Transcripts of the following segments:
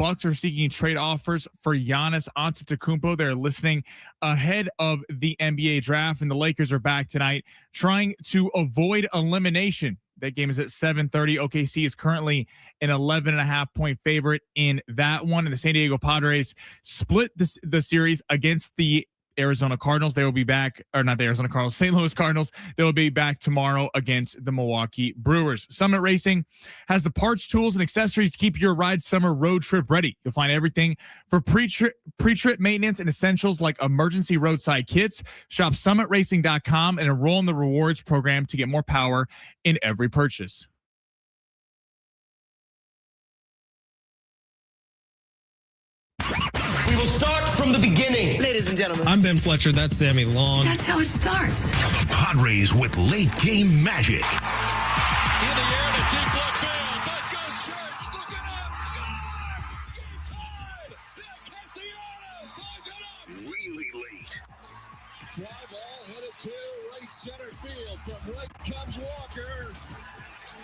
Bucks are seeking trade offers for Giannis Antetokounmpo. They're listening ahead of the NBA draft, and the Lakers are back tonight trying to avoid elimination. That game is at 7:30. OKC is currently an 11.5-point favorite in that one. And the San Diego Padres split the series against the Arizona Cardinals. They will be back, or not the Arizona Cardinals, St. Louis Cardinals. They will be back tomorrow against the Milwaukee Brewers. Summit Racing has the parts, tools, and accessories to keep your ride summer road trip ready. You'll find everything for pre-trip maintenance and essentials like emergency roadside kits. Shop summitracing.com and enroll in the rewards program to get more power in every purchase. We will start from the beginning. Ladies and gentlemen. I'm Ben Fletcher. That's Sammy Long. That's how it starts. The Padres with late game magic. In the air to deep left field. That goes Schertz. Looking up. Game tied. Castellanos ties it up. Really late. Fly ball headed to right center field. From right comes Walker.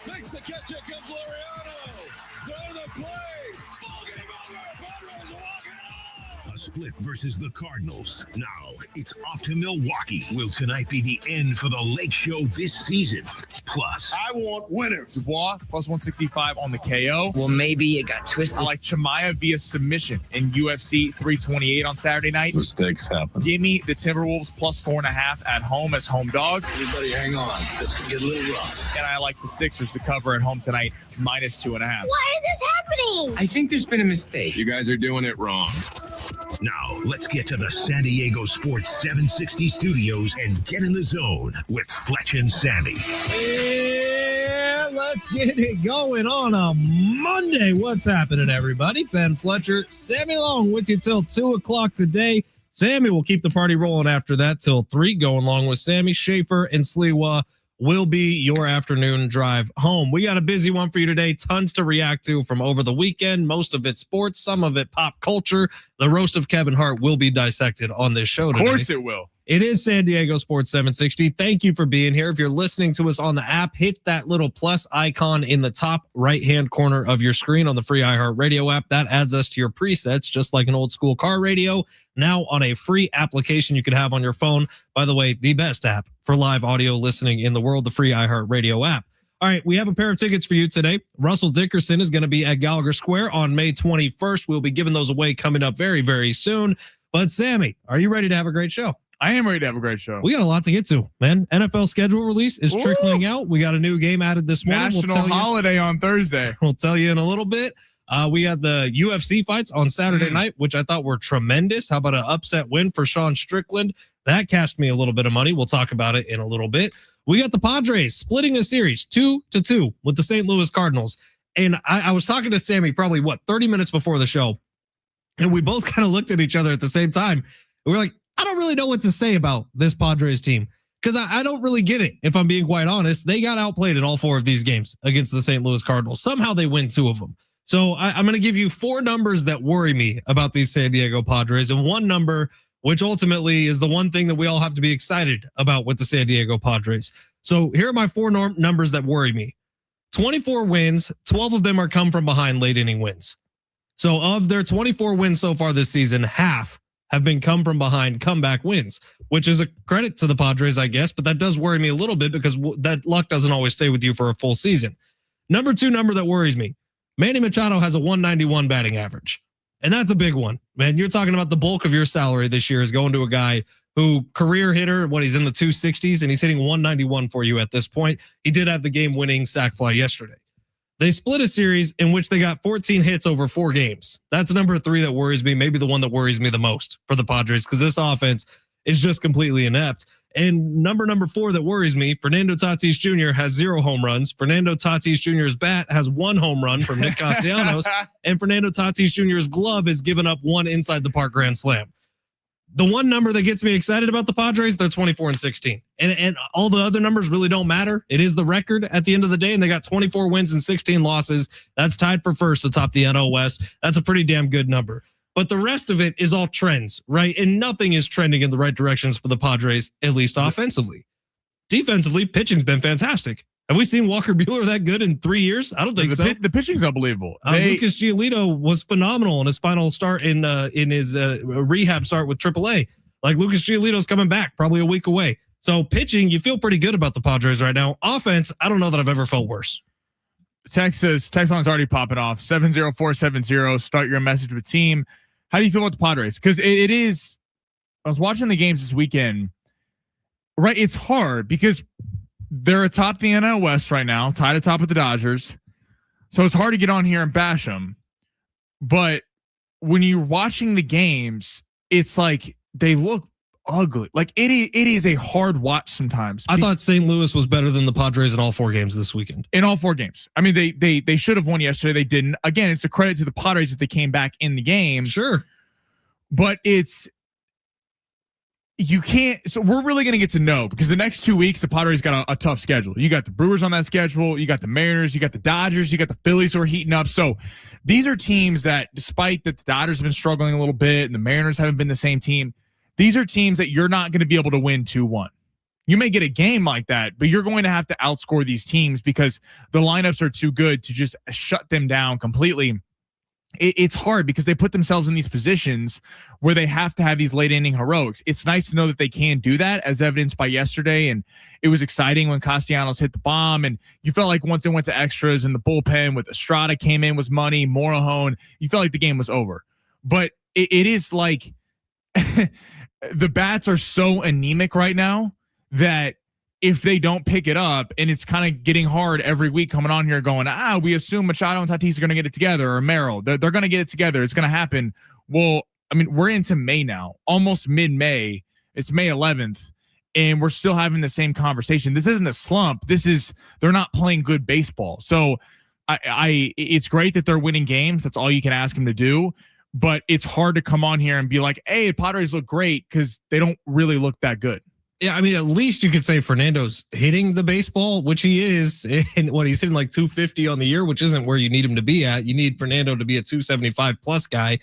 Makes the catch. Here comes Laureano. Throw the play. Ball game over. Padres walking off. A split versus the Cardinals. Now it's off to Milwaukee. Will tonight be the end for the Lake Show this season? Plus, I want winners. Dubois plus 165 on the KO. Well, maybe it got twisted. I like Chimaya via submission in UFC 328 on Saturday night. Mistakes happen. Give me the Timberwolves plus 4.5 at home as home dogs. Everybody hang on. This can get a little rough. And I like the Sixers to cover at home tonight, minus 2.5. Why is this happening? I think there's been a mistake. You guys are doing it wrong. now let's get to the San Diego Sports 760 studios and get in the zone with Fletch and Sammy. Yeah, let's get it going on a Monday. What's happening, everybody? Ben Fletcher, Sammy Long with you till 2 o'clock today. Sammy will keep the party rolling after that till 3, going along with Sammy. Schaefer and Sliwa will be your afternoon drive home. We got a busy one for you today. Tons to react to from over the weekend. Most of it sports, some of it pop culture. The roast of Kevin Hart will be dissected on this show today. Of course it will. It is San Diego Sports 760. Thank you for being here. If you're listening to us on the app, hit that little plus icon in the top right-hand corner of your screen on the free iHeartRadio app. That adds us to your presets, just like an old school car radio. Now on a free application you can have on your phone. By the way, the best app for live audio listening in the world, the free iHeartRadio app. All right, we have a pair of tickets for you today. Russell Dickerson is going to be at Gallagher Square on May 21st. We'll be giving those away coming up very, very soon. But Sammy, are you ready to have a great show? I am ready to have a great show. We got a lot to get to, man. NFL schedule release is trickling out. We got a new game added this morning. National holiday on Thursday. We'll tell you in a little bit. We had the UFC fights on Saturday night, which I thought were tremendous. How about an upset win for Sean Strickland? That cashed me a little bit of money. We'll talk about it in a little bit. We got the Padres splitting a series 2-2 with the St. Louis Cardinals. And I was talking to Sammy probably, 30 minutes before the show. And we both kind of looked at each other at the same time. We were like, I don't really know what to say about this Padres team because I don't really get it. If I'm being quite honest, they got outplayed in all 4 of these games against the St. Louis Cardinals. Somehow they win 2 of them. So I'm going to give you 4 numbers that worry me about these San Diego Padres and 1 number, which ultimately is the one thing that we all have to be excited about with the San Diego Padres. So here are my 4 numbers that worry me. 24 wins, 12 of them are come from behind late inning wins. So of their 24 wins so far this season, half have been come from behind comeback wins, which is a credit to the Padres, I guess, but that does worry me a little bit because that luck doesn't always stay with you for a full season. Number 2 number that worries me, Manny Machado has a 191 batting average, and that's a big one, man. You're talking about the bulk of your salary this year is going to a guy who career hitter, he's in the 260s, and he's hitting 191 for you at this point. He did have the game-winning sac fly yesterday. They split a series in which they got 14 hits over 4 games. That's number 3 that worries me, maybe the one that worries me the most for the Padres, because this offense is just completely inept. And number 4 that worries me, Fernando Tatis Jr. has 0 home runs. Fernando Tatis Jr.'s bat has 1 home run from Nick Castellanos, and Fernando Tatis Jr.'s glove has given up 1 inside the park grand slam. The one number that gets me excited about the Padres, they're 24-16. And all the other numbers really don't matter. It is the record at the end of the day, and they got 24 wins and 16 losses. That's tied for first atop the NL West. That's a pretty damn good number. But the rest of it is all trends, right? And nothing is trending in the right directions for the Padres, at least offensively. Defensively, pitching's been fantastic. Have we seen Walker Buehler that good in 3 years? I don't think so. The pitching's unbelievable. Lucas Giolito was phenomenal in his final start in his rehab start with AAA. Like Lucas Giolito's coming back probably a week away. So pitching, you feel pretty good about the Padres right now. Offense, I don't know that I've ever felt worse. Text line's already popping off. 70470. Start your message with team. How do you feel about the Padres? Because it is. I was watching the games this weekend. Right, it's hard because they're atop the NL West right now, tied atop with the Dodgers. So it's hard to get on here and bash them. But when you're watching the games, it's like they look ugly. Like it is a hard watch sometimes. I thought St. Louis was better than the Padres in all 4 games this weekend. In all 4 games. I mean, they should have won yesterday. They didn't. Again, it's a credit to the Padres that they came back in the game. Sure. But you can't. So we're really going to get to know because the next 2 weeks, the Padres got a tough schedule. You got the Brewers on that schedule. You got the Mariners. You got the Dodgers. You got the Phillies who are heating up. So these are teams that, despite that the Dodgers have been struggling a little bit and the Mariners haven't been the same team, these are teams that you're not going to be able to win 2-1. You may get a game like that, but you're going to have to outscore these teams because the lineups are too good to just shut them down completely. It's hard because they put themselves in these positions where they have to have these late inning heroics. It's nice to know that they can do that, as evidenced by yesterday. And it was exciting when Castellanos hit the bomb. And you felt like once it went to extras and the bullpen with Estrada came in was money, Morejon, you felt like the game was over. But it is like the bats are so anemic right now that if they don't pick it up, and it's kind of getting hard every week coming on here going, we assume Machado and Tatis are going to get it together, or Merrill, they're going to get it together. It's going to happen. Well, I mean, we're into May now, almost mid-May. It's May 11th, and we're still having the same conversation. This isn't a slump. They're not playing good baseball. So it's great that they're winning games. That's all you can ask them to do. But it's hard to come on here and be like, hey, Padres look great because they don't really look that good. Yeah, I mean, at least you could say Fernando's hitting the baseball, which he is. And he's hitting like 250 on the year, which isn't where you need him to be at. You need Fernando to be a 275 plus guy,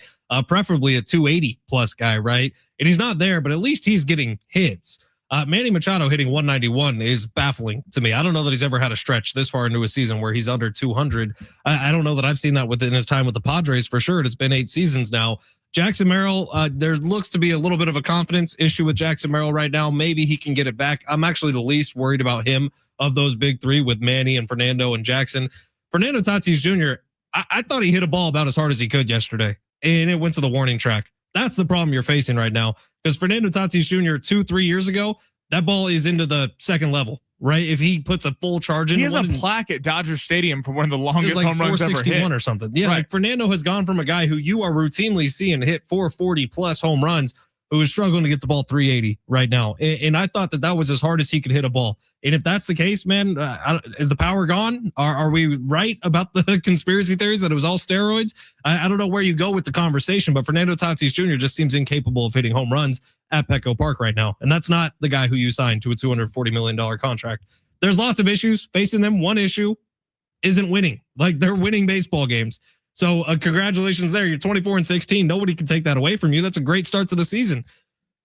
preferably a 280 plus guy, right? And he's not there, but at least he's getting hits. Manny Machado hitting 191 is baffling to me. I don't know that he's ever had a stretch this far into a season where he's under 200. I don't know that I've seen that within his time with the Padres for sure. It's been 8 seasons now. Jackson Merrill, there looks to be a little bit of a confidence issue with Jackson Merrill right now. Maybe he can get it back. I'm actually the least worried about him of those big 3 with Manny and Fernando and Jackson. Fernando Tatis Jr., I thought he hit a ball about as hard as he could yesterday, and it went to the warning track. That's the problem you're facing right now because Fernando Tatis Jr. 2-3 years ago, that ball is into the second level, right? If he puts a full charge in, he has a plaque at Dodger Stadium for one of the longest like home runs ever hit, or something. Yeah, right. Like Fernando has gone from a guy who you are routinely seeing hit 440 plus home runs, who is struggling to get the ball 380 right now. And I thought that was as hard as he could hit a ball. And if that's the case, man, is the power gone? Are we right about the conspiracy theories that it was all steroids? I don't know where you go with the conversation, but Fernando Tatis Jr. just seems incapable of hitting home runs at Petco Park right now. And that's not the guy who you signed to a $240 million contract. There's lots of issues facing them. One issue isn't winning. Like they're winning baseball games. So congratulations there. You're 24-16. Nobody can take that away from you. That's a great start to the season.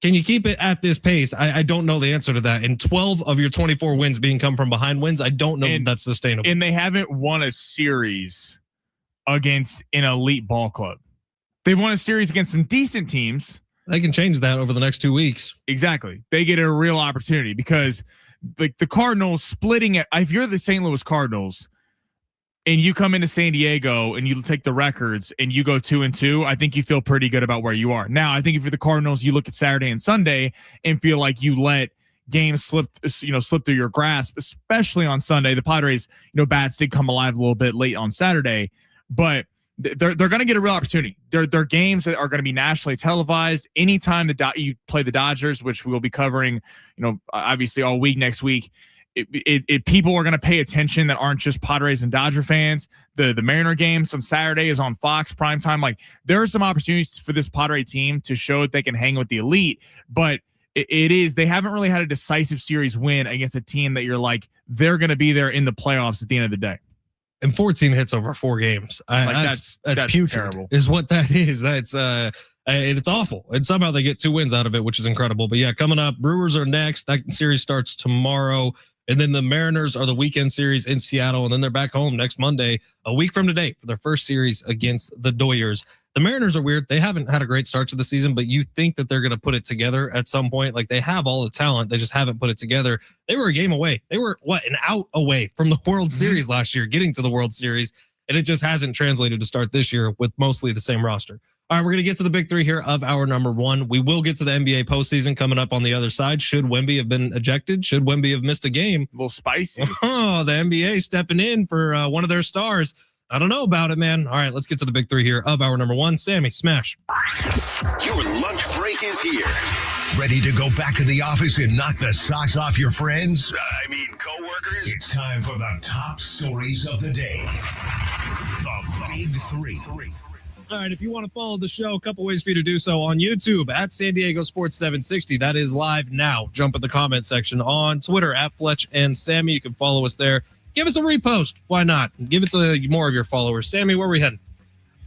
Can you keep it at this pace? I don't know the answer to that. And 12 of your 24 wins being come from behind wins, I don't know if that's sustainable. And they haven't won a series against an elite ball club. They've won a series against some decent teams. They can change that over the next 2 weeks. Exactly. They get a real opportunity because like the Cardinals splitting it. If you're the St. Louis Cardinals and you come into San Diego and you take the records and you go 2-2, I think you feel pretty good about where you are. Now, I think if you're the Cardinals, you look at Saturday and Sunday and feel like you let games slip through your grasp, especially on Sunday. The Padres, bats did come alive a little bit late on Saturday, but they're going to get a real opportunity. They're games that are going to be nationally televised. Anytime you play the Dodgers, which we will be covering, obviously all week next week, people are going to pay attention that aren't just Padres and Dodger fans. The Mariner games on Saturday is on Fox primetime. Like there are some opportunities for this Padre team to show that they can hang with the elite, but they haven't really had a decisive series win against a team that you're like, they're going to be there in the playoffs at the end of the day. And 14 hits over 4 games. That's putrid, terrible. Is what that is. That's it's awful. And somehow they get 2 wins out of it, which is incredible. But yeah, coming up, Brewers are next. That series starts tomorrow. And then the Mariners are the weekend series in Seattle, and then they're back home next Monday, a week from today, for their first series against the Doyers. The Mariners are weird. They haven't had a great start to the season, but you think that they're going to put it together at some point. Like, they have all the talent. They just haven't put it together. They were a game away. They were, an out away from the World Series last year, getting to the World Series. And it just hasn't translated to start this year with mostly the same roster. All right, we're going to get to the big three here of our number one. We will get to the NBA postseason coming up on the other side. Should Wemby have been ejected? Should Wemby have missed a game? A little spicy. Oh, the NBA stepping in for one of their stars. I don't know about it, man. All right, let's get to the big three here of our number one. Sammy, smash. Your lunch break is here. Ready to go back to the office and knock the socks off your friends? Coworkers? It's time for the top stories of the day. The Big Three. All right, if you want to follow the show, a couple ways for you to do so on YouTube at San Diego Sports 760. That is live now. Jump in the comment section. On Twitter at Fletch and Sammy. You can follow us there. Give us a repost. Why not? Give it to more of your followers. Sammy, where are we heading?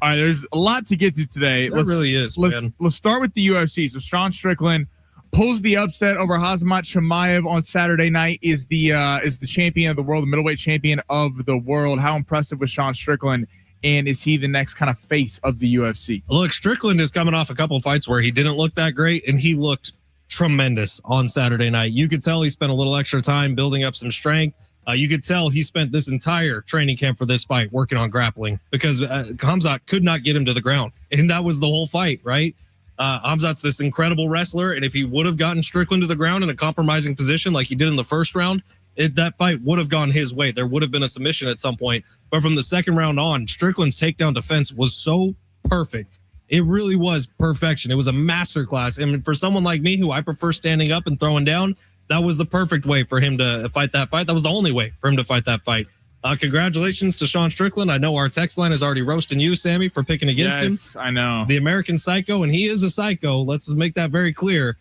All right, there's a lot to get to today. That really is, man. Let's start with the UFC. So Sean Strickland pulls the upset over Khamzat Chimaev on Saturday night. Is the champion of the world, the middleweight champion of the world. How impressive was Sean Strickland? And is he the next kind of face of the UFC? Look, Strickland is coming off a couple of fights where he didn't look that great, and he looked tremendous on Saturday night. You could tell he spent a little extra time building up some strength. You could tell he spent this entire training camp for this fight working on grappling because Khamzat could not get him to the ground. And that was the whole fight, right? Khamzat's this incredible wrestler, and if he would have gotten Strickland to the ground in a compromising position like he did in the first round, that fight would have gone his way. There would have been a submission at some point. But from the second round on, Strickland's takedown defense was so perfect. It really was perfection. It was a masterclass. And for someone like me, who I prefer standing up and throwing down, that was the perfect way for him to fight that fight. That was the only way for him to fight that fight. Congratulations to Sean Strickland. I know our text line is already roasting you, Sammy, for picking against him. I know. The American Psycho, and he is a psycho. Let's just make that very clear.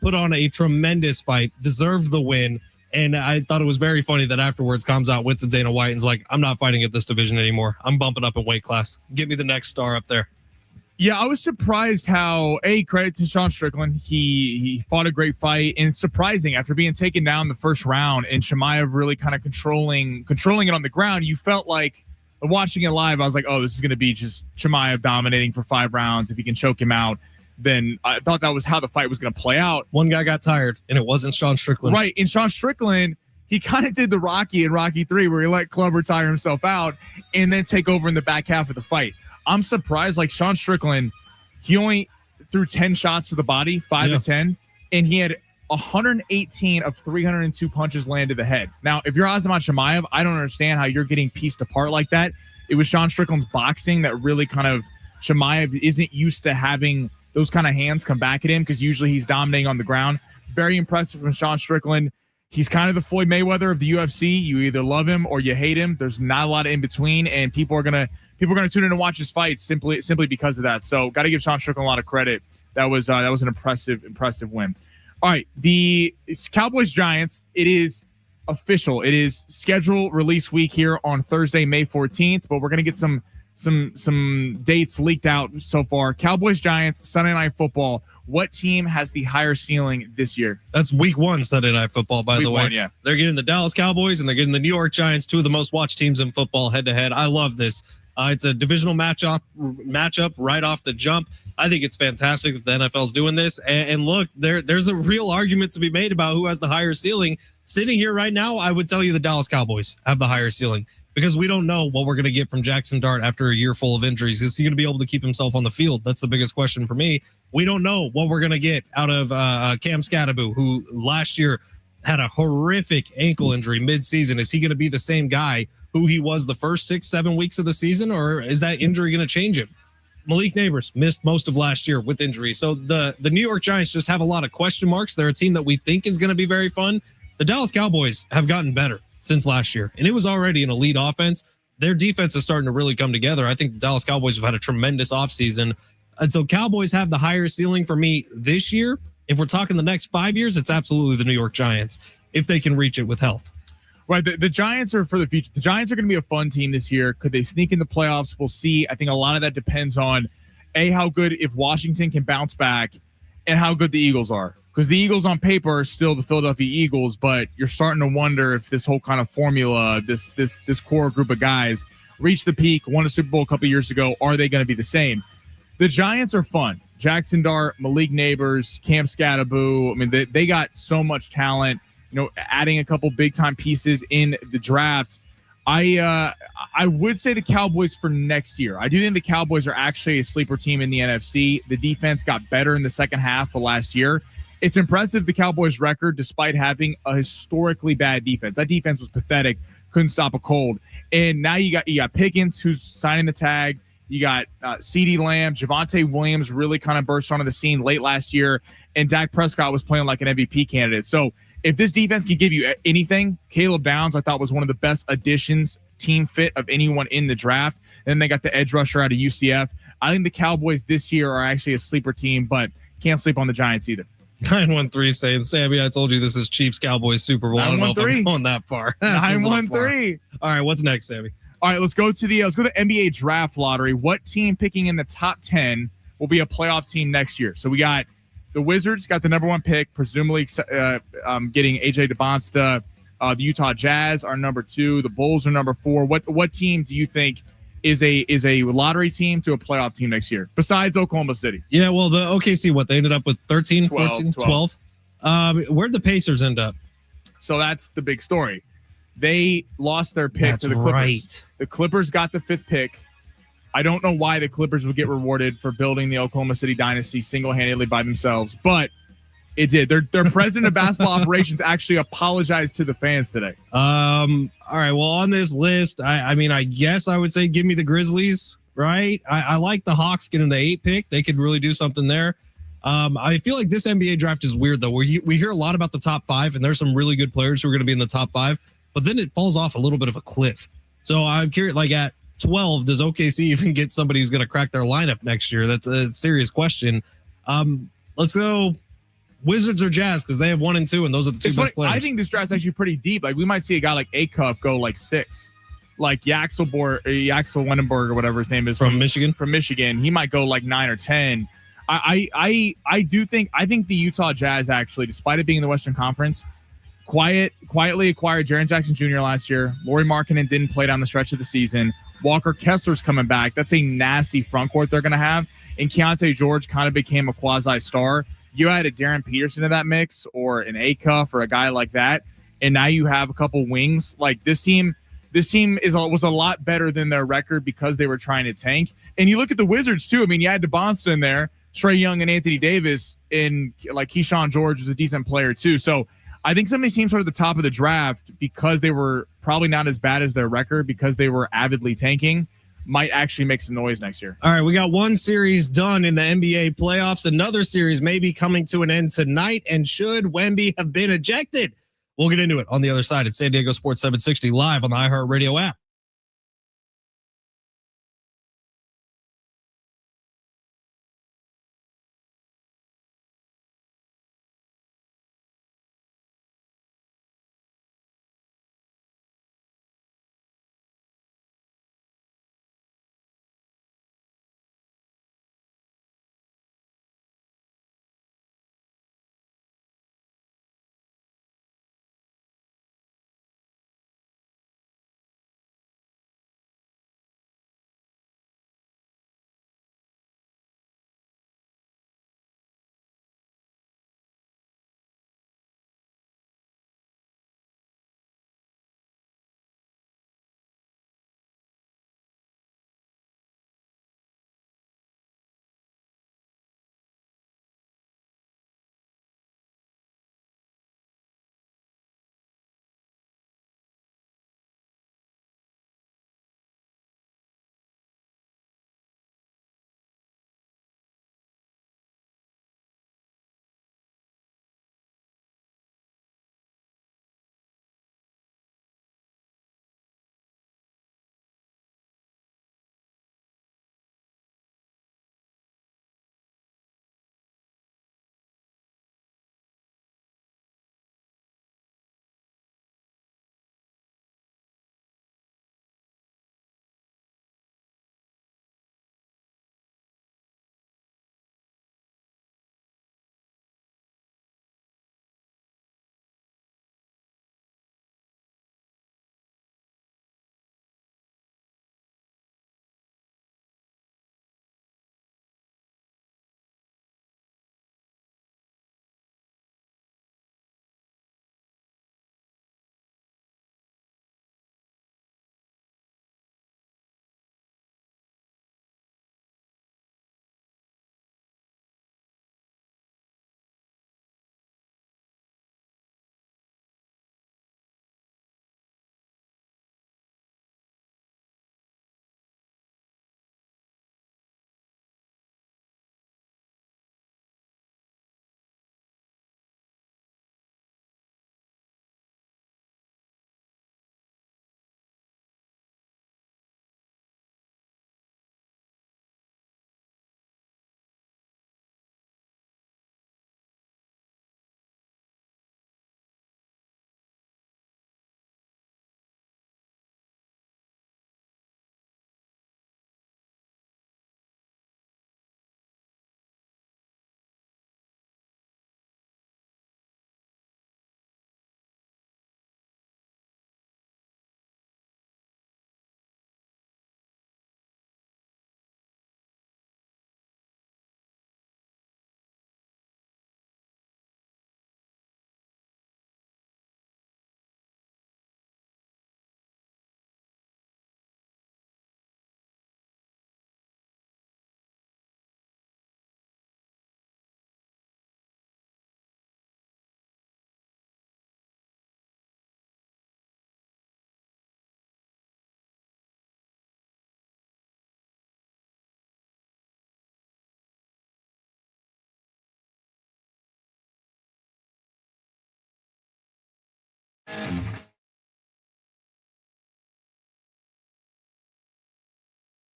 Put on a tremendous fight, deserved the win. And I thought it was very funny that afterwards Khamzat went to Dana White and's like, I'm not fighting at this division anymore. I'm bumping up in weight class. Give me the next star up there. Yeah, I was surprised how, credit to Sean Strickland. He fought a great fight, and it's surprising after being taken down the first round and Chimaev really kind of controlling it on the ground. You felt like, watching it live, I was like, oh, this is going to be just Chimaev dominating for 5 rounds. If he can choke him out, then I thought that was how the fight was going to play out. One guy got tired, and it wasn't Sean Strickland. Right, and Sean Strickland, he kind of did the Rocky in Rocky 3 where he let Clubber tire himself out and then take over in the back half of the fight. I'm surprised, like Sean Strickland, he only threw 10 shots to the body, 5 of 10, and he had 118 of 302 punches land to the head. Now, if you're Khamzat Chimaev, I don't understand how you're getting pieced apart like that. It was Sean Strickland's boxing that really kind of, Chimaev isn't used to having those kind of hands come back at him because usually he's dominating on the ground. Very impressive from Sean Strickland. He's kind of the Floyd Mayweather of the UFC. You either love him or you hate him. There's not a lot of in between, and people are gonna tune in and watch his fights simply because of that. So, got to give Sean Strickland a lot of credit. That was an impressive win. All right, the Cowboys Giants. It is official. It is schedule release week here on Thursday, May 14th. But we're gonna get some dates leaked out so far. Cowboys Giants Sunday Night Football. What team has the higher ceiling this year? That's week 1 Sunday Night Football, by the way. Week 1, yeah. They're getting the Dallas Cowboys and they're getting the New York Giants, 2 of the most watched teams in football head to head. I love this. It's a divisional matchup right off the jump. I think it's fantastic that the NFL's doing this. And look, there's a real argument to be made about who has the higher ceiling. Sitting here right now, I would tell you the Dallas Cowboys have the higher ceiling, because we don't know what we're going to get from Jackson Dart after a year full of injuries. Is he going to be able to keep himself on the field? That's the biggest question for me. We don't know what we're going to get out of Cam Scatterbo, who last year had a horrific ankle injury mid-season. Is he going to be the same guy who he was the first 6-7 weeks of the season, or is that injury going to change him? Malik Neighbors missed most of last year with injury. So the New York Giants just have a lot of question marks. They're a team that we think is going to be very fun. The Dallas Cowboys have gotten better since last year, and it was already an elite offense. Their defense is starting to really come together. I think the Dallas Cowboys have had a tremendous offseason. And so Cowboys have the higher ceiling for me this year. If we're talking the next 5 years, it's absolutely the New York Giants, if they can reach it with health. Right. The Giants are for the future. The Giants are going to be a fun team this year. Could they sneak in the playoffs? We'll see. I think a lot of that depends on, how good, if Washington can bounce back, and how good the Eagles are. because the Eagles on paper are still the Philadelphia Eagles, but you're starting to wonder if this whole kind of formula, this core group of guys reached the peak, won a Super Bowl a couple years ago. Are they going to be the same? The Giants are fun. Jackson Dart, Malik Neighbors, Cam Scattaboo. I mean, they got so much talent. Adding a couple big time pieces in the draft. I would say the Cowboys for next year. I do think the Cowboys are actually a sleeper team in the NFC. The defense got better in the second half of last year. It's impressive, the Cowboys' record, despite having a historically bad defense. That defense was pathetic. Couldn't stop a cold. And now you got Pickens, who's signing the tag. You got CeeDee Lamb. Javonte Williams really kind of burst onto the scene late last year. And Dak Prescott was playing like an MVP candidate. So if this defense can give you anything, Caleb Downs, I thought, was one of the best additions, team fit of anyone in the draft. And then they got the edge rusher out of UCF. I think the Cowboys this year are actually a sleeper team, but can't sleep on the Giants either. 913 saying, Sammy, I told you this is Chiefs Cowboys Super Bowl. I don't know if I'm going that far. 913. All right, what's next, Sammy? All right, let's go to the NBA draft lottery. What team picking in the top 10 will be a playoff team next year? So we got the Wizards got the number 1 pick, presumably getting AJ DeBonsta. The Utah Jazz are number 2. The Bulls are number 4. What team do you think is a lottery team to a playoff team next year besides Oklahoma City? Yeah, well, the OKC, they ended up with 13, 12, 14, 12. Where'd the Pacers end up? So that's the big story. They lost their pick to the Clippers. Right. The Clippers got the 5th pick. I don't know why the Clippers would get rewarded for building the Oklahoma City dynasty single-handedly by themselves, but it did. Their president of basketball operations actually apologized to the fans today. All right. Well, on this list, I mean, I guess I would say give me the Grizzlies, right? I like the Hawks getting the 8 pick. They could really do something there. I feel like this NBA draft is weird, though, where we hear a lot about the top 5, and there's some really good players who are going to be in the top 5, but then it falls off a little bit of a cliff. So I'm curious, like at 12, does OKC even get somebody who's going to crack their lineup next year? That's a serious question. Let's go Wizards or Jazz, because they have 1 and 2, and those are the two best players. I think this draft's actually pretty deep. Like we might see a guy like Acuff go like 6, like Yaxel Wendenberg or whatever his name is from Michigan. From Michigan, he might go like 9 or 10. I think the Utah Jazz actually, despite it being in the Western Conference, quietly acquired Jaren Jackson Jr. last year. Lauri Markkanen didn't play down the stretch of the season. Walker Kessler's coming back. That's a nasty front court they're going to have. And Keontae George kind of became a quasi-star. You added Darren Peterson to that mix or an Acuff or a guy like that, and now you have a couple wings. Like this team was a lot better than their record because they were trying to tank. And you look at the Wizards, too. I mean, you had DeBonsta in there, Trae Young and Anthony Davis, and like Keyshawn George was a decent player, too. So I think some of these teams are at the top of the draft because they were probably not as bad as their record because they were avidly tanking, might actually make some noise next year. All right, we got one series done in the NBA playoffs. Another series may be coming to an end tonight. And should Wemby have been ejected? We'll get into it on the other side. It's San Diego Sports 760 live on the iHeartRadio app.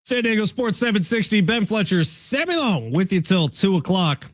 San Diego Sports 760, Ben Fletcher, Sammy Long with you till 2 o'clock.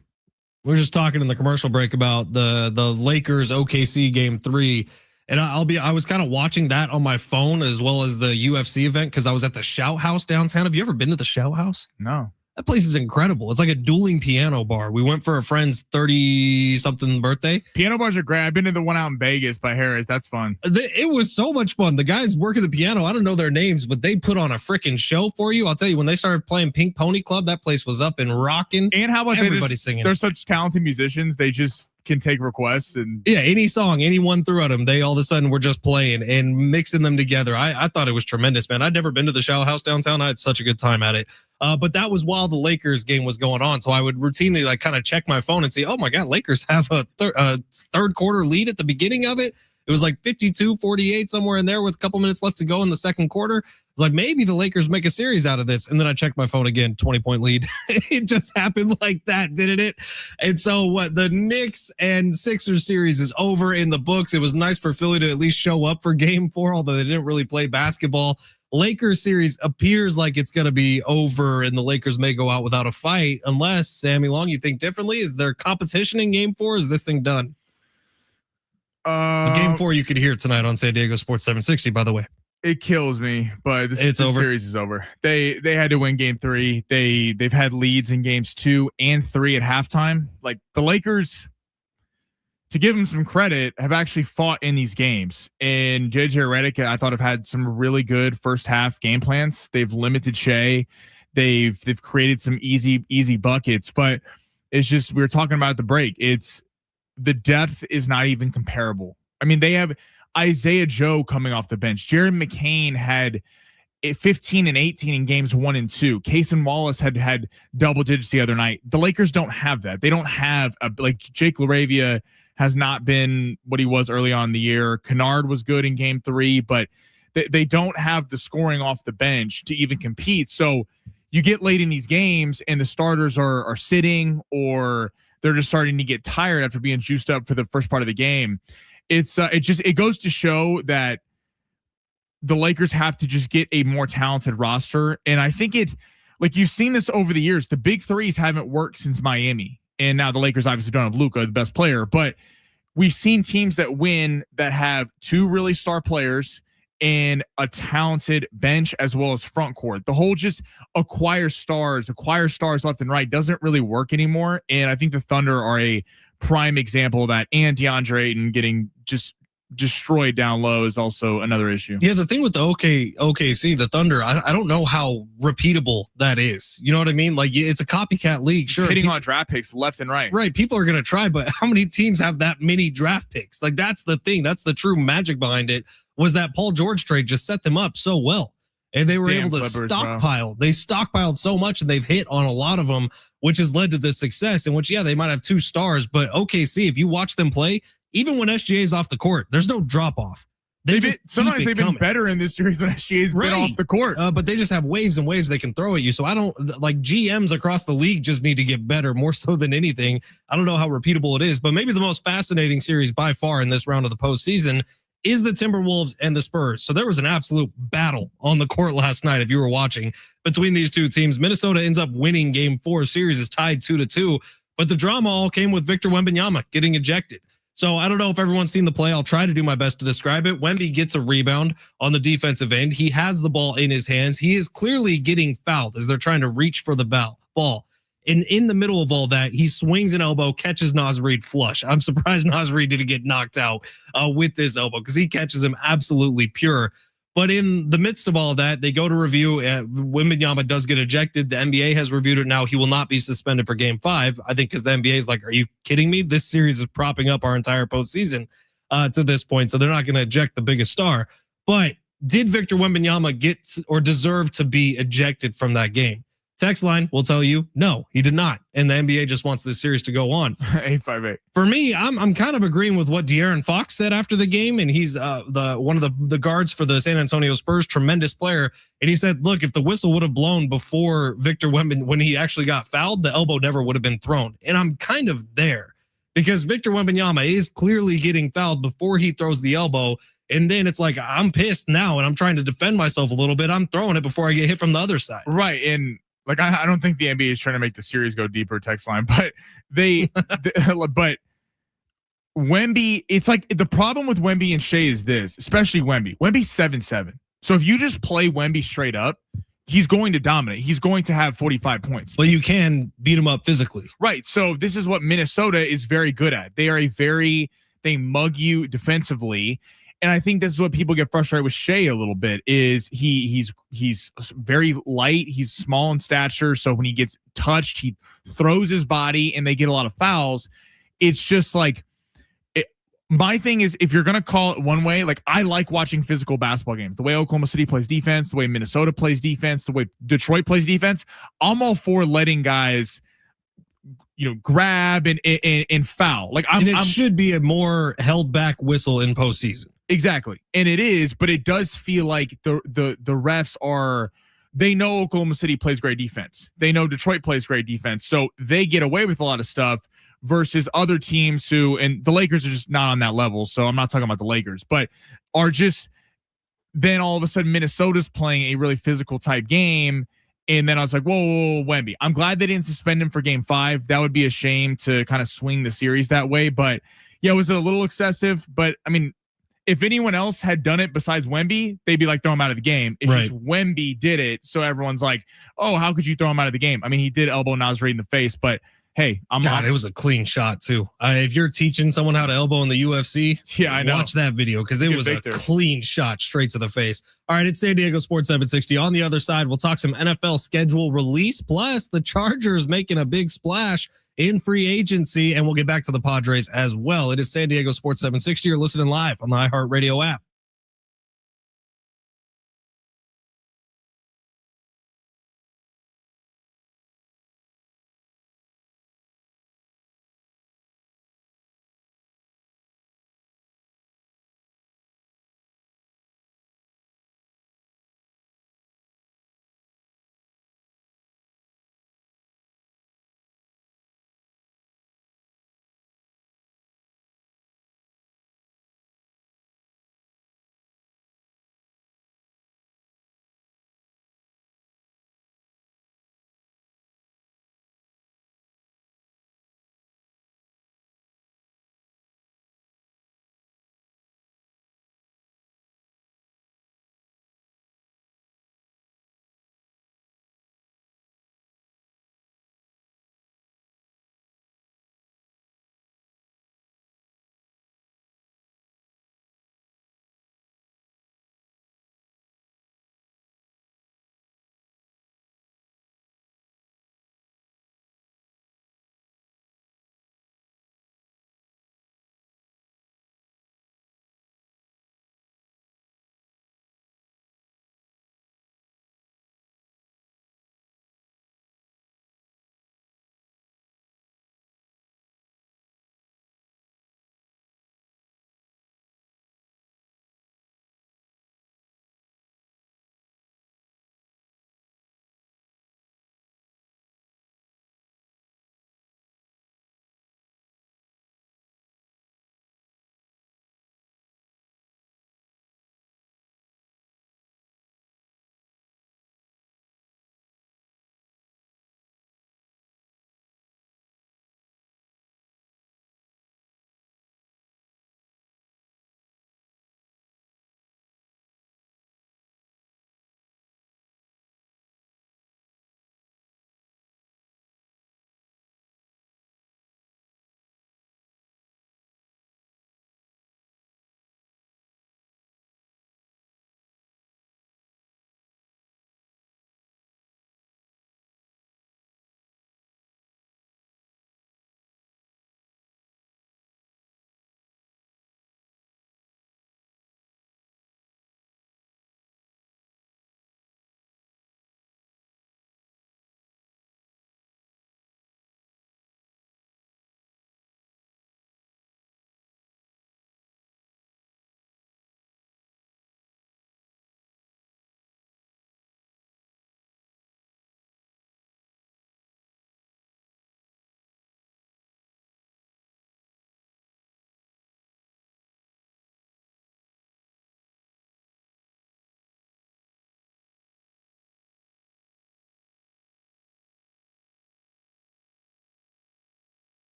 We're just talking in the commercial break about the Lakers OKC game 3. And I was kind of watching that on my phone as well as the UFC event because I was at the Shout House downtown. Have you ever been to the Shout House? No. That place is incredible. It's like a dueling piano bar. We went for a friend's 30-something birthday. Piano bars are great. I've been to the one out in Vegas by Harris. That's fun. It was so much fun. The guys working the piano, I don't know their names, but they put on a freaking show for you. I'll tell you, when they started playing Pink Pony Club, that place was up and rocking. And how about everybody singing? They're such talented musicians. They just can take requests and any song, anyone threw at them, they all of a sudden were just playing and mixing them together. I thought it was tremendous, man. I'd never been to the Shout House downtown. I had such a good time at it. But that was while the Lakers game was going on. So I would routinely like kind of check my phone and see, oh my God, Lakers have a third quarter lead at the beginning of it. It was like 52-48 somewhere in there with a couple minutes left to go in the second quarter. It's like maybe the Lakers make a series out of this. And then I checked my phone again, 20-point lead. It just happened like that, didn't it? And so what the Knicks and Sixers series is over in the books. It was nice for Philly to at least show up for game 4, although they didn't really play basketball. Lakers series appears like it's going to be over and the Lakers may go out without a fight unless, Sammy Long, you think differently? Is there competition in game 4? Is this thing done? Game 4 you could hear tonight on San Diego Sports 760, by the way. It kills me, but this over. series is over. They had to win game 3. They've had leads in games 2 and 3 at halftime. Like the Lakers, to give them some credit, have actually fought in these games. And JJ Redick, I thought, have had some really good first half game plans. They've limited Shea. They've created some easy buckets, but it's just, we were talking about at the break. It's the depth is not even comparable. I mean, they have Isaiah Joe coming off the bench. Jared McCain had 15 and 18 in games 1 and 2. Cason Wallace had double digits the other night. The Lakers don't have that. They don't have like Jake LaRavia has not been what he was early on in the year. Kennard was good in game 3, but they don't have the scoring off the bench to even compete. So you get late in these games and the starters are sitting or they're just starting to get tired after being juiced up for the first part of the game. It goes to show that the Lakers have to just get a more talented roster. And I think like you've seen this over the years, the big threes haven't worked since Miami. And now the Lakers obviously don't have Luka, the best player, but we've seen teams that win that have 2 really star players and a talented bench as well as front court. The whole just acquire stars left and right doesn't really work anymore. And I think the Thunder are a prime example of that. And DeAndre Ayton getting just destroyed down low is also another issue. Yeah, the thing with the OKC, the Thunder, I don't know how repeatable that is. You know what I mean? Like it's a copycat league. Sure, hitting on draft picks left and right. Right, people are going to try, but how many teams have that many draft picks? Like that's the thing. That's the true magic behind it. Was that Paul George trade just set them up so well. And they were able to stockpile. Bro. They stockpiled so much and they've hit on a lot of them, which has led to this success. In which, yeah, they might have 2 stars, but OKC, if you watch them play, even when SGA is off the court, there's no drop off. Sometimes they've been better in this series when SGA's been off the court. But they just have waves and waves they can throw at you. So I don't like GMs across the league just need to get better more so than anything. I don't know how repeatable it is, but maybe the most fascinating series by far in this round of the postseason is the Timberwolves and the Spurs. So there was an absolute battle on the court last night, if you were watching, between these two teams. Minnesota ends up winning game 4. Series is tied 2-2, but the drama all came with Victor Wembanyama getting ejected. So I don't know if everyone's seen the play. I'll try to do my best to describe it. Wemby gets a rebound on the defensive end. He has the ball in his hands. He is clearly getting fouled as they're trying to reach for the ball. And in the middle of all that, he swings an elbow, catches Naz Reid flush. I'm surprised Naz Reid didn't get knocked out with this elbow because he catches him absolutely pure. But in the midst of all of that, they go to review. Wembanyama does get ejected. The NBA has reviewed it now. He will not be suspended for game 5. I think because the NBA is like, are you kidding me? This series is propping up our entire postseason to this point. So they're not going to eject the biggest star. But did Victor Wembanyama get or deserve to be ejected from that game? Text line will tell you, no, he did not. And the NBA just wants this series to go on. 858. For me, I'm kind of agreeing with what De'Aaron Fox said after the game. And he's one of the guards for the San Antonio Spurs, tremendous player. And he said, look, if the whistle would have blown before Victor Wembanyama, when he actually got fouled, the elbow never would have been thrown. And I'm kind of there because Victor Wembanyama is clearly getting fouled before he throws the elbow. And then it's like, I'm pissed now and I'm trying to defend myself a little bit. I'm throwing it before I get hit from the other side. Right. And like, I don't think the NBA is trying to make the series go deeper text line, but but Wemby, it's like the problem with Wemby and Shea is this, especially Wemby. Wemby's 7'7". So if you just play Wemby straight up, he's going to dominate. He's going to have 45 points. But you can beat him up physically. Right. So this is what Minnesota is very good at. They mug you defensively. And I think this is what people get frustrated with Shea a little bit is he's very light. He's small in stature. So when he gets touched, he throws his body and they get a lot of fouls. It's just like, my thing is, if you're going to call it one way, like I like watching physical basketball games, the way Oklahoma City plays defense, the way Minnesota plays defense, the way Detroit plays defense. I'm all for letting guys, grab and foul. Like it should be a more held back whistle in postseason. Exactly. And it is, but it does feel like the refs they know Oklahoma City plays great defense. They know Detroit plays great defense. So they get away with a lot of stuff versus other teams and the Lakers are just not on that level. So I'm not talking about the Lakers, but are just then all of a sudden Minnesota's playing a really physical type game. And then I was like, whoa, Wemby. I'm glad they didn't suspend him for game 5. That would be a shame to kind of swing the series that way. But yeah, it was a little excessive. But I mean, if anyone else had done it besides Wemby, they'd be like, throw him out of the game. It's just Wemby did it. So everyone's like, oh, how could you throw him out of the game? I mean, he did elbow Nasri in the face, but hey, it was a clean shot too. If you're teaching someone how to elbow in the UFC, I know. Watch that video because it was a clean shot straight to the face. All right, it's San Diego Sports 760. On the other side, we'll talk some NFL schedule release, plus the Chargers making a big splash in free agency, and we'll get back to the Padres as well. It is San Diego Sports 760. You're listening live on the iHeartRadio app.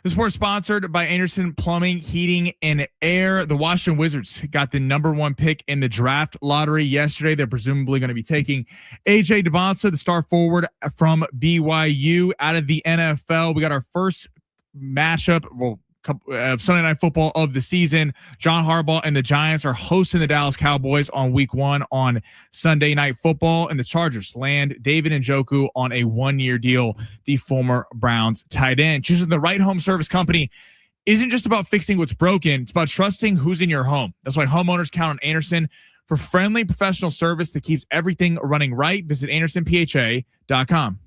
This report sponsored by Anderson Plumbing, Heating, and Air. The Washington Wizards got the #1 pick in the draft lottery yesterday. They're presumably going to be taking AJ DeBonsa, the star forward from BYU, out of the NFL. We got our first matchup, Sunday Night Football of the season. John Harbaugh and the Giants are hosting the Dallas Cowboys on week 1 on Sunday Night Football, and the Chargers land David Njoku on a 1-year deal, the former Browns tight end. Choosing the right home service company isn't just about fixing what's broken. It's about trusting who's in your home. That's why homeowners count on Anderson for friendly professional service that keeps everything running right. Visit AndersonPHA.com.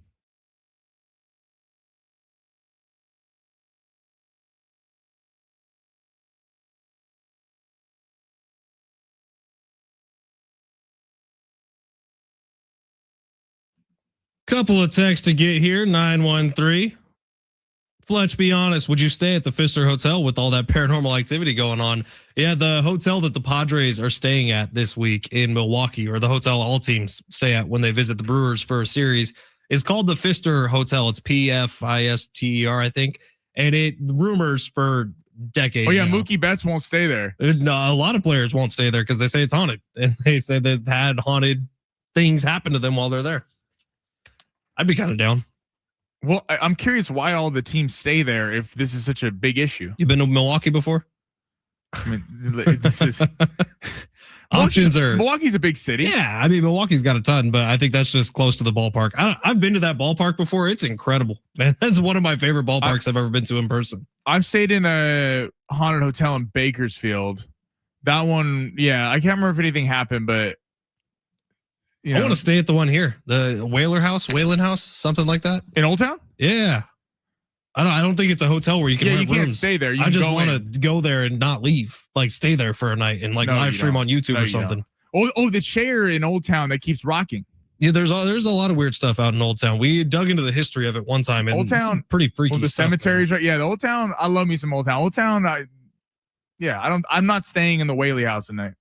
Couple of texts to get here. 913. Fletch, be honest. Would you stay at the Pfister Hotel with all that paranormal activity going on? Yeah, the hotel that the Padres are staying at this week in Milwaukee, or the hotel all teams stay at when they visit the Brewers for a series, is called the Pfister Hotel. It's Pfister, I think. And it rumors for decades. Oh, yeah, now. Mookie Betts won't stay there. No, a lot of players won't stay there because they say it's haunted. And they say they've had haunted things happen to them while they're there. I'd be kind of down. Well, I'm curious why all the teams stay there if this is such a big issue. You've been to Milwaukee before? I mean, this is Milwaukee's a big city. Yeah, I mean, Milwaukee's got a ton, but I think that's just close to the ballpark. I've been to that ballpark before. It's incredible, man. That's one of my favorite ballparks I've ever been to in person. I've stayed in a haunted hotel in Bakersfield. That one, yeah, I can't remember if anything happened, but I want to stay at the one here, the Whalen House, something like that in Old Town. Yeah, I don't think it's a hotel where you can. Yeah, rent you can't rooms. stay there. I just want to go there and not leave. Like stay there for a night and live stream on YouTube or something. Oh, the chair in Old Town that keeps rocking. Yeah, there's a lot of weird stuff out in Old Town. We dug into the history of it one time, and Old Town pretty freaky. The stuff, cemeteries, right? Yeah, the Old Town. I love me some Old Town. Old Town. I'm not staying in the Whaley House tonight.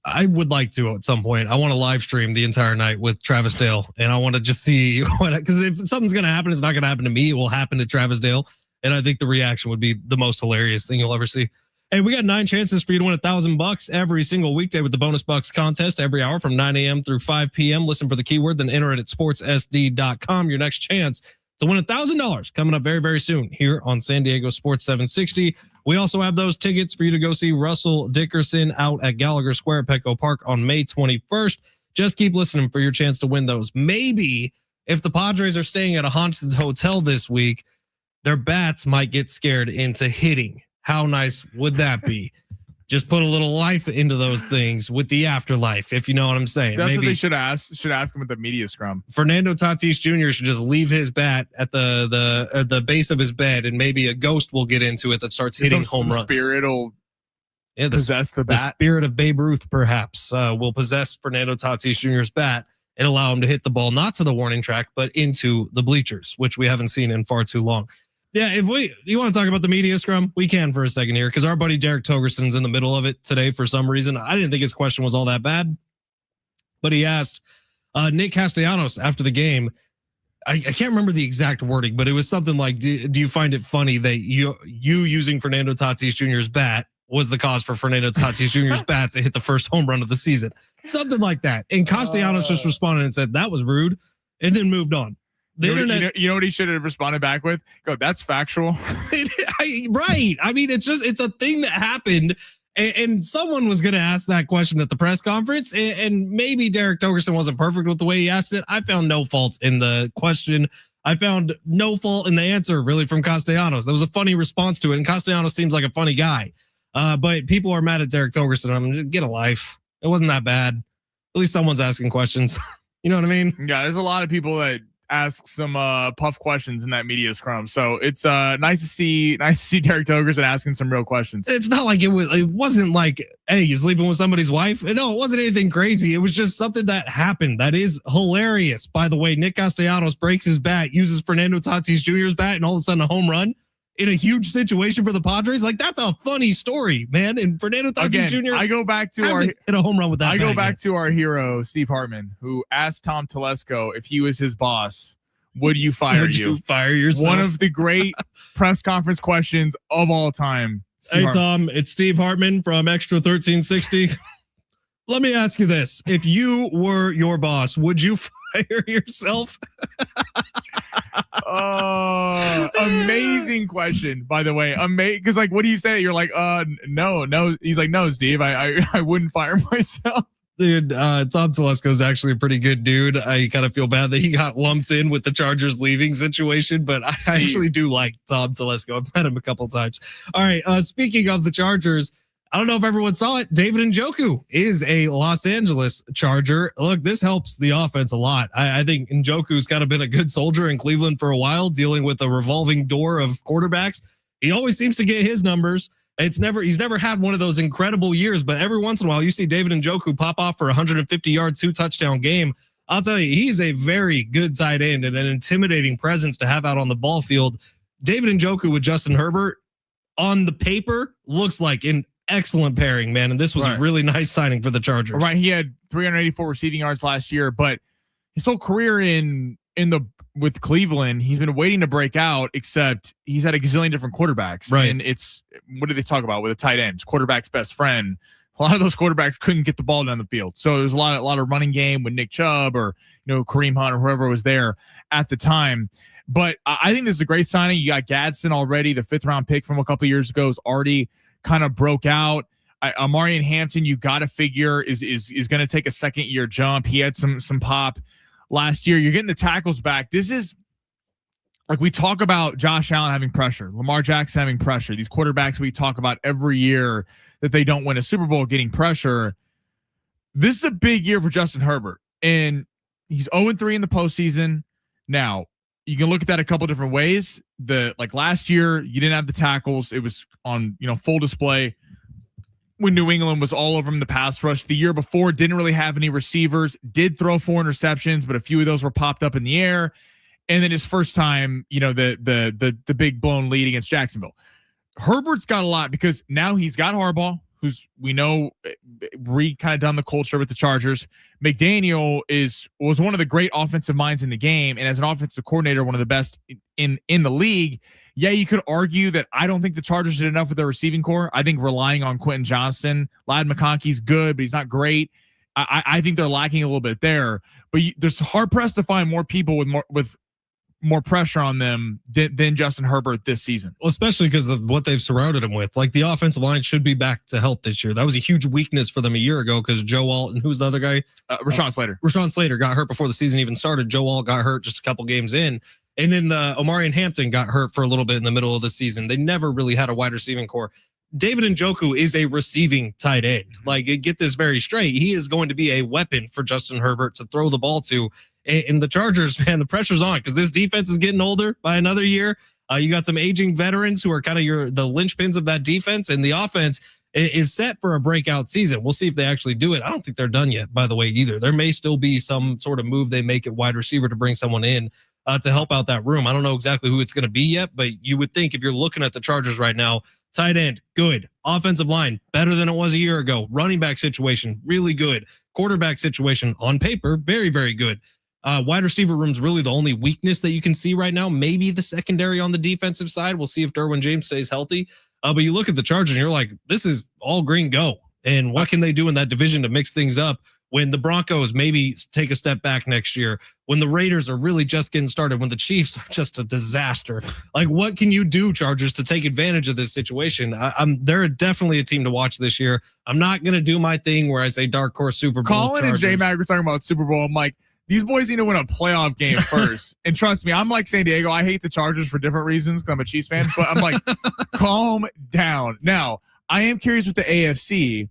I would like to at some point. I want to live stream the entire night with Travis Dale, and I want to just see because if something's going to happen, it's not going to happen to me. It will happen to Travis Dale, and I think the reaction would be the most hilarious thing you'll ever see. Hey, we got 9 chances for you to win $1,000 every single weekday with the Bonus Bucks contest every hour from 9 a.m. through 5 p.m. Listen for the keyword, then enter it at sportssd.com. Your next chance to win $1,000 coming up very, very soon here on San Diego Sports 760. We also have those tickets for you to go see Russell Dickerson out at Gallagher Square at Petco Park on May 21st. Just keep listening for your chance to win those. Maybe if the Padres are staying at a haunted hotel this week, their bats might get scared into hitting. How nice would that be? Just put a little life into those things with the afterlife, if you know what I'm saying. That's what they should ask. Should ask him at the media scrum. Fernando Tatis Jr. should just leave his bat at the base of his bed, and maybe a ghost will get into it that starts hitting home runs. Spirit will possess the bat. The spirit of Babe Ruth, perhaps, will possess Fernando Tatis Jr.'s bat and allow him to hit the ball not to the warning track, but into the bleachers, which we haven't seen in far too long. Yeah, if you want to talk about the media scrum, we can for a second here because our buddy Derek Togerson's in the middle of it today for some reason. I didn't think his question was all that bad, but he asked Nick Castellanos after the game. I can't remember the exact wording, but it was something like, do you find it funny that you using Fernando Tatis Jr.'s bat was the cause for Fernando Tatis Jr.'s bat to hit the first home run of the season? Something like that. And Castellanos just responded and said, that was rude, and then moved on. You know what he should have responded back with? Go, that's factual. Right. I mean, it's a thing that happened, and someone was going to ask that question at the press conference, and maybe Derek Togerson wasn't perfect with the way he asked it. I found no faults in the question. I found no fault in the answer, really, from Castellanos. That was a funny response to it, and Castellanos seems like a funny guy. But people are mad at Derek Togerson. I'm just get a life. It wasn't that bad. At least someone's asking questions. You know what I mean? Yeah, there's a lot of people that ask some puff questions in that media scrum, so it's nice to see Derek Togerson asking some real questions. It's not like it wasn't like, hey, you sleeping with somebody's wife? No, it wasn't anything crazy. It was just something that happened that is hilarious. By the way, Nick Castellanos breaks his bat, uses Fernando Tatis Jr.'s bat, and all of a sudden a home run in a huge situation for the Padres. Like, that's a funny story, man. And Fernando Tatis Jr. I go back to hit a home run with that. I go back to our hero, Steve Hartman, who asked Tom Telesco if he was his boss, would you fire Would you fire yourself? One of the great press conference questions of all time. Hey, Tom, it's Steve Hartman from Extra 1360. Let me ask you this. If you were your boss, would you fire yourself? Amazing question, by the way. Because like, what do you say? You're like, no. He's like, no, Steve, I wouldn't fire myself. Dude, Tom Telesco is actually a pretty good dude. I kind of feel bad that he got lumped in with the Chargers leaving situation, but I actually do like Tom Telesco. I've met him a couple times. All right, speaking of the Chargers, I don't know if everyone saw it. David Njoku is a Los Angeles Charger. Look, this helps the offense a lot. I think Njoku's kind of been a good soldier in Cleveland for a while, dealing with a revolving door of quarterbacks. He always seems to get his numbers. He's never had one of those incredible years, but every once in a while you see David Njoku pop off for 150-yard, 2-touchdown game. I'll tell you, he's a very good tight end and an intimidating presence to have out on the ball field. David Njoku with Justin Herbert on the paper looks like an excellent pairing, man. And this was a really nice signing for the Chargers. Right. He had 384 receiving yards last year, but his whole career with Cleveland, he's been waiting to break out, except he's had a gazillion different quarterbacks. Right. And what do they talk about with a tight end? Quarterback's best friend. A lot of those quarterbacks couldn't get the ball down the field. So there's a lot of running game with Nick Chubb or, Kareem Hunt or whoever was there at the time. But I think this is a great signing. You got Gadsden already. The 5th round pick from a couple years ago is already kind of broke out. Amarian Hampton, you got to figure is going to take a second year jump. He had some pop last year. You're getting the tackles back. This is like, we talk about Josh Allen having pressure, Lamar Jackson having pressure. These quarterbacks we talk about every year that they don't win a Super Bowl getting pressure. This is a big year for Justin Herbert, and he's 0-3 in the postseason. Now, you can look at that a couple different ways. Last year, you didn't have the tackles. It was on, full display when New England was all over him in the pass rush. The year before, didn't really have any receivers, did throw 4 interceptions, but a few of those were popped up in the air. And then his first time, the big blown lead against Jacksonville. Herbert's got a lot because now he's got Harbaugh, who's, we know, kind of done the culture with the Chargers. McDaniel was one of the great offensive minds in the game, and as an offensive coordinator, one of the best in the league. Yeah, you could argue that I don't think the Chargers did enough with their receiving core. I think relying on Quentin Johnston, Ladd McConkey's good, but he's not great. I think they're lacking a little bit there. But there's hard pressed to find more people with more pressure on them than Justin Herbert this season. Well, especially because of what they've surrounded him with. Like, the offensive line should be back to health this year. That was a huge weakness for them a year ago because Joe Alt and who's the other guy? Rashawn Slater. Rashawn Slater got hurt before the season even started. Joe Alt got hurt just a couple games in. And then Omarion Hampton got hurt for a little bit in the middle of the season. They never really had a wide receiving core. David Njoku is a receiving tight end. Like, get this very straight. He is going to be a weapon for Justin Herbert to throw the ball to. And the Chargers, man, the pressure's on because this defense is getting older by another year. You got some aging veterans who are kind of the linchpins of that defense, and the offense is set for a breakout season. We'll see if they actually do it. I don't think they're done yet, by the way, either. There may still be some sort of move they make at wide receiver to bring someone in to help out that room. I don't know exactly who it's going to be yet, but you would think if you're looking at the Chargers right now, tight end, good. Offensive line, better than it was a year ago. Running back situation, really good. Quarterback situation, on paper, very, very good. Wide receiver room's really the only weakness that you can see right now. Maybe the secondary on the defensive side. We'll see if Derwin James stays healthy. But you look at the Chargers and you're like, this is all green go. And what can they do in that division to mix things up when the Broncos maybe take a step back next year, when the Raiders are really just getting started, when the Chiefs are just a disaster? Like, what can you do, Chargers, to take advantage of this situation? They're definitely a team to watch this year. I'm not going to do my thing where I say dark horse Super Bowl. Colin and J-Mac were talking about Super Bowl. I'm like, these boys need to win a playoff game first. And trust me, I'm like San Diego. I hate the Chargers for different reasons because I'm a Chiefs fan. But I'm like, calm down. Now, I am curious with the AFC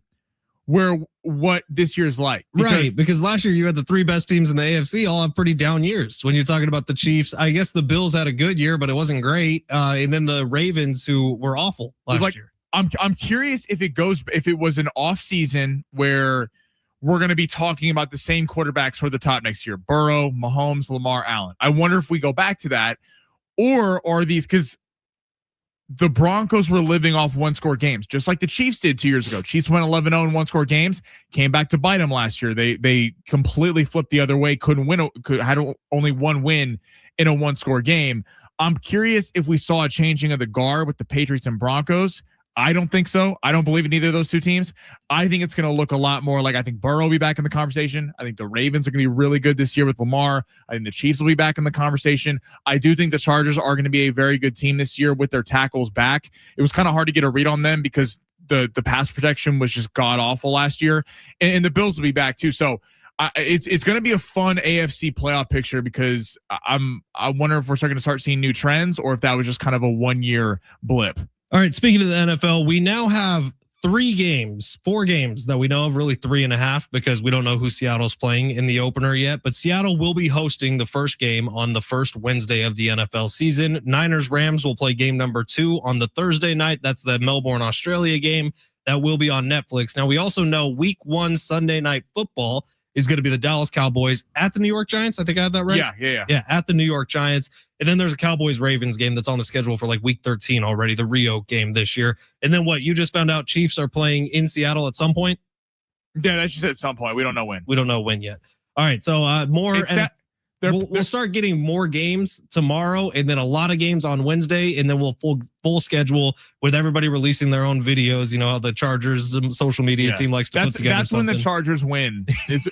what this year's like. Because last year you had the 3 best teams in the AFC all have pretty down years. When you're talking about the Chiefs, I guess the Bills had a good year, but it wasn't great. And then the Ravens, who were awful last year. I'm curious if it was an off season where we're going to be talking about the same quarterbacks for the top next year: Burrow, Mahomes, Lamar, Allen. I wonder if we go back to that, or are these, because the Broncos were living off one-score games, just like the Chiefs did 2 years ago. Chiefs went 11-0 in one-score games, came back to bite them last year. They completely flipped the other way, couldn't win, had only one win in a one-score game. I'm curious if we saw a changing of the guard with the Patriots and Broncos. I don't think so. I don't believe in either of those two teams. I think it's going to look a lot more like, I think Burrow will be back in the conversation. I think the Ravens are going to be really good this year with Lamar. I think the Chiefs will be back in the conversation. I do think the Chargers are going to be a very good team this year with their tackles back. It was kind of hard to get a read on them because the pass protection was just god awful last year, and the Bills will be back too. So it's going to be a fun AFC playoff picture because I wonder if we're going to start seeing new trends or if that was just kind of a 1 year blip. All right, speaking of the NFL, we now have 4 games that we know of, really 3.5, because we don't know who Seattle's playing in the opener yet. But Seattle will be hosting the first game on the first Wednesday of the NFL season. Niners-Rams will play game number 2 on the Thursday night. That's the Melbourne-Australia game that will be on Netflix. Now, we also know week 1 Sunday night football is going to be the Dallas Cowboys at the New York Giants. I think I have that right. Yeah, at the New York Giants. And then there's a Cowboys-Ravens game that's on the schedule for like week 13 already, the Rio game this year. And then what, you just found out Chiefs are playing in Seattle at some point? Yeah, that's just at some point. We don't know when. We don't know when yet. All right, so more. We'll start getting more games tomorrow, and then a lot of games on Wednesday, and then we'll full schedule with everybody releasing their own videos. You know how the Chargers social media team likes to put together. That's something. When the Chargers win is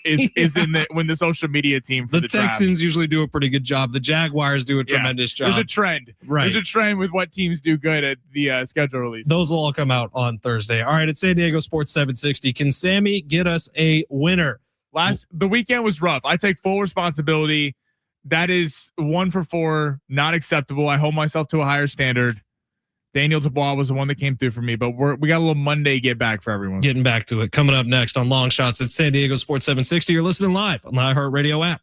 when the social media team for the Texans draft usually do a pretty good job. The Jaguars do a tremendous job. There's a trend. Right. There's a trend with what teams do good at the schedule release. Those will all come out on Thursday. All right, it's San Diego Sports 760. Can Sammy get us a winner? The weekend was rough. I take full responsibility. That is 1 for 4, not acceptable. I hold myself to a higher standard. Daniel Dubois was the one that came through for me, but we got a little Monday get back for everyone. Getting back to it. Coming up next on Long Shots at San Diego Sports 760. You're listening live on the iHeartRadio app.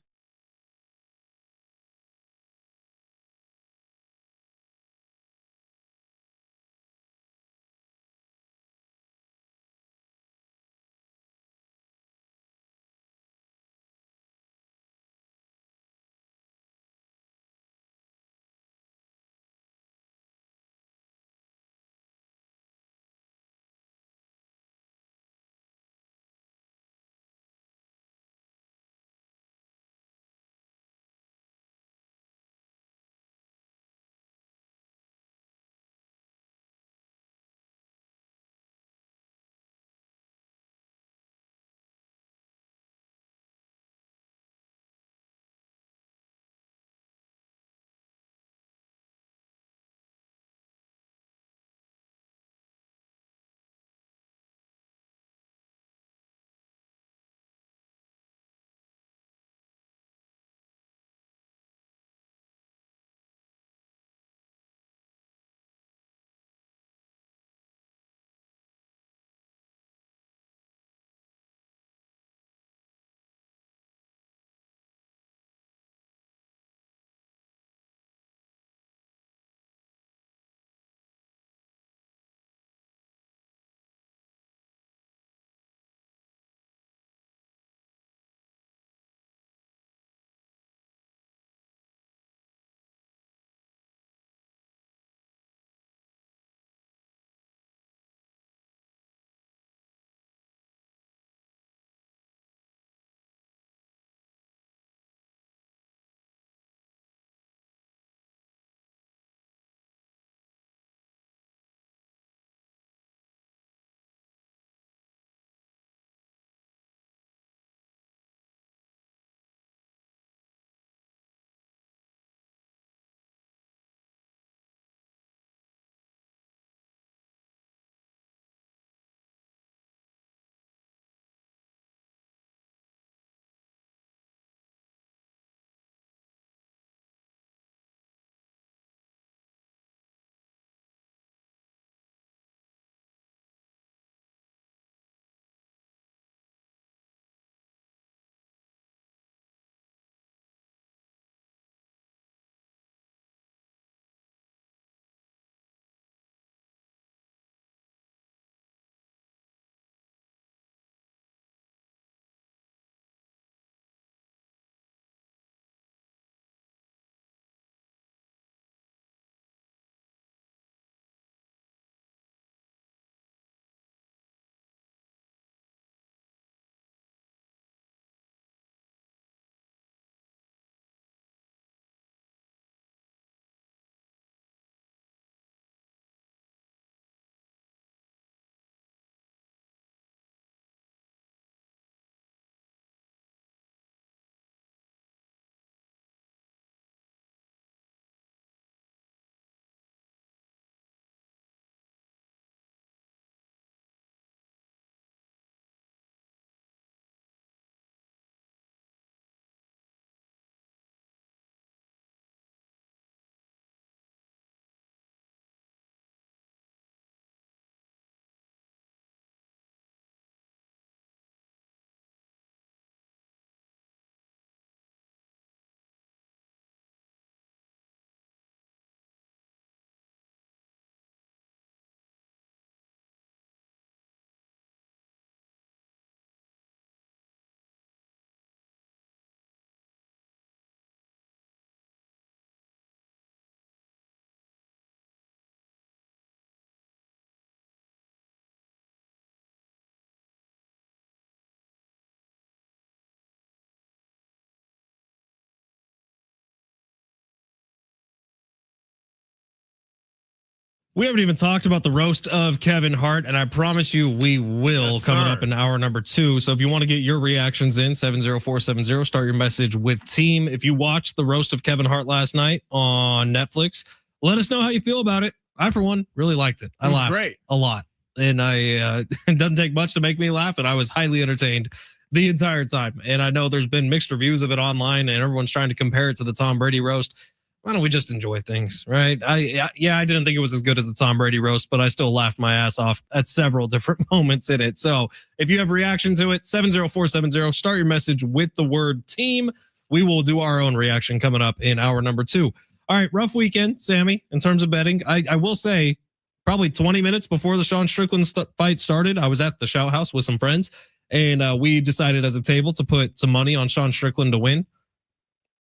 We haven't even talked about the roast of Kevin Hart, and I promise you we will, Yes, coming sir. up in hour number 2. So if you want to get your reactions in, 70470, start your message with team. If you watched the roast of Kevin Hart last night on Netflix, let us know how you feel about it. I, for one, really liked it. I laughed great. a lot, and it doesn't take much to make me laugh, and I was highly entertained the entire time. And I know there's been mixed reviews of it online, and everyone's trying to compare it to the Tom Brady roast. Why don't we just enjoy things, right? I didn't think it was as good as the Tom Brady roast, but I still laughed my ass off at several different moments in it. So if you have reaction to it, 70470, start your message with the word team. We will do our own reaction coming up in hour number 2. All right, rough weekend, Sammy, in terms of betting. I will say probably 20 minutes before the Sean Strickland fight started, I was at the Shout House with some friends, and we decided as a table to put some money on Sean Strickland to win.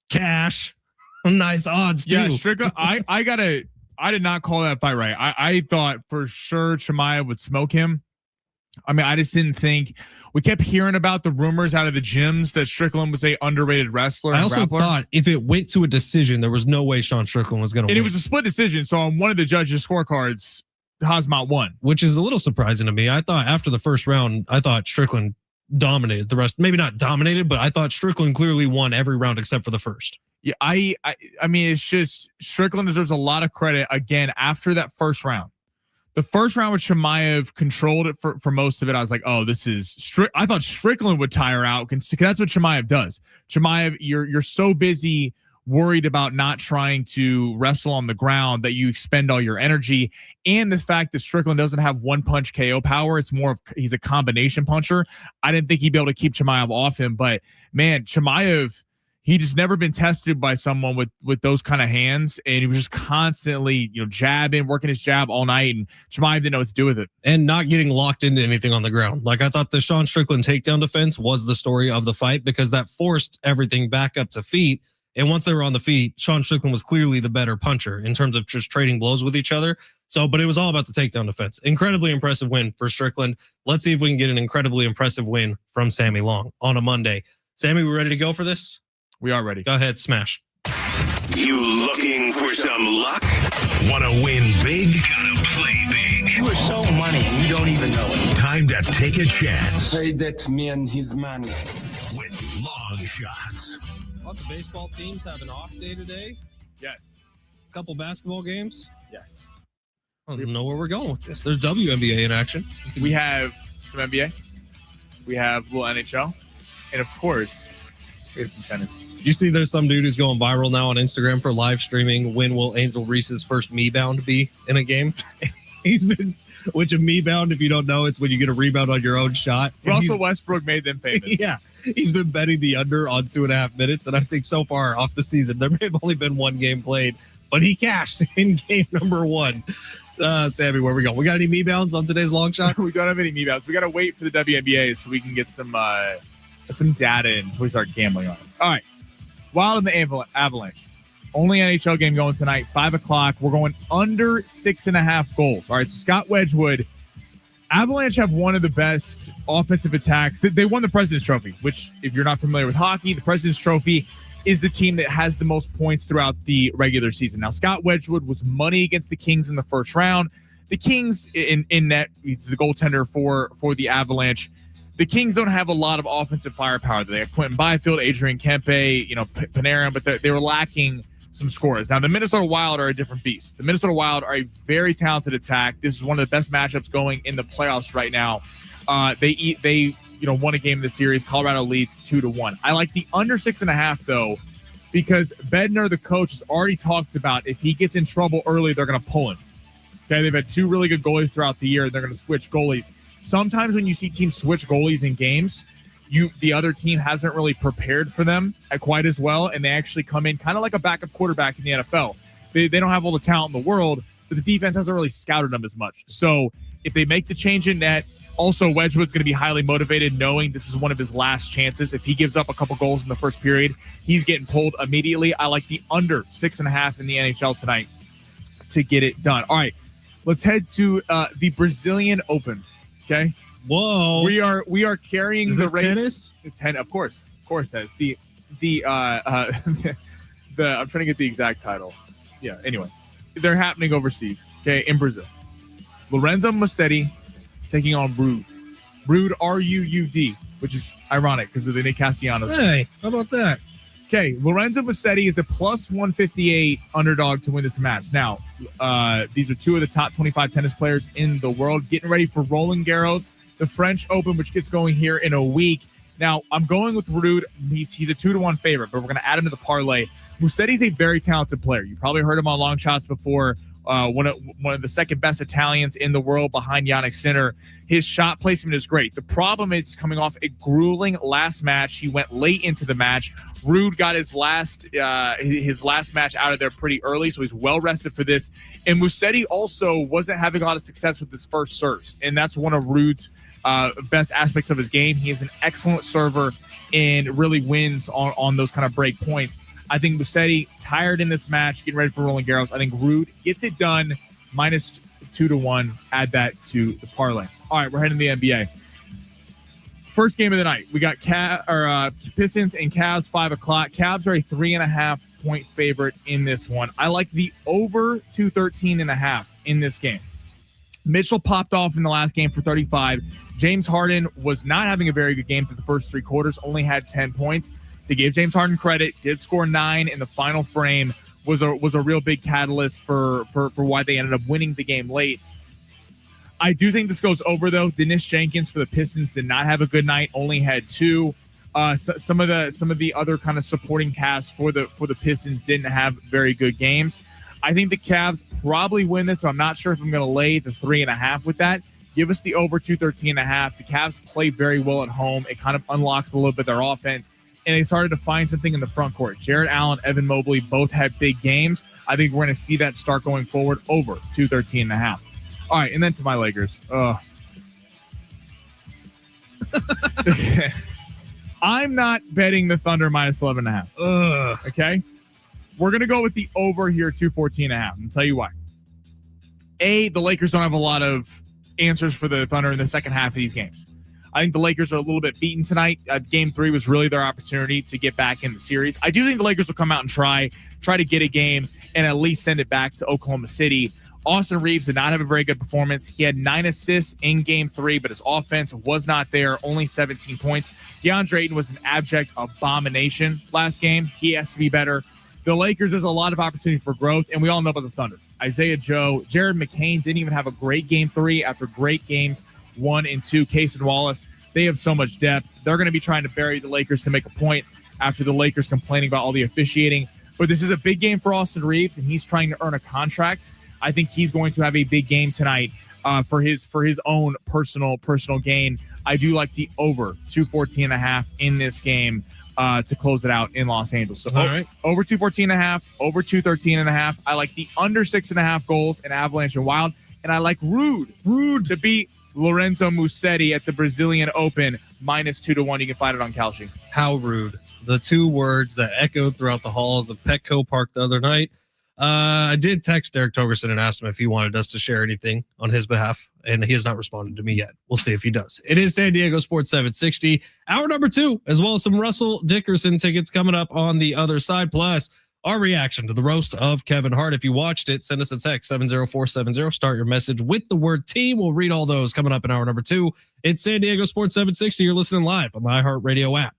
Cash. Nice odds too. Yeah, Strickland. I did not call that fight right. I thought for sure Chimaev would smoke him. I mean, I just didn't think. We kept hearing about the rumors out of the gyms that Strickland was a underrated wrestler. I also grappler. thought if it went to a decision, there was no way Sean Strickland was going to win. And it was a split decision. So on one of the judges' scorecards, Hazmat won. Which is a little surprising to me. I thought after the first round, I thought Strickland dominated the rest. Maybe not dominated, but I thought Strickland clearly won every round except for the first. Yeah, I mean, it's just Strickland deserves a lot of credit again after that first round. The first round with Chimaev controlled it for most of it. I was like, oh, this is I thought Strickland would tire out because that's what Chimaev does. Chimaev, you're so busy worried about not trying to wrestle on the ground that you expend all your energy. And the fact that Strickland doesn't have one punch KO power, it's more of he's a combination puncher. I didn't think he'd be able to keep Chimaev off him, but man, Chimaev, he just never been tested by someone with those kind of hands, and he was just constantly, jabbing, working his jab all night, and Chimaev didn't know what to do with it. And not getting locked into anything on the ground. Like I thought the Sean Strickland takedown defense was the story of the fight because that forced everything back up to feet. And once they were on the feet, Sean Strickland was clearly the better puncher in terms of just trading blows with each other. So, but it was all about the takedown defense. Incredibly impressive win for Strickland. Let's see if we can get an incredibly impressive win from Sammy Long on a Monday. Sammy, we ready to go for this? We are ready. Go ahead, smash. You looking for some luck? Want to win big? Gotta play big. You are so money and you don't even know it. Time to take a chance Say that man his money. with long shots. Lots of baseball teams have an off day today. Yes. A couple basketball games. Yes. I don't know where we're going with this. There's WNBA in action. We have some NBA. We have a little NHL. And of course, here's some tennis. You see there's some dude who's going viral now on Instagram for live streaming. When will Angel Reese's first me-bound be in a game? Which a me-bound, if you don't know, it's when you get a rebound on your own shot. And Russell Westbrook made them famous. Yeah, he's been betting the under on 2.5 minutes, and I think so far off the season, there may have only been one game played, but he cashed in game number 1. Sammy, where we going? We got any me-bounds on today's long shots? We don't have any me-bounds. We got to wait for the WNBA so we can get some data in before we start gambling on it. All right. Wild and the Avalanche. Only NHL game going tonight, 5 o'clock. We're going under 6.5 goals. All right, so Scott Wedgwood. Avalanche have one of the best offensive attacks. They won the President's Trophy, which, if you're not familiar with hockey, the President's Trophy is the team that has the most points throughout the regular season. Now, Scott Wedgwood was money against the Kings in the first round. The Kings in net, he's the goaltender for the Avalanche. The Kings don't have a lot of offensive firepower. They have Quentin Byfield, Adrian Kempe, Panarin, but they were lacking some scorers. Now, the Minnesota Wild are a different beast. The Minnesota Wild are a very talented attack. This is one of the best matchups going in the playoffs right now. They won a game in the series. Colorado leads 2-1. I like the under 6.5 though, because Bednar, the coach, has already talked about if he gets in trouble early, they're going to pull him. Okay, they've had 2 really good goalies throughout the year, and they're going to switch goalies. Sometimes when you see teams switch goalies in games, the other team hasn't really prepared for them quite as well, and they actually come in kind of like a backup quarterback in the NFL. They don't have all the talent in the world, but the defense hasn't really scouted them as much. So if they make the change in net, also Wedgwood's going to be highly motivated knowing this is one of his last chances. If he gives up a couple goals in the first period, he's getting pulled immediately. I like the under 6.5 in the NHL tonight to get it done. All right, let's head to the Brazilian Open. Okay. Whoa. We are carrying the tennis. Of course, that's the I'm trying to get the exact title. Yeah. Anyway, they're happening overseas, okay, in Brazil. Lorenzo Musetti taking on Ruud. Ruud, R-U-U-D, which is ironic because of the Nick Castellanos. Hey, how about that? Okay, Lorenzo Musetti is a plus 158 underdog to win this match. Now, these are two of the top 25 tennis players in the world getting ready for Roland Garros, the French Open, which gets going here in a week. Now, I'm going with Ruud. He's a 2-1 favorite, but we're going to add him to the parlay. Musetti's a very talented player. You probably heard him on long shots before. One of the second best Italians in the world behind Yannick Sinner. His shot placement is great. The problem is he's coming off a grueling last match. He went late into the match. Ruud got his last match out of there pretty early, so he's well rested for this. And Musetti also wasn't having a lot of success with his first serves, and that's one of Ruud's best aspects of his game. He is an excellent server and really wins on those kind of break points. I think Musetti, tired in this match, getting ready for Roland Garros. I think Ruud gets it done, minus 2-1. Add that to the parlay. All right, we're heading to the NBA. First game of the night, we got Pistons and Cavs, 5 o'clock. Cavs are a 3.5 point favorite in this one. I like the over 213.5 in this game. Mitchell popped off in the last game for 35. James Harden was not having a very good game through the first three quarters, only had 10 points. To give James Harden credit, did score 9 in the final frame, was a real big catalyst for why they ended up winning the game late. I do think this goes over, though. Dennis Jenkins for the Pistons did not have a good night, only had 2. Some of the other kind of supporting cast for the Pistons didn't have very good games. I think the Cavs probably win this. So I'm not sure if I'm going to lay the 3.5 with that. Give us the over 213.5. The Cavs play very well at home. It kind of unlocks a little bit their offense. And they started to find something in the front court. Jared Allen, Evan Mobley both had big games. I think we're going to see that start going forward over 213.5. All right, and then to my Lakers. I'm not betting the Thunder minus 11.5. Okay? We're going to go with the over here, 214.5. And tell you why. The Lakers don't have a lot of answers for the Thunder in the second half of these games. I think the Lakers are a little bit beaten tonight. Game 3 was really their opportunity to get back in the series. I do think the Lakers will come out and try to get a game and at least send it back to Oklahoma City. Austin Reeves did not have a very good performance. He had 9 assists in Game 3, but his offense was not there, only 17 points. DeAndre Ayton was an abject abomination last game. He has to be better. The Lakers, there's a lot of opportunity for growth, and we all know about the Thunder. Isaiah Joe, Jared McCain didn't even have a great Game 3 after great games 1 and 2. Case and Wallace, they have so much depth. They're going to be trying to bury the Lakers to make a point after the Lakers complaining about all the officiating. But this is a big game for Austin Reeves, and he's trying to earn a contract. I think he's going to have a big game tonight for his own personal gain. I do like the over 214.5 in this game to close it out in Los Angeles. So over 214.5, over 213.5. I like the under 6.5 goals in Avalanche and Wild, and I like Ruud to beat Lorenzo Musetti at the Brazilian Open minus 2-1. You can find it on Kalshi. How rude. The 2 words that echoed throughout the halls of Petco Park the other night. I did text Derek Togerson and asked him if he wanted us to share anything on his behalf, and he has not responded to me yet. We'll see if he does. It is San Diego Sports 760, hour number 2, as well as some Russell Dickerson tickets coming up on the other side, plus our reaction to the roast of Kevin Hart. If you watched it, send us a text, 70470. Start your message with the word team. We'll read all those coming up in hour number 2. It's San Diego Sports 760. You're listening live on the iHeartRadio app.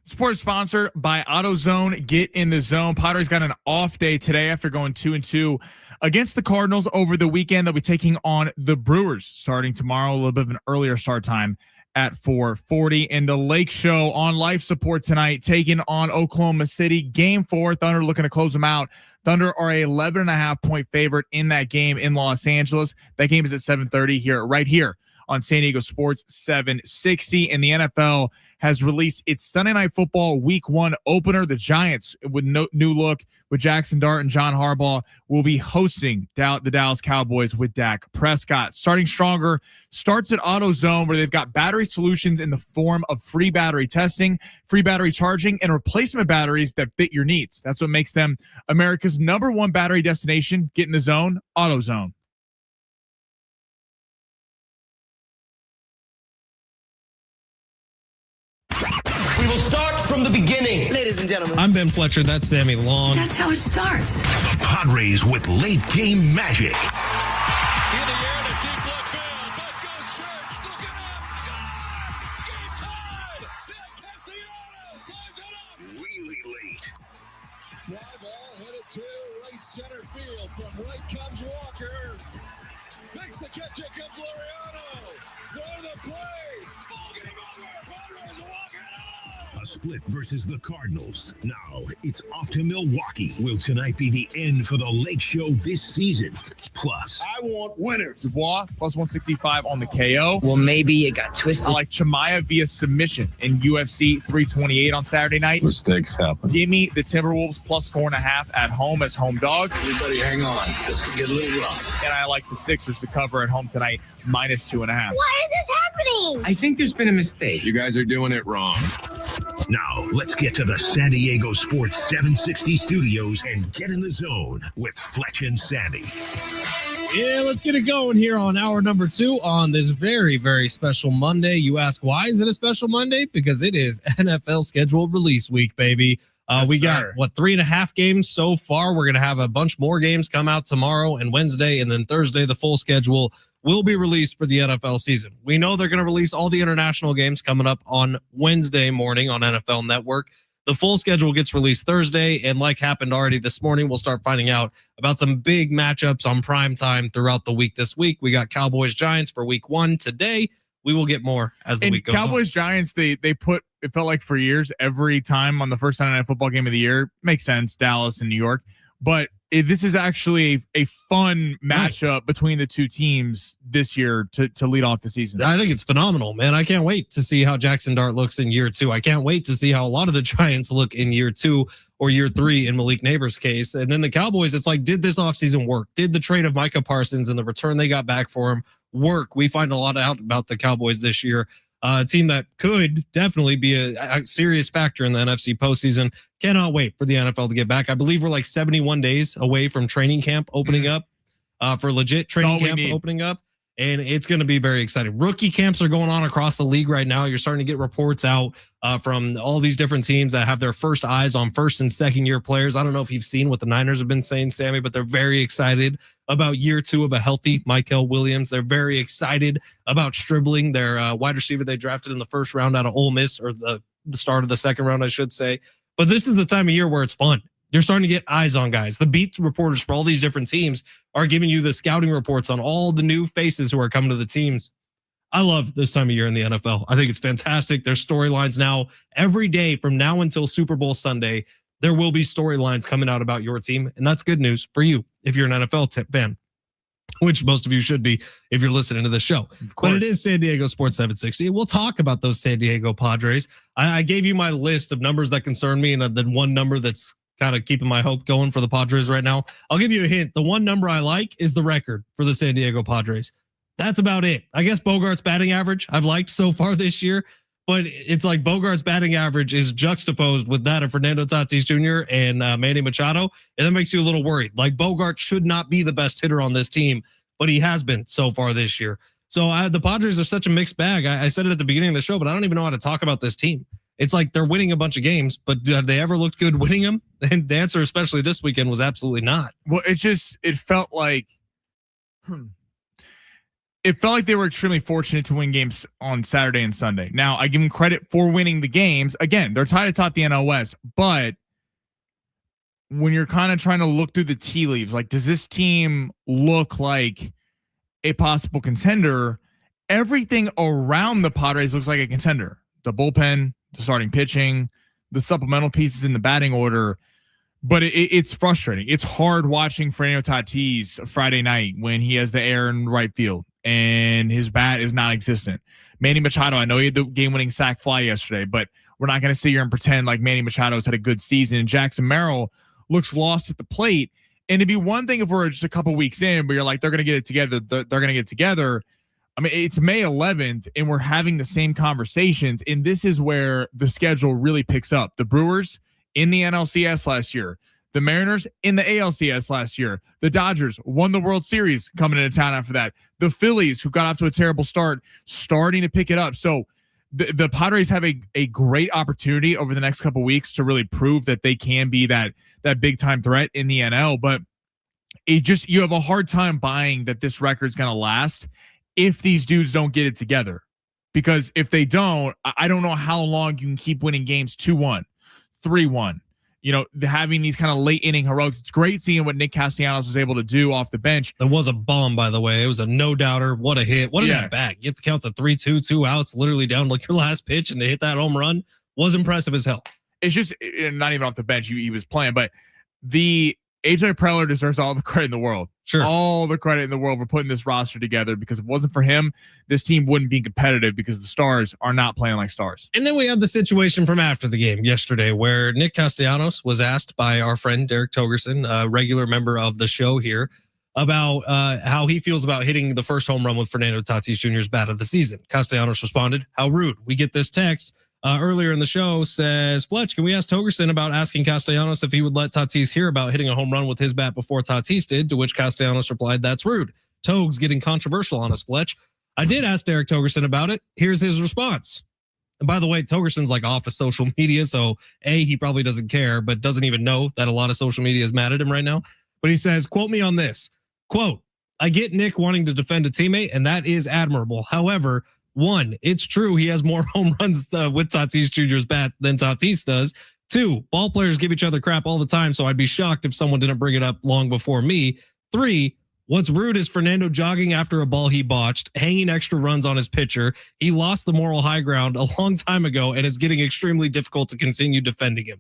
Sport is sponsored by AutoZone. Get in the zone. Padres got an off day today after going 2-2 against the Cardinals over the weekend. They'll be taking on the Brewers starting tomorrow, a little bit of an earlier start time at 4:40. And the Lake Show on life support tonight, taking on Oklahoma City. Game 4, Thunder looking to close them out. Thunder are a 11.5-point favorite in that game in Los Angeles. That game is at 7:30 right here on San Diego Sports 760. And the NFL has released its Sunday Night Football Week 1 opener. The Giants, with no new look with Jackson Dart and John Harbaugh, will be hosting the Dallas Cowboys with Dak Prescott. Starting stronger starts at AutoZone, where they've got battery solutions in the form of free battery testing, free battery charging, and replacement batteries that fit your needs. That's what makes them America's #1 battery destination. Get in the zone, AutoZone. We will start from the beginning. Ladies and gentlemen. I'm Ben Fletcher. That's Sammy Long. That's how it starts. The Padres with late game magic. In the air to deep left field. Back goes Church. Looking up. Gone. Game tied. Then Castellanos ties it up. Really late. Fly ball headed to right center field. From right comes Walker. Makes the catch. Here comes Laureano. Throw the play. Ball game over. Padres walk it off. A split versus the Cardinals. Now it's off to Milwaukee. Will tonight be the end for the Lake Show this season? Plus, I want winners. Dubois plus 165 on the KO. Well, maybe it got twisted. I like Chimaya via submission in UFC 328 on Saturday night. Mistakes happen. Give me the Timberwolves plus 4.5 at home as home dogs. Everybody hang on. This could get a little rough. And I like the Sixers to cover at home tonight, minus 2.5. Why is this happening? I think there's been a mistake. You guys are doing it wrong. now let's get to the San Diego Sports 760 studios and get in the zone with Fletch and Sandy. Yeah, let's get it going here on hour number 2 on this very, very special Monday. You ask, why is it a special Monday? Because it is NFL scheduled release week, baby. We got, 3.5 games so far. We're going to have a bunch more games come out tomorrow and Wednesday, and then Thursday, the full schedule will be released for the NFL season. We know they're going to release all the international games coming up on Wednesday morning on NFL Network. The full schedule gets released Thursday, and like happened already this morning, we'll start finding out about some big matchups on prime time throughout the week this week. We got Cowboys-Giants for week 1 today. We will get more as the week goes on. Cowboys-Giants, they put, it felt like for years, every time on the first Sunday Night Football game of the year. Makes sense, Dallas and New York. But this is actually a fun matchup between the two teams this year to lead off the season. I think it's phenomenal, man. I can't wait to see how Jackson Dart looks in year 2. I can't wait to see how a lot of the Giants look in year 2 or year 3 in Malik Neighbors' case. And then the Cowboys, it's like, did this offseason work? Did the trade of Micah Parsons and the return they got back for him work? We find a lot out about the Cowboys this year. A team that could definitely be a serious factor in the NFC postseason. Cannot wait for the NFL to get back. I believe we're like 71 days away from training camp opening up, for legit training camp opening up. And it's going to be very exciting. Rookie camps are going on across the league right now. You're starting to get reports out from all these different teams that have their first eyes on first and second year players. I don't know if you've seen what the Niners have been saying, Sammy, but they're very excited about year 2 of a healthy Michael Williams. They're very excited about Stribling, their wide receiver they drafted in the first round out of Ole Miss, or the start of the second round, I should say. But this is the time of year where it's fun. You're starting to get eyes on guys. The beat reporters for all these different teams are giving you the scouting reports on all the new faces who are coming to the teams. I love this time of year in the NFL. I think it's fantastic. There's storylines now every day from now until Super Bowl Sunday. There will be storylines coming out about your team, and that's good news for you if you're an NFL fan, which most of you should be if you're listening to this show. But it is San Diego Sports 760. We'll talk about those San Diego Padres. I gave you my list of numbers that concern me, and then one number that's kind of keeping my hope going for the Padres right now. I'll give you a hint. The one number I like is the record for the San Diego Padres. That's about it. I guess Bogart's batting average I've liked so far this year, but it's like Bogart's batting average is juxtaposed with that of Fernando Tatis Jr. and Manny Machado, and that makes you a little worried. Like, Bogart should not be the best hitter on this team, but he has been so far this year. So the Padres are such a mixed bag. I said it at the beginning of the show, but I don't even know how to talk about this team. It's like they're winning a bunch of games, but have they ever looked good winning them? And the answer, especially this weekend, was absolutely not. Well, it felt like it felt like they were extremely fortunate to win games on Saturday and Sunday. Now, I give them credit for winning the games. Again, they're tied atop the NL West, but when you're kind of trying to look through the tea leaves, like, does this team look like a possible contender? Everything around the Padres looks like a contender. The bullpen, the starting pitching, the supplemental pieces in the batting order. But it's frustrating. It's hard watching Fernando Tatis Friday night when he has the air in right field and his bat is non-existent. Manny Machado, I know he had the game-winning sac fly yesterday, but we're not going to sit here and pretend like Manny Machado's had a good season. And Jackson Merrill looks lost at the plate. And it'd be one thing if we're just a couple weeks in, but you're like, they're going to get it together. They're going to get together. I mean, it's May 11th, and we're having the same conversations. And this is where the schedule really picks up. The Brewers in the NLCS last year, the Mariners in the ALCS last year, the Dodgers won the World Series coming into town after that, the Phillies, who got off to a terrible start, starting to pick it up. So the Padres have a great opportunity over the next couple weeks to really prove that they can be that big time threat in the NL. But you have a hard time buying that this record's going to last if these dudes don't get it together. Because if they don't, I don't know how long you can keep winning games 2-1, 3-1. Having these kind of late inning heroics. It's great seeing what Nick Castellanos was able to do off the bench. It was a bomb, by the way. It was a no-doubter. What a hit. What an at-bat. Get the count to 3-2, 2 outs, literally down like your last pitch, and to hit that home run was impressive as hell. It's just not even off the bench. He was playing, but the AJ Preller deserves all the credit in the world. Sure. All the credit in the world for putting this roster together, because if it wasn't for him, this team wouldn't be competitive because the stars are not playing like stars. And then we have the situation from after the game yesterday where Nick Castellanos was asked by our friend Derek Togerson, a regular member of the show here, about how he feels about hitting the first home run with Fernando Tatis Jr.'s bat of the season. Castellanos responded, "How rude." We get this text earlier in the show, says, "Fletch, can we ask Togerson about asking Castellanos if he would let Tatis hear about hitting a home run with his bat before Tatis did?" To which Castellanos replied, "That's rude. Togs getting controversial on us, Fletch." I did ask Derek Togerson about it. Here's his response. And by the way, Togerson's like off of social media, so he probably doesn't care, but doesn't even know that a lot of social media is mad at him right now. But he says, quote me on this, quote, "I get Nick wanting to defend a teammate, and that is admirable. However, one, it's true he has more home runs with Tatis Jr.'s bat than Tatis does. Two, ball players give each other crap all the time, so I'd be shocked if someone didn't bring it up long before me. Three, what's rude is Fernando jogging after a ball he botched, hanging extra runs on his pitcher. He lost the moral high ground a long time ago, and it's getting extremely difficult to continue defending him."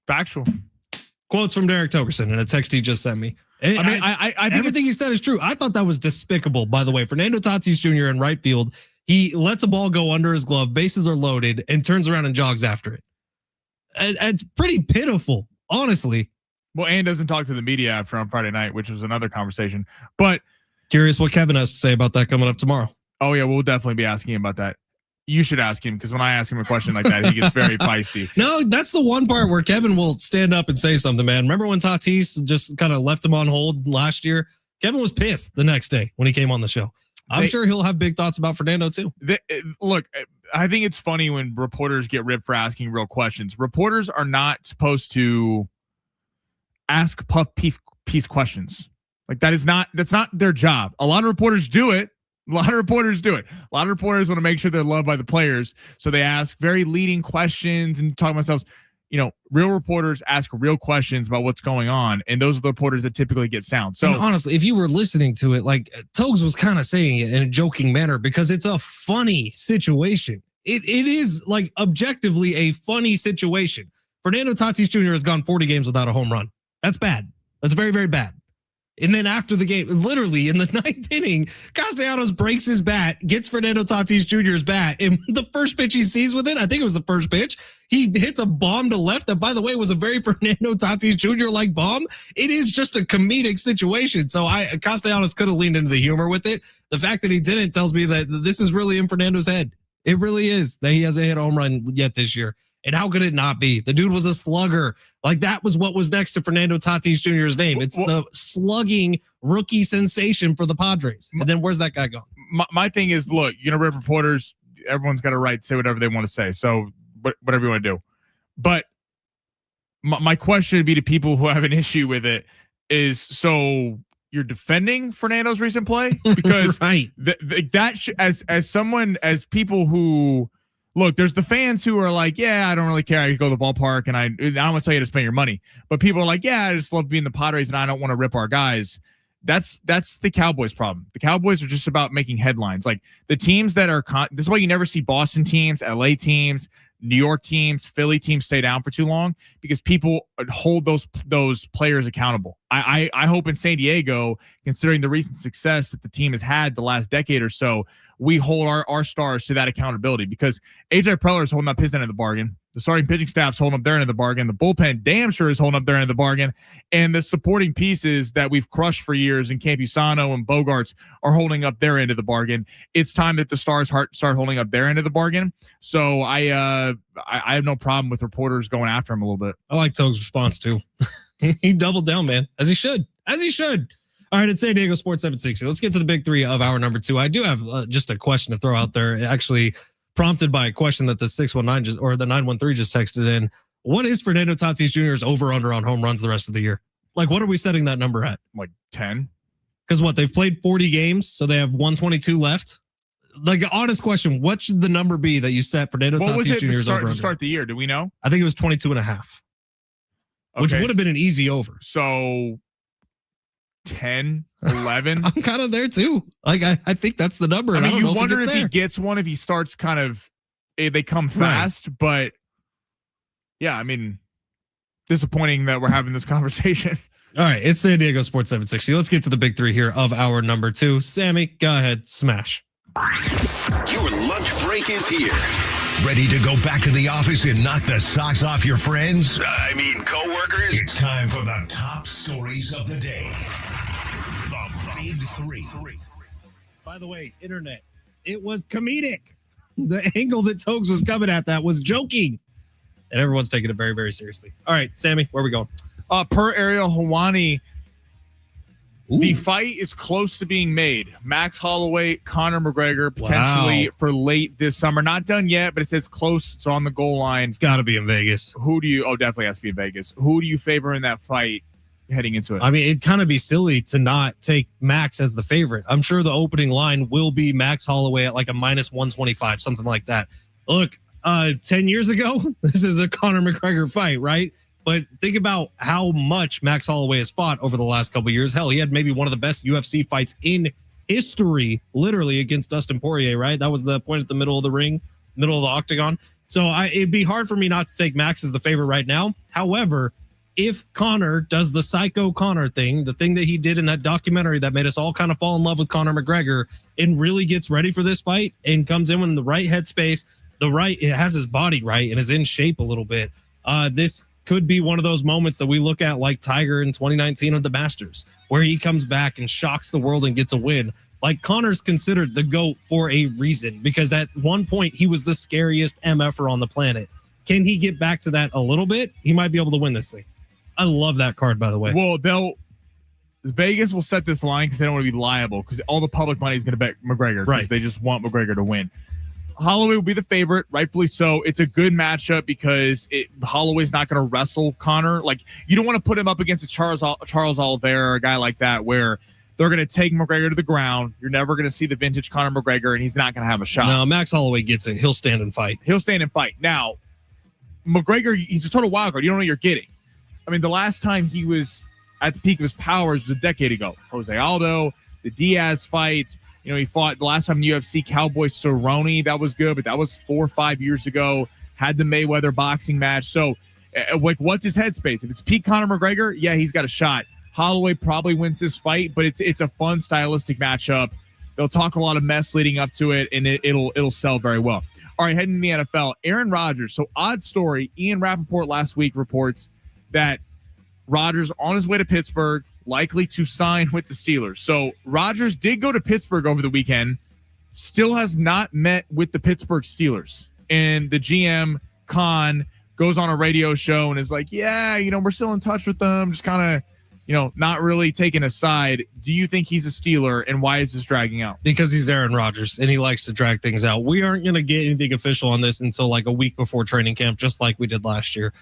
Factual. Quotes from Derek Togerson in a text he just sent me. I think everything he said is true. I thought that was despicable, by the way. Fernando Tatis Jr. in right field, he lets a ball go under his glove, bases are loaded, and turns around and jogs after it. It's pretty pitiful, honestly. Well, and doesn't talk to the media after on Friday night, which was another conversation. But curious what Kevin has to say about that coming up tomorrow. Oh, yeah, we'll definitely be asking him about that. You should ask him, because when I ask him a question like that, he gets very feisty. No, that's the one part where Kevin will stand up and say something, man. Remember when Tatis just kind of left him on hold last year? Kevin was pissed the next day when he came on the show. I'm sure he'll have big thoughts about Fernando too. Look, I think it's funny when reporters get ripped for asking real questions. Reporters are not supposed to ask puff piece questions. Like that's not their job. A lot of reporters do it. A lot of reporters want to make sure they're loved by the players. So they ask very leading questions and talk about themselves. Real reporters ask real questions about what's going on. And those are the reporters that typically get sound. So and honestly, if you were listening to it, like Togs was kind of saying it in a joking manner because it's a funny situation. It is like objectively a funny situation. Fernando Tatis Jr. has gone 40 games without a home run. That's bad. That's very, very bad. And then after the game, literally in the ninth inning, Castellanos breaks his bat, gets Fernando Tatis Jr.'s bat, and the first pitch he sees with it, I think it was the first pitch, he hits a bomb to left that, by the way, was a very Fernando Tatis Jr.-like bomb. It is just a comedic situation. So Castellanos could have leaned into the humor with it. The fact that he didn't tells me that this is really in Fernando's head. It really is that he hasn't hit a home run yet this year. And how could it not be? The dude was a slugger. Like that was what was next to Fernando Tatis Jr.'s name. It's the slugging rookie sensation for the Padres. And then where's that guy going? My thing is, look, rip reporters, everyone's got a right to say whatever they want to say. So whatever you want to do. But my question would be to people who have an issue with it is, so you're defending Fernando's recent play because right. as people who look, there's the fans who are like, yeah, I don't really care. I could go to the ballpark and I'm gonna tell you to spend your money. But people are like, yeah, I just love being the Padres and I don't want to rip our guys. That's the Cowboys' problem. The Cowboys are just about making headlines. Like the teams that are this is why you never see Boston teams, LA teams, New York teams, Philly teams stay down for too long because people hold those players accountable. I hope in San Diego, considering the recent success that the team has had the last decade or so, we hold our stars to that accountability because AJ Preller is holding up his end of the bargain. The starting pitching staff's holding up their end of the bargain. The bullpen damn sure is holding up their end of the bargain. And the supporting pieces that we've crushed for years in Campusano and Bogarts are holding up their end of the bargain. It's time that the stars start holding up their end of the bargain. So I have no problem with reporters going after him a little bit. I like Toge's response too. He doubled down, man, as he should. All right, it's San Diego Sports 760. Let's get to the big three of hour number 2. I do have just a question to throw out there. Actually, prompted by a question that the 619 or the 913 just texted in. What is Fernando Tatis Jr.'s over/under on home runs the rest of the year? Like, what are we setting that number at? Like 10? Because they've played 40 games, so they have 122 left. Like, honest question, what should the number be that you set Fernando Tatis Jr.'s over/under? To start the year? Do we know? I think it was 22.5, which would have been an easy over. So 10, 11. I'm kind of there too. Like, I think that's the number. I mean, you wonder if he gets one, if he starts kind of, they come fast, right. But yeah, I mean, disappointing that we're having this conversation. All right. It's San Diego Sports 760. Let's get to the big three here of hour number 2. Sammy, go ahead. Smash. Your lunch break is here. Ready to go back to the office and knock the socks off your friends? I mean, coworkers? It's time for the top stories of the day. The Big Three. By the way, internet, it was comedic. The angle that Togs was coming at that was joking. And everyone's taking it very, very seriously. All right, Sammy, where are we going? Per Ariel Helwani, the fight is close to being made. Max Holloway, Conor McGregor, potentially for late this summer. Not done yet, but it says close. It's on the goal line. It's got to be in Vegas. Definitely has to be in Vegas. Who do you favor in that fight heading into it? I mean, it'd kind of be silly to not take Max as the favorite. I'm sure the opening line will be Max Holloway at like a minus 125, something like that. Look, 10 years ago, this is a Conor McGregor fight, right? But think about how much Max Holloway has fought over the last couple of years. Hell, he had maybe one of the best UFC fights in history, literally, against Dustin Poirier, right? That was the point at the middle of the ring, middle of the octagon. So it'd be hard for me not to take Max as the favorite right now. However, if Conor does the psycho Conor thing, the thing that he did in that documentary that made us all kind of fall in love with Conor McGregor, and really gets ready for this fight and comes in the right headspace, it has his body right and is in shape a little bit, this could be one of those moments that we look at like Tiger in 2019 of the Masters, where he comes back and shocks the world and gets a win. Like, Conor's considered the GOAT for a reason, because at one point he was the scariest MFer on the planet. Can he get back to that a little bit? He might be able to win this thing. I love that card, by the way. Well, Vegas will set this line because they don't want to be liable, because all the public money is going to bet McGregor, because they just want McGregor to win. Holloway will be the favorite, rightfully so. It's a good matchup because Holloway's not going to wrestle Conor. Like, you don't want to put him up against a Charles Oliveira or a guy like that, where they're going to take McGregor to the ground. You're never going to see the vintage Conor McGregor, and he's not going to have a shot. No, Max Holloway gets it. He'll stand and fight. Now, McGregor, he's a total wild card. You don't know what you're getting. I mean, the last time he was at the peak of his powers was a decade ago. Jose Aldo, the Diaz fights. You know, he fought the last time in the UFC, Cowboy Cerrone. That was good, but that was 4 or 5 years ago. Had the Mayweather boxing match. So, like, what's his headspace? If it's peak Conor McGregor, yeah, he's got a shot. Holloway probably wins this fight, but it's a fun stylistic matchup. They'll talk a lot of mess leading up to it, and it'll sell very well. All right, heading to the NFL, Aaron Rodgers. So, odd story. Ian Rappaport last week reports that Rodgers on his way to Pittsburgh, likely to sign with the Steelers. So Rodgers did go to Pittsburgh over the weekend, still has not met with the Pittsburgh Steelers. And the GM, Khan, goes on a radio show and is like, yeah, we're still in touch with them, just kind of, not really taking a side. Do you think he's a Steeler, and why is this dragging out? Because he's Aaron Rodgers, and he likes to drag things out. We aren't going to get anything official on this until like a week before training camp, just like we did last year.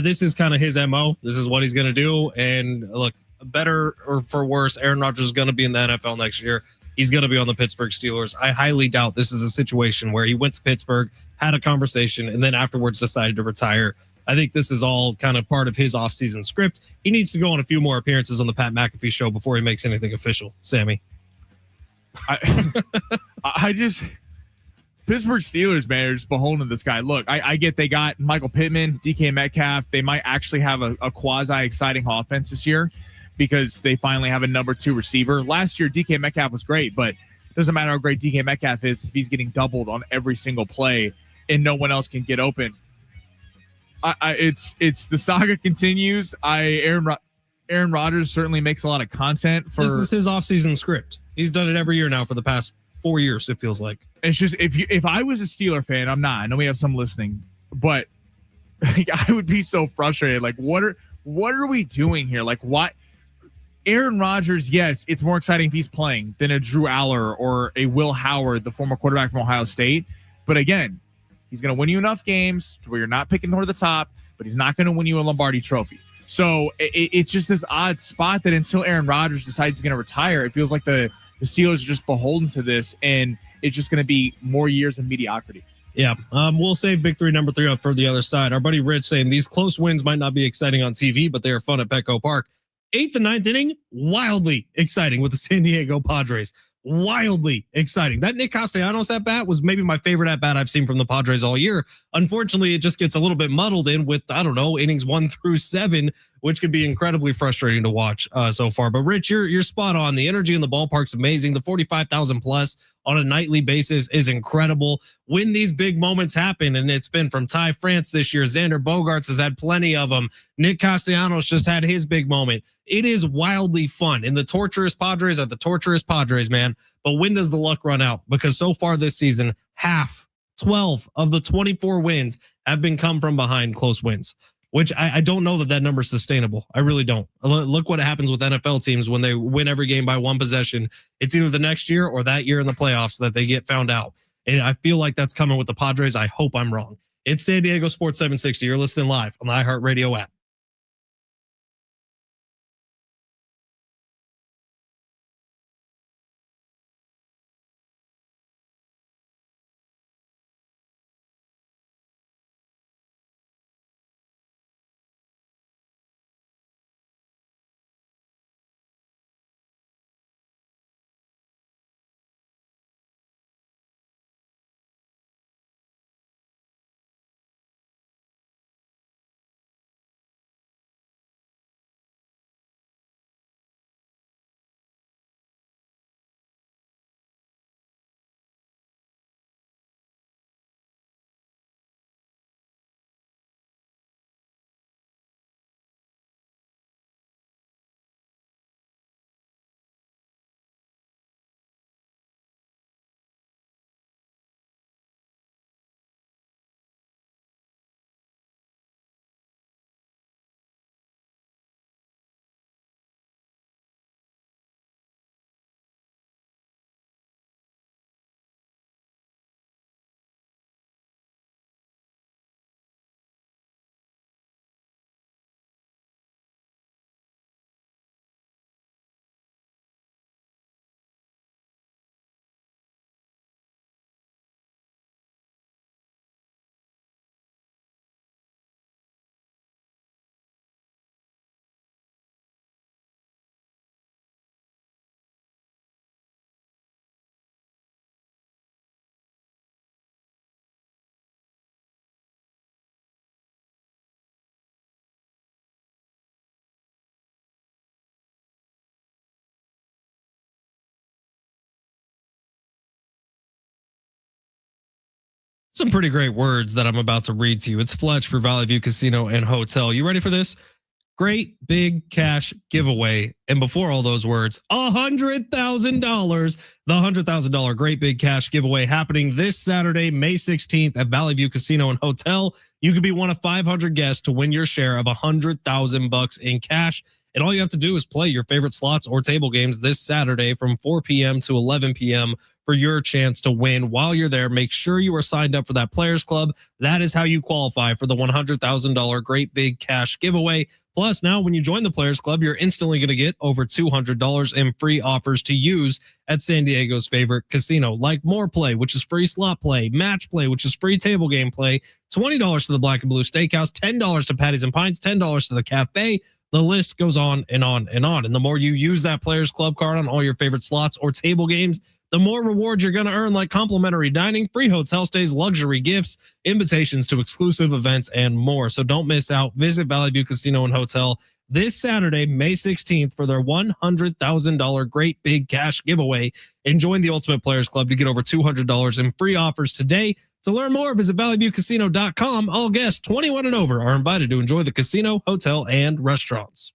This is kind of his MO. This is what he's going to do. And look, better or for worse, Aaron Rodgers is going to be in the NFL next year. He's going to be on the Pittsburgh Steelers. I highly doubt this is a situation where he went to Pittsburgh, had a conversation, and then afterwards decided to retire. I think this is all kind of part of his offseason script. He needs to go on a few more appearances on the Pat McAfee show before he makes anything official. Sammy. I just Pittsburgh Steelers, man, are just beholden to this guy. Look, I get they got Michael Pittman, DK Metcalf. They might actually have a quasi-exciting offense this year because they finally have a number 2 receiver. Last year, DK Metcalf was great, but it doesn't matter how great DK Metcalf is if he's getting doubled on every single play and no one else can get open. It's the saga continues. Aaron Rodgers certainly makes a lot of content for. This is his offseason script. He's done it every year now for the past 4 years. It feels like. It's just if I was a Steeler fan, I'm not. I know we have some listening, but like, I would be so frustrated. Like, what are we doing here? Like, what? Aaron Rodgers, yes, it's more exciting if he's playing than a Drew Aller or a Will Howard, the former quarterback from Ohio State. But again, he's going to win you enough games to where you're not picking toward the top, but he's not going to win you a Lombardi trophy. So it's just this odd spot that until Aaron Rodgers decides he's going to retire, it feels like the Steelers are just beholden to this, and it's just going to be more years of mediocrity. Yeah, we'll save big 3, number 3 up for the other side. Our buddy Rich saying these close wins might not be exciting on TV, but they are fun at Petco Park. 8th and 9th inning, wildly exciting with the San Diego Padres. Wildly exciting. That Nick Castellanos at bat was maybe my favorite at bat I've seen from the Padres all year. Unfortunately, it just gets a little bit muddled in with, I don't know, innings 1 through 7, which could be incredibly frustrating to watch so far. But Rich, you're spot on. The energy in the ballpark's amazing. The 45,000 plus on a nightly basis is incredible. When these big moments happen, and it's been from Ty France this year, Xander Bogaerts has had plenty of them. Nick Castellanos just had his big moment. It is wildly fun. And the torturous Padres are the torturous Padres, man. But when does the luck run out? Because so far this season, 12 of the 24 wins have been come from behind close wins, which I don't know that number is sustainable. I really don't. Look what happens with NFL teams when they win every game by 1 possession. It's either the next year or that year in the playoffs that they get found out. And I feel like that's coming with the Padres. I hope I'm wrong. It's San Diego Sports 760. You're listening live on the iHeartRadio app. Some pretty great words that I'm about to read to you. It's Fletch for Valley View Casino and Hotel. You ready for this? Great big cash giveaway. And before all those words, $100,000. The $100,000 great big cash giveaway happening this Saturday, May 16th at Valley View Casino and Hotel. You could be one of 500 guests to win your share of $100,000 in cash. And all you have to do is play your favorite slots or table games this Saturday from 4 p.m. to 11 p.m. for your chance to win. While you're there, make sure you are signed up for that Players Club. That is how you qualify for the $100,000 great big cash giveaway. Plus, now when you join the Players Club, you're instantly going to get over $200 in free offers to use at San Diego's favorite casino, like More Play, which is free slot play, Match Play, which is free table game play, $20 to the Black and Blue Steakhouse, $10 to Patties and Pints, $10 to the Cafe. The list goes on and on and on. And the more you use that Players Club card on all your favorite slots or table games, the more rewards you're going to earn, like complimentary dining, free hotel stays, luxury gifts, invitations to exclusive events, and more. So don't miss out. Visit Valley View Casino and Hotel this Saturday, May 16th, for their $100,000 Great Big Cash giveaway. And join the Ultimate Players Club to get over $200 in free offers today. To learn more, visit valleyviewcasino.com. All guests 21 and over are invited to enjoy the casino, hotel, and restaurants.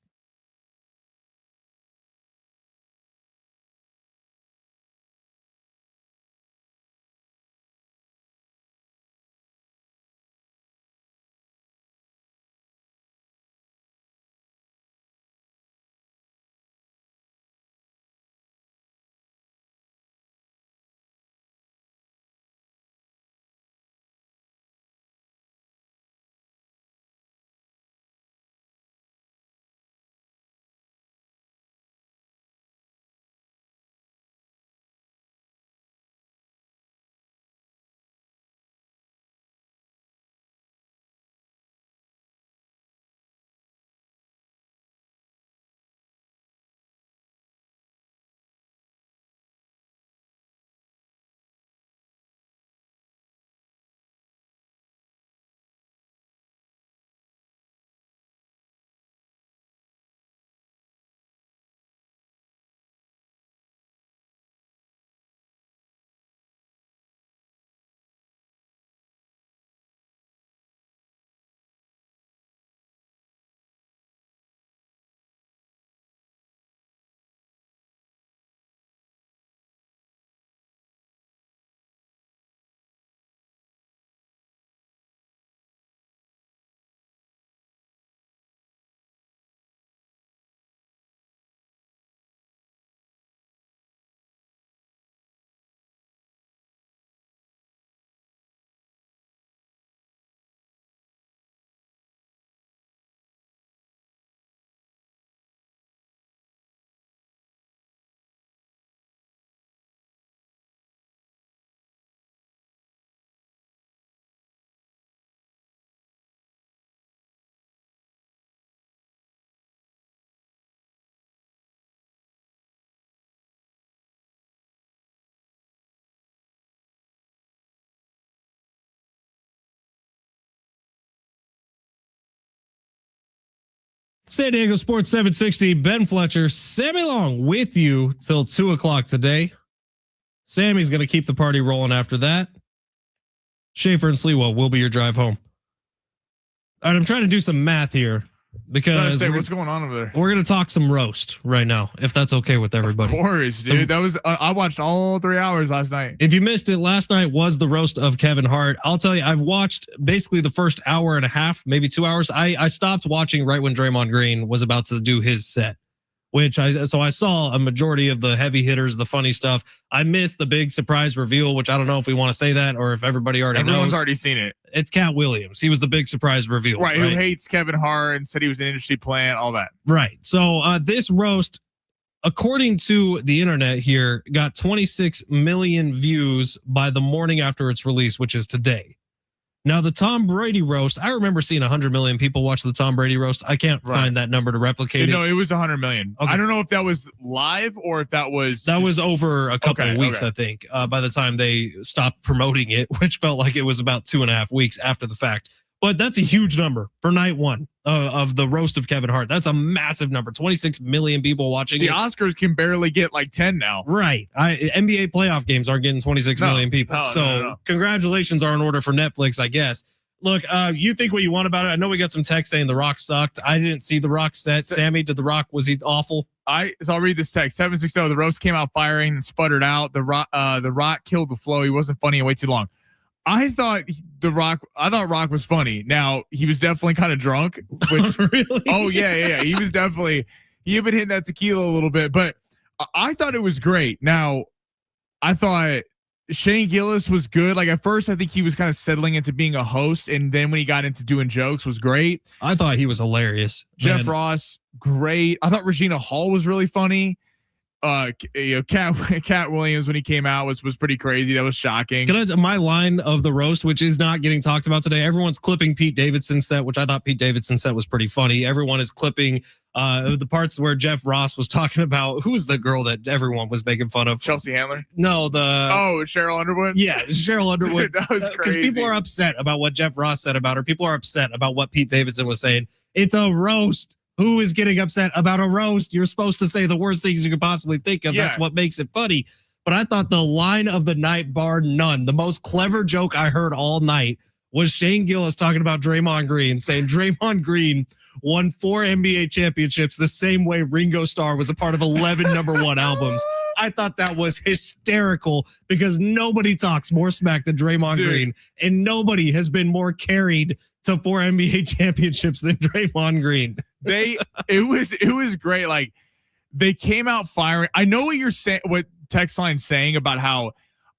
San Diego Sports 760, Ben Fletcher, Sammy Long with you till 2 o'clock today. Sammy's going to keep the party rolling after that. Schaefer and Sliwa will be your drive home. All right, I'm trying to do some math here because what's going on over there? We're going to talk some roast right now, if that's okay with everybody. Of course, dude. That was I watched all 3 hours last night. If you missed it, last night was the roast of Kevin Hart. I'll tell you, I've watched basically the first hour and a half, maybe 2 hours. I stopped watching right when Draymond Green was about to do his set, so I saw a majority of the heavy hitters, the funny stuff. I missed the big surprise reveal, which I don't know if we want to say that or if everybody already knows. Everyone's already seen it. It's Cat Williams. He was the big surprise reveal. Right. Who hates Kevin Hart and said he was an industry plant, all that. Right. So this roast, according to the internet here, got 26 million views by the morning after its release, which is today. Now, the Tom Brady roast, I remember seeing 100 million people watch the Tom Brady roast. I can't find that number to replicate it. No, it was 100 million. Okay. I don't know if that was live or if that was... That was over a couple of weeks, I think, by the time they stopped promoting it, which felt like it was about 2.5 weeks after the fact. But that's a huge number for night one of the roast of Kevin Hart. That's a massive number. 26 million people watching. The Oscars can barely get like 10 now. Right. NBA playoff games aren't getting 26 million people. No. Congratulations are in order for Netflix, I guess. Look, you think what you want about it. I know we got some text saying The Rock sucked. I didn't see The Rock set. Sammy, did The Rock, was he awful? So I'll read this text. 760, the roast came out firing and sputtered out. The Rock killed the flow. He wasn't funny and way too long. I thought Rock was funny. Now he was definitely kind of drunk. Which, really? Oh yeah. He had been hitting that tequila a little bit, but I thought it was great. Now, I thought Shane Gillis was good. Like at first, I think he was kind of settling into being a host, and then when he got into doing jokes, was great. I thought he was hilarious. Jeff Ross, great. I thought Regina Hall was really funny. Cat Williams when he came out was pretty crazy. That was shocking. My line of the roast, which is not getting talked about today. Everyone's clipping Pete Davidson's set, which I thought Pete Davidson's set was pretty funny. Everyone is clipping the parts where Jeff Ross was talking about who was the girl that everyone was making fun of. Chelsea Handler. No, Cheryl Underwood. Yeah, Cheryl Underwood. Dude, that was Because crazy. people are upset about what Jeff Ross said about her. People are upset about what Pete Davidson was saying. It's a roast. Who is getting upset about a roast? You're supposed to say the worst things you could possibly think of. Yeah. That's what makes it funny. But I thought the line of the night, bar none, the most clever joke I heard all night was Shane Gillis talking about Draymond Green, saying Draymond Green won 4 NBA championships the same way Ringo Starr was a part of 11 #1 albums. I thought that was hysterical because nobody talks more smack than Draymond Green, and nobody has been more carried to 4 NBA championships than Draymond Green. It was great. Like they came out firing. I know what you're saying, what text line's saying about how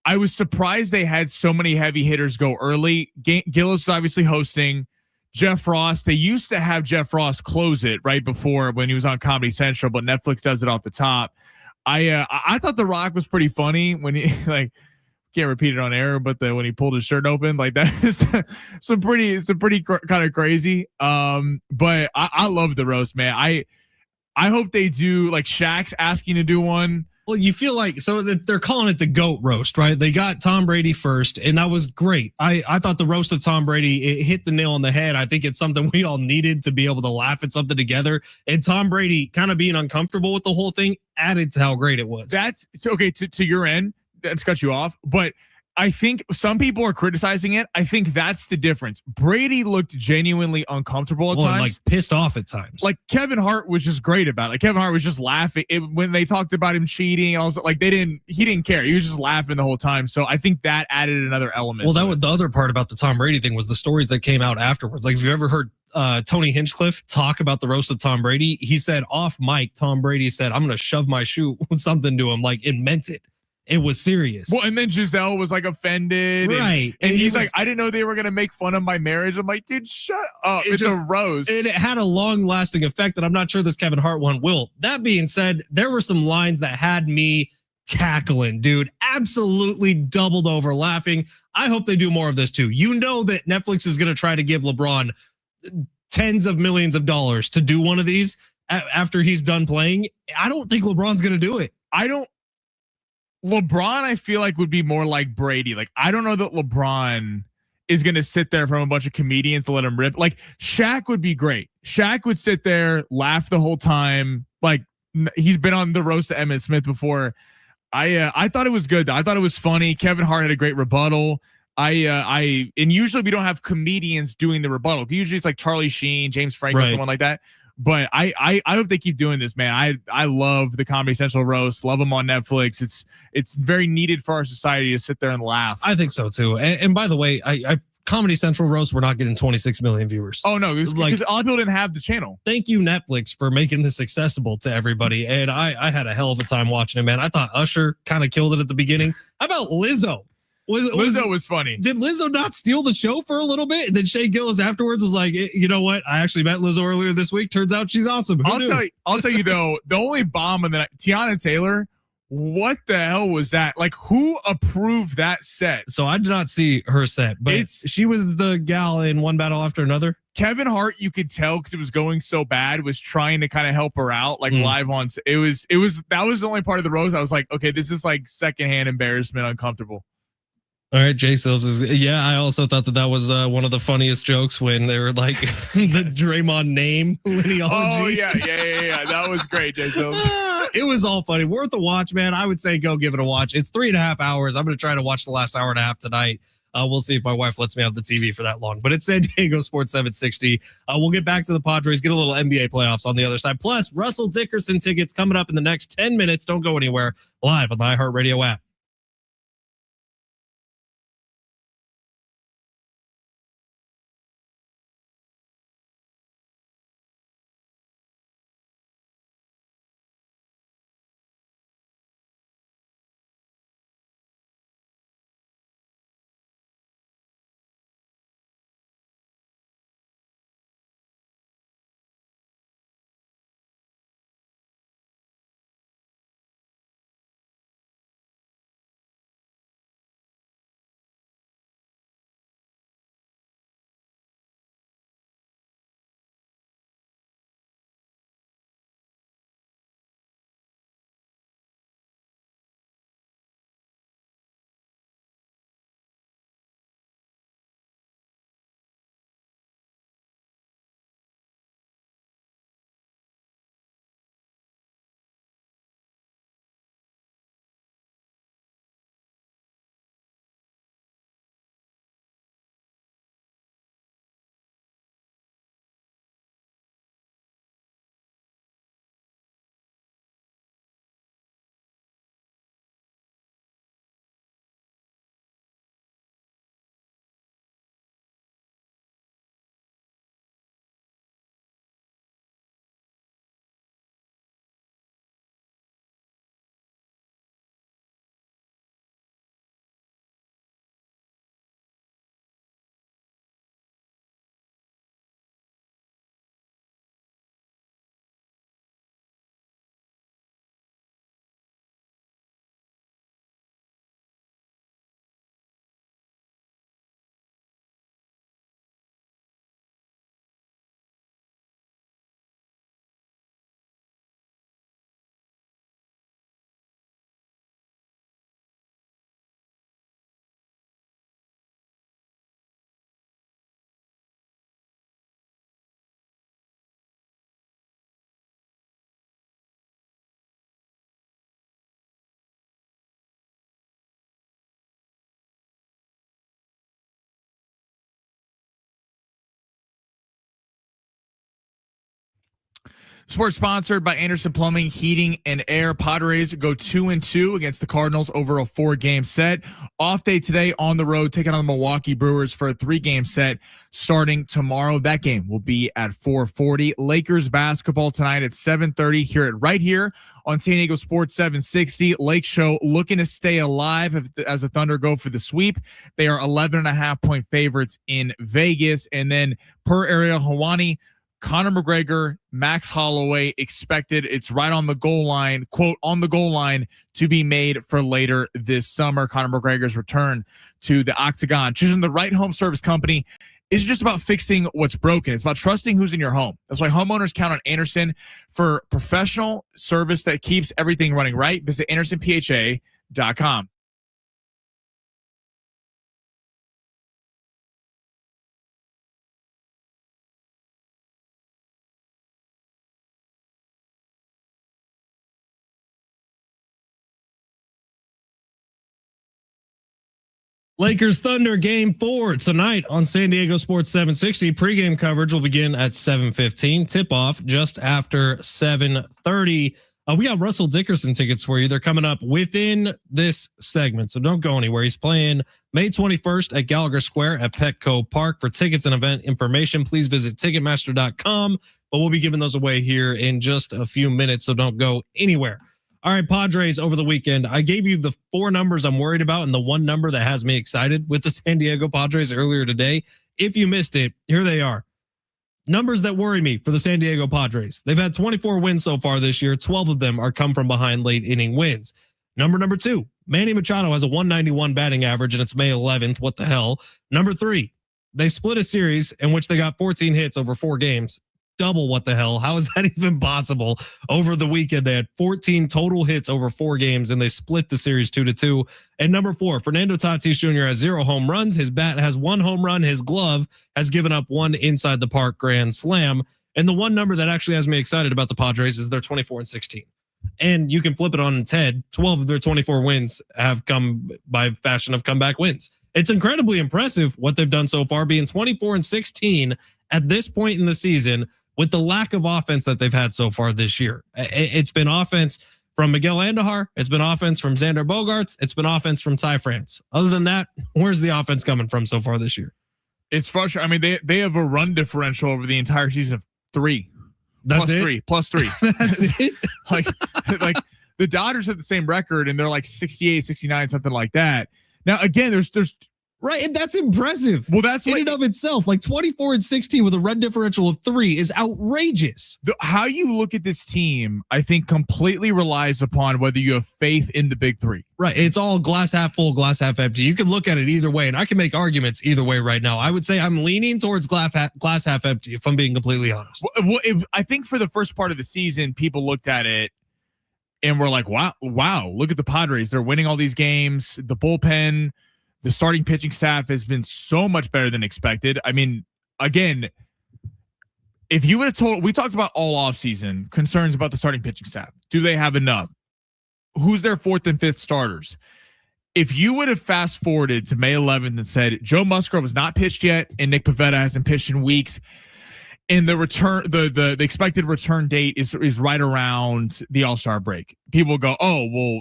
I was surprised they had so many heavy hitters go early. Gillis is obviously hosting. Jeff Ross. They used to have Jeff Ross close it right before when he was on Comedy Central, but Netflix does it off the top. I thought The Rock was pretty funny when he like can't repeat it on air, but when he pulled his shirt open, like that is some pretty kind of crazy. But I love the roast, man. I hope they do like Shaq's asking to do one. Well, you feel like they're calling it the GOAT roast, right? They got Tom Brady first, and that was great. I thought the roast of Tom Brady, it hit the nail on the head. I think it's something we all needed to be able to laugh at something together. And Tom Brady kind of being uncomfortable with the whole thing added to how great it was. That's okay to your end. That's cut you off, but I think some people are criticizing it. I think that's the difference. Brady looked genuinely uncomfortable at times, like pissed off at times. Like Kevin Hart was just great about it. Like Kevin Hart was just laughing when they talked about him cheating. I was like, he didn't care. He was just laughing the whole time. So I think that added another element. Well, that was the other part about the Tom Brady thing was the stories that came out afterwards. Like, if you ever heard Tony Hinchcliffe talk about the roast of Tom Brady, he said off mic, Tom Brady said, "I'm going to shove my shoe with something to him," like it meant it. It was serious. Well, and then Giselle was like offended. Right. And he's like, I didn't know they were going to make fun of my marriage. I'm like, dude, shut up. It's a roast. And it had a long lasting effect that I'm not sure this Kevin Hart one will. That being said, there were some lines that had me cackling, dude. Absolutely doubled over laughing. I hope they do more of this too. You know that Netflix is going to try to give LeBron tens of millions of dollars to do one of these after he's done playing. I don't think LeBron's going to do it. LeBron, I feel like would be more like Brady. Like, I don't know that LeBron is going to sit there from a bunch of comedians to let him rip. Like Shaq would be great. Shaq would sit there, laugh the whole time. Like he's been on the roast of Emmitt Smith before. I thought it was good. I thought it was funny. Kevin Hart had a great rebuttal. And usually we don't have comedians doing the rebuttal. Usually it's like Charlie Sheen, James Franco, someone like that. But I hope they keep doing this, man. I love the Comedy Central roast. Love them on Netflix. It's very needed for our society to sit there and laugh. I think so too. And by the way, I Comedy Central roast, we're not getting 26 million viewers. Oh no, because a lot of people didn't have the channel. Thank you, Netflix, for making this accessible to everybody. And I had a hell of a time watching it, man. I thought Usher kind of killed it at the beginning. How about Lizzo? Lizzo was funny. Did Lizzo not steal the show for a little bit? And then Shane Gillis afterwards was like, you know what? I actually met Lizzo earlier this week. Turns out she's awesome. I'll tell you though, the only bomb in the night, Tiana Taylor. What the hell was that? Like, who approved that set? So I did not see her set, but she was the gal in One Battle After Another. Kevin Hart, you could tell because it was going so bad, was trying to kind of help her out, like live on. That was the only part of the roast. I was like, okay, this is like secondhand embarrassment, uncomfortable. All right, Jay Silves is, I also thought that was one of the funniest jokes when they were like the Draymond name lineology. Oh, yeah. That was great, Jay Silves. It was all funny. Worth a watch, man. I would say go give it a watch. It's 3.5 hours. I'm going to try to watch the last hour and a half tonight. We'll see if my wife lets me have the TV for that long. But it's San Diego Sports 760. We'll get back to the Padres, get a little NBA playoffs on the other side. Plus, Russell Dickerson tickets coming up in the next 10 minutes. Don't go anywhere. Live on the iHeartRadio app. Sports sponsored by Anderson Plumbing, Heating, and Air. Padres go 2-2 against the Cardinals over a 4-game set. Off day today on the road, taking on the Milwaukee Brewers for a 3-game set starting tomorrow. That game will be at 4:40. Lakers basketball tonight at 7:30. Hear it right here on San Diego Sports 760. Lake Show looking to stay alive as the Thunder go for the sweep. They are 11.5-point favorites in Vegas. And then per Ariel Helwani, Conor McGregor, Max Holloway expected. It's right on the goal line, quote, on the goal line to be made for later this summer. Conor McGregor's return to the octagon. Choosing the right home service company isn't just about fixing what's broken. It's about trusting who's in your home. That's why homeowners count on Anderson for professional service that keeps everything running right. Visit AndersonPHA.com. Lakers Thunder game 4 tonight on San Diego Sports 760. Pregame coverage will begin at 7:15. Tip off just after 7:30. We got Russell Dickerson tickets for you. They're coming up within this segment, so don't go anywhere. He's playing May 21st at Gallagher Square at Petco Park. For tickets and event information, please visit Ticketmaster.com. But we'll be giving those away here in just a few minutes, so don't go anywhere. All right, Padres over the weekend. I gave you the 4 numbers I'm worried about and the 1 number that has me excited with the San Diego Padres earlier today. If you missed it, here they are. Numbers that worry me for the San Diego Padres. They've had 24 wins so far this year. 12 of them are come from behind late inning wins. Number 2, Manny Machado has a 191 batting average and it's May 11th. What the hell? Number 3, they split a series in which they got 14 hits over 4 games. Double what the hell? How is that even possible? Over the weekend, they had 14 total hits over 4 games, and they split the series 2-2. And number 4, Fernando Tatis Jr. has 0 home runs. His bat has 1 home run. His glove has given up 1 inside the park grand slam. And the 1 number that actually has me excited about the Padres is they're 24-16. And you can flip it on its head. 12 of their 24 wins have come by fashion of comeback wins. It's incredibly impressive what they've done so far, being 24-16 at this point in the season, with the lack of offense that they've had so far this year. It's been offense from Miguel Andujar. It's been offense from Xander Bogaerts. It's been offense from Ty France. Other than that, where's the offense coming from so far this year? It's frustrating. I mean, they have a run differential over the entire season of 3. That's plus it? 3. Plus 3. That's it? like the Dodgers have the same record and they're like 68, 69, something like that. Now, again, there's right, and that's impressive. Well, that's in and of itself. Like 24-16 with a run differential of 3 is outrageous. How you look at this team, I think, completely relies upon whether you have faith in the big 3. Right. It's all glass half full, glass half empty. You can look at it either way, and I can make arguments either way right now. I would say I'm leaning towards glass half empty, if I'm being completely honest. Well, I think for the first part of the season, people looked at it and were like, wow, look at the Padres. They're winning all these games. The bullpen, the starting pitching staff has been so much better than expected. I mean, again, if you would have told, we talked about all offseason concerns about the starting pitching staff. Do they have enough? Who's their 4th and 5th starters? If you would have fast forwarded to May 11th and said Joe Musgrove has not pitched yet and Nick Pivetta hasn't pitched in weeks, and the return, the expected return date is right around the All-Star break, people go, oh, well,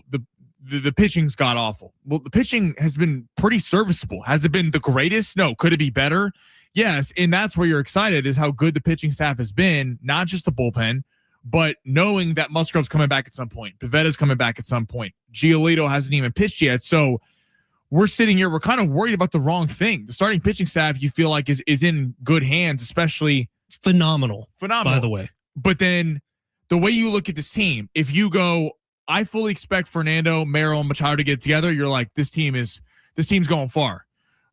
the pitching's god awful. Well, the pitching has been pretty serviceable. Has it been the greatest? No. Could it be better? Yes. And that's where you're excited, is how good the pitching staff has been, not just the bullpen, but knowing that Musgrove's coming back at some point. Pivetta's coming back at some point. Giolito hasn't even pitched yet. So we're sitting here, we're kind of worried about the wrong thing. The starting pitching staff, you feel like is in good hands, especially phenomenal, by the way. But then the way you look at this team, if you go, I fully expect Fernando, Merrill, and Machado to get together, you're like, this team's going far.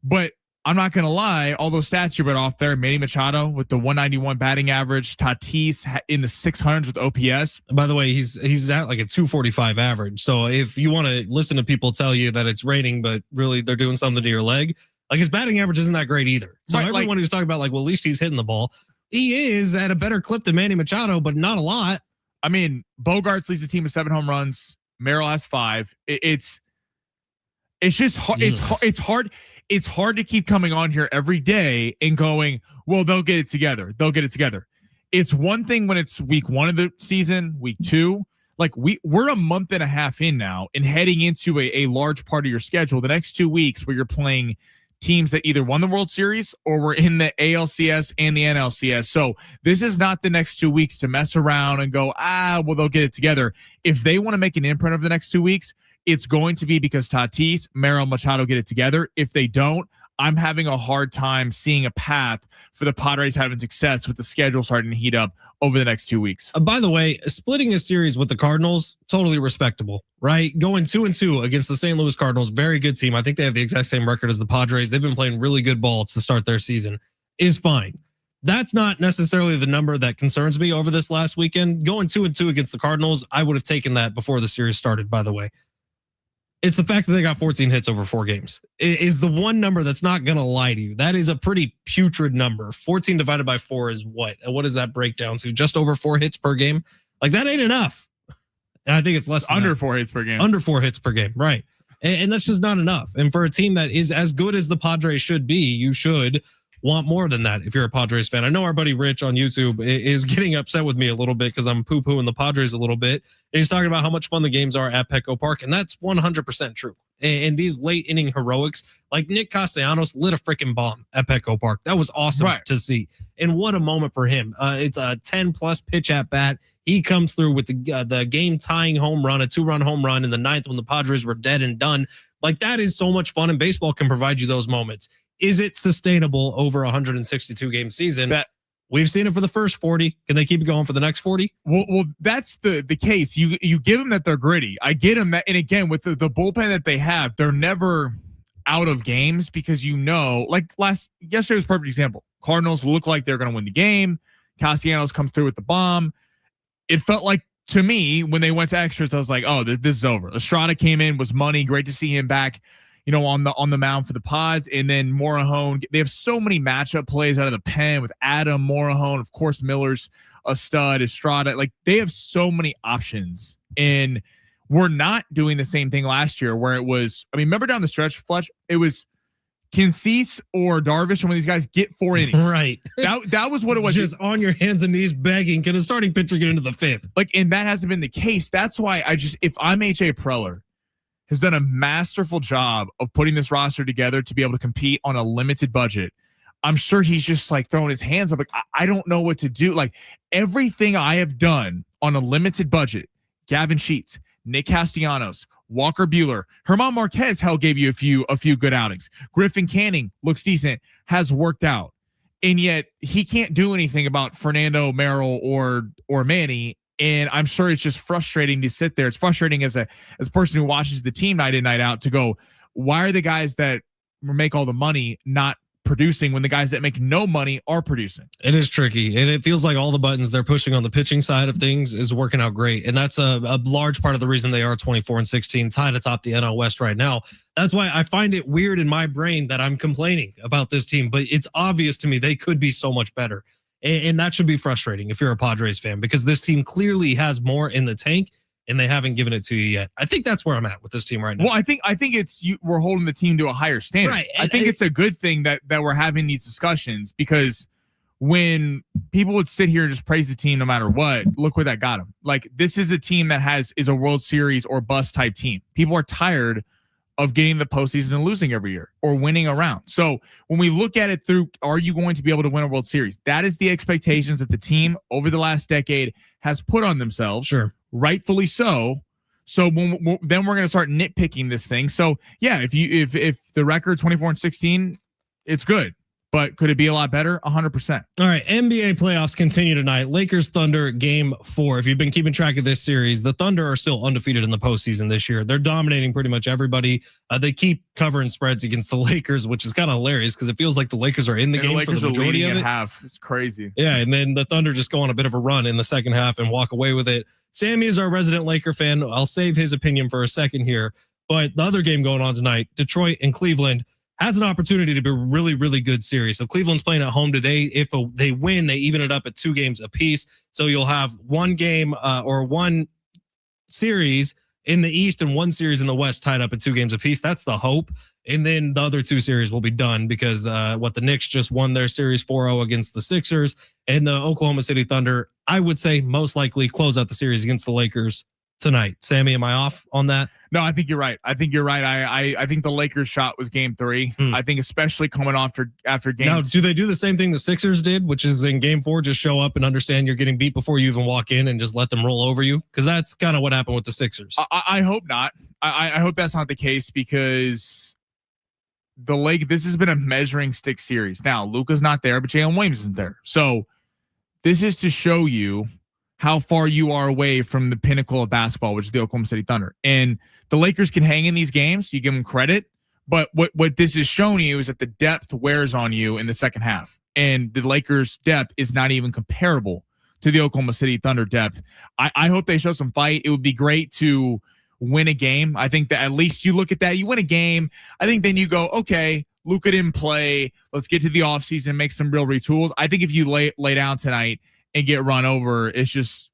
But I'm not going to lie, all those stats you read off there, Manny Machado with the 191 batting average, Tatis in the 600s with OPS. By the way, he's at like a 245 average. So if you want to listen to people tell you that it's raining, but really they're doing something to your leg, like his batting average isn't that great either. So right, everyone who's talking about like, well, at least he's hitting the ball. He is at a better clip than Manny Machado, but not a lot. I mean, Bogaerts leads the team with 7 home runs. Merrill has 5. It's just hard. It's hard. It's hard to keep coming on here every day and going, well, they'll get it together. They'll get it together. it's one thing when it's week 1 of the season, week 2. Like we're a month and a half in now and heading into a large part of your schedule. The next 2 weeks where you're playing teams that either won the World Series or were in the ALCS and the NLCS. So this is not the next 2 weeks to mess around and go, well, they'll get it together. If they want to make an imprint over the next 2 weeks, it's going to be because Tatis, Merrill, Machado get it together. If they don't, I'm having a hard time seeing a path for the Padres having success with the schedule starting to heat up over the next 2 weeks. By the way, splitting a series with the Cardinals, totally respectable, right? Going 2-2 against the St. Louis Cardinals, very good team. I think they have the exact same record as the Padres. They've been playing really good ball to start their season, is fine. That's not necessarily the number that concerns me over this last weekend. Going 2-2 against the Cardinals, I would have taken that before the series started, by the way. It's the fact that they got 14 hits over 4 games. It is the one number that's not going to lie to you. That is a pretty putrid number. 14 divided by 4 is what? And what does that break down to? Just over 4 hits per game? Like, that ain't enough. And I think it's less than under that. 4 hits per game. Under 4 hits per game, right. And that's just not enough. And for a team that is as good as the Padres should be, you should want more than that if you're a Padres fan. I know our buddy Rich on YouTube is getting upset with me a little bit because I'm poo-pooing the Padres a little bit. And he's talking about how much fun the games are at Petco Park, and that's 100% true. And these late inning heroics, like Nick Castellanos lit a freaking bomb at Petco Park. That was awesome to see. And what a moment for him. It's a 10-plus pitch at bat. He comes through with the game-tying home run, a 2-run home run in the 9th when the Padres were dead and done. Like, that is so much fun, and baseball can provide you those moments. Is it sustainable over a 162-game season? We've seen it for the first 40. Can they keep it going for the next 40? Well, that's the case. You give them that they're gritty. I get them that, and again, with the bullpen that they have, they're never out of games because like yesterday was a perfect example. Cardinals look like they're going to win the game. Castellanos comes through with the bomb. It felt like, to me, when they went to extras, I was like, oh, this is over. Estrada came in, was money. Great to see him back, on the mound for the Pods. And then Morahone, they have so many matchup plays out of the pen with Adam, Morahone, of course, Miller's a stud, Estrada. Like, they have so many options. And we're not doing the same thing last year where it was, remember down the stretch, Fletch, it was Kincease or Darvish, and one of these guys get 4 innings. Right. That was what it was. Just on your hands and knees begging, can a starting pitcher get into the 5th? Like, and that hasn't been the case. That's why if I'm H.A. Preller, has done a masterful job of putting this roster together to be able to compete on a limited budget. I'm sure he's just like throwing his hands up. Like, I don't know what to do. Like, everything I have done on a limited budget, Gavin Sheets, Nick Castellanos, Walker Buehler, Herman Marquez, gave you a few good outings. Griffin Canning looks decent, has worked out. And yet he can't do anything about Fernando, Merrill, or Manny. And I'm sure it's just frustrating to sit there. It's frustrating as a person who watches the team night in, night out to go, why are the guys that make all the money not producing when the guys that make no money are producing? It is tricky. And it feels like all the buttons they're pushing on the pitching side of things is working out great. And that's a large part of the reason they are 24-16, tied atop the NL West right now. That's why I find it weird in my brain that I'm complaining about this team, but it's obvious to me they could be so much better. And that should be frustrating if you're a Padres fan, because this team clearly has more in the tank and they haven't given it to you yet. I think that's where I'm at with this team right now. Well, I think it's we're holding the team to a higher standard. Right. I think it's a good thing that we're having these discussions, because when people would sit here and just praise the team no matter what, look where that got them. Like, this is a team that is a World Series or bust type team. People are tired of getting the postseason and losing every year or winning around. So when we look at it through, are you going to be able to win a World Series? That is the expectations that the team over the last decade has put on themselves. Sure. Rightfully so. So then we're going to start nitpicking this thing. So yeah, if the record 24-16, it's good. But could it be a lot better? 100%. All right. NBA playoffs continue tonight. Lakers Thunder game 4. If you've been keeping track of this series, the Thunder are still undefeated in the postseason this year. They're dominating pretty much everybody. They keep covering spreads against the Lakers, which is kind of hilarious because it feels like the Lakers are in the game for the majority of it. Half. It's crazy. Yeah. And then the Thunder just go on a bit of a run in the second half and walk away with it. Sammy is our resident Laker fan. I'll save his opinion for a second here. But the other game going on tonight, Detroit and Cleveland, has an opportunity to be a really, really good series. So Cleveland's playing at home today. If they win, they even it up at 2 games apiece. So you'll have one game or one series in the East and one series in the West tied up at 2 games apiece. That's the hope. And then the other 2 series will be done because the Knicks just won their series 4-0 against the Sixers, and the Oklahoma City Thunder, I would say most likely close out the series against the Lakers tonight. Sammy, am I off on that? No, I think you're right. I think the Lakers shot was game 3. I think especially coming off after game. Now, do they do the same thing the Sixers did, which is in game 4, just show up and understand you're getting beat before you even walk in and just let them roll over you? Because that's kind of what happened with the Sixers. I hope not. I hope that's not the case because this has been a measuring stick series. Now, Luka's not there, but Jalen Williams isn't there. So this is to show you how far you are away from the pinnacle of basketball, which is the Oklahoma City Thunder. And the Lakers can hang in these games. You give them credit. But what this is showing you is that the depth wears on you in the second half. And the Lakers' depth is not even comparable to the Oklahoma City Thunder depth. I hope they show some fight. It would be great to win a game. I think that at least you look at that. You win a game. I think then you go, okay, Luka didn't play. Let's get to the offseason and make some real retools. I think if you lay down tonight and get run over, it's just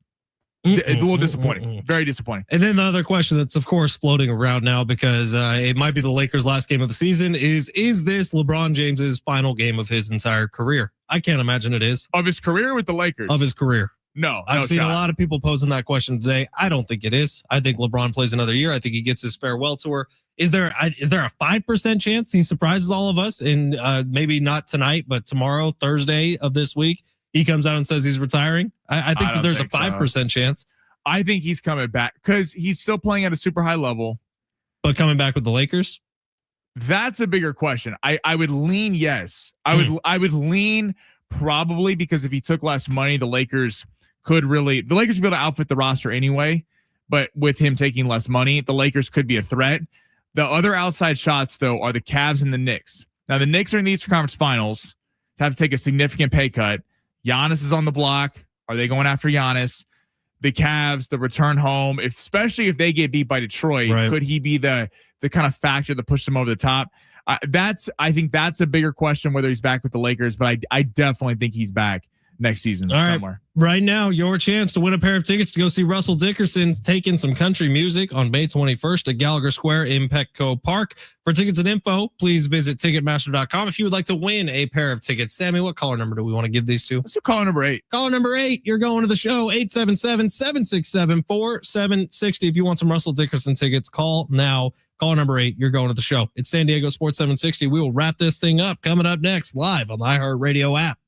a little disappointing. Very disappointing. And then the other question that's, of course, floating around now because it might be the Lakers' last game of the season is this LeBron James's final game of his entire career? I can't imagine it is. Of his career with the Lakers? Of his career. No. I've seen a lot of people posing that question today. I don't think it is. I think LeBron plays another year. I think he gets his farewell tour. Is there a 5% chance he surprises all of us and maybe not tonight, but tomorrow, Thursday of this week, he comes out and says he's retiring? I think that there's a 5% chance. I think he's coming back because he's still playing at a super high level. But coming back with the Lakers? That's a bigger question. I would lean yes. I would lean probably because if he took less money, the Lakers would be able to outfit the roster anyway. But with him taking less money, the Lakers could be a threat. The other outside shots, though, are the Cavs and the Knicks. Now, the Knicks are in the Eastern Conference Finals, have to take a significant pay cut. Giannis is on the block. Are they going after Giannis? The Cavs, the return home, especially if they get beat by Detroit, right. Could he be the kind of factor that pushes them over the top? I think that's a bigger question whether he's back with the Lakers, but I definitely think he's back next season somewhere. Right now, your chance to win a pair of tickets to go see Russell Dickerson taking some country music on May 21st at Gallagher Square in Petco Park. For tickets and info, please visit Ticketmaster.com. If you would like to win a pair of tickets, Sammy, what caller number do we want to give these to? Let's do caller number 8. Caller number 8, you're going to the show, 877-767-4760. If you want some Russell Dickerson tickets, call now. Caller number 8, you're going to the show. It's San Diego Sports 760. We will wrap this thing up coming up next live on the iHeartRadio app.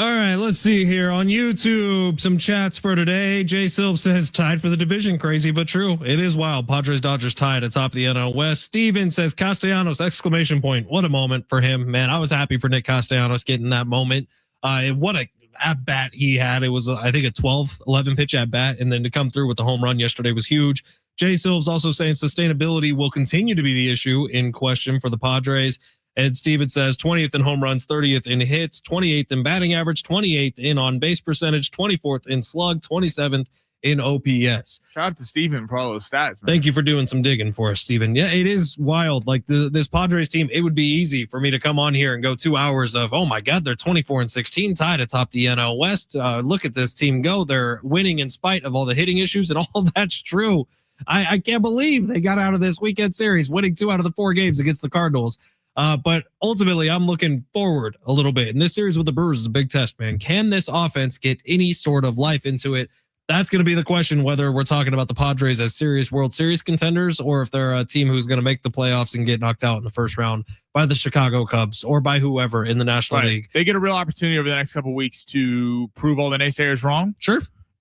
All right, let's see here on YouTube. Some chats for today. Jay Silv says tied for the division. Crazy but true. It is wild. Padres Dodgers tied at top of the NL West. Steven says Castellanos exclamation point. What a moment for him, man. I was happy for Nick Castellanos getting that moment. What a at bat he had. It was I think a 11 pitch at bat, and then to come through with the home run yesterday was huge. Jay Silv's also saying sustainability will continue to be the issue in question for the Padres. And Steven says 20th in home runs, 30th in hits, 28th in batting average, 28th in on base percentage, 24th in slug, 27th in OPS. Shout out to Steven for all those stats, man. Thank you for doing some digging for us, Steven. Yeah, it is wild. Like this Padres team, it would be easy for me to come on here and go 2 hours of, oh my God, they're 24-16 tied atop the NL West. Look at this team go. They're winning in spite of all the hitting issues, and all that's true. I can't believe they got out of this weekend series, winning 2 out of the 4 games against the Cardinals. But ultimately, I'm looking forward a little bit. And this series with the Brewers is a big test, man. Can this offense get any sort of life into it? That's going to be the question, whether we're talking about the Padres as serious World Series contenders or if they're a team who's going to make the playoffs and get knocked out in the first round by the Chicago Cubs or by whoever in the National League. They get a real opportunity over the next couple of weeks to prove all the naysayers wrong. Sure.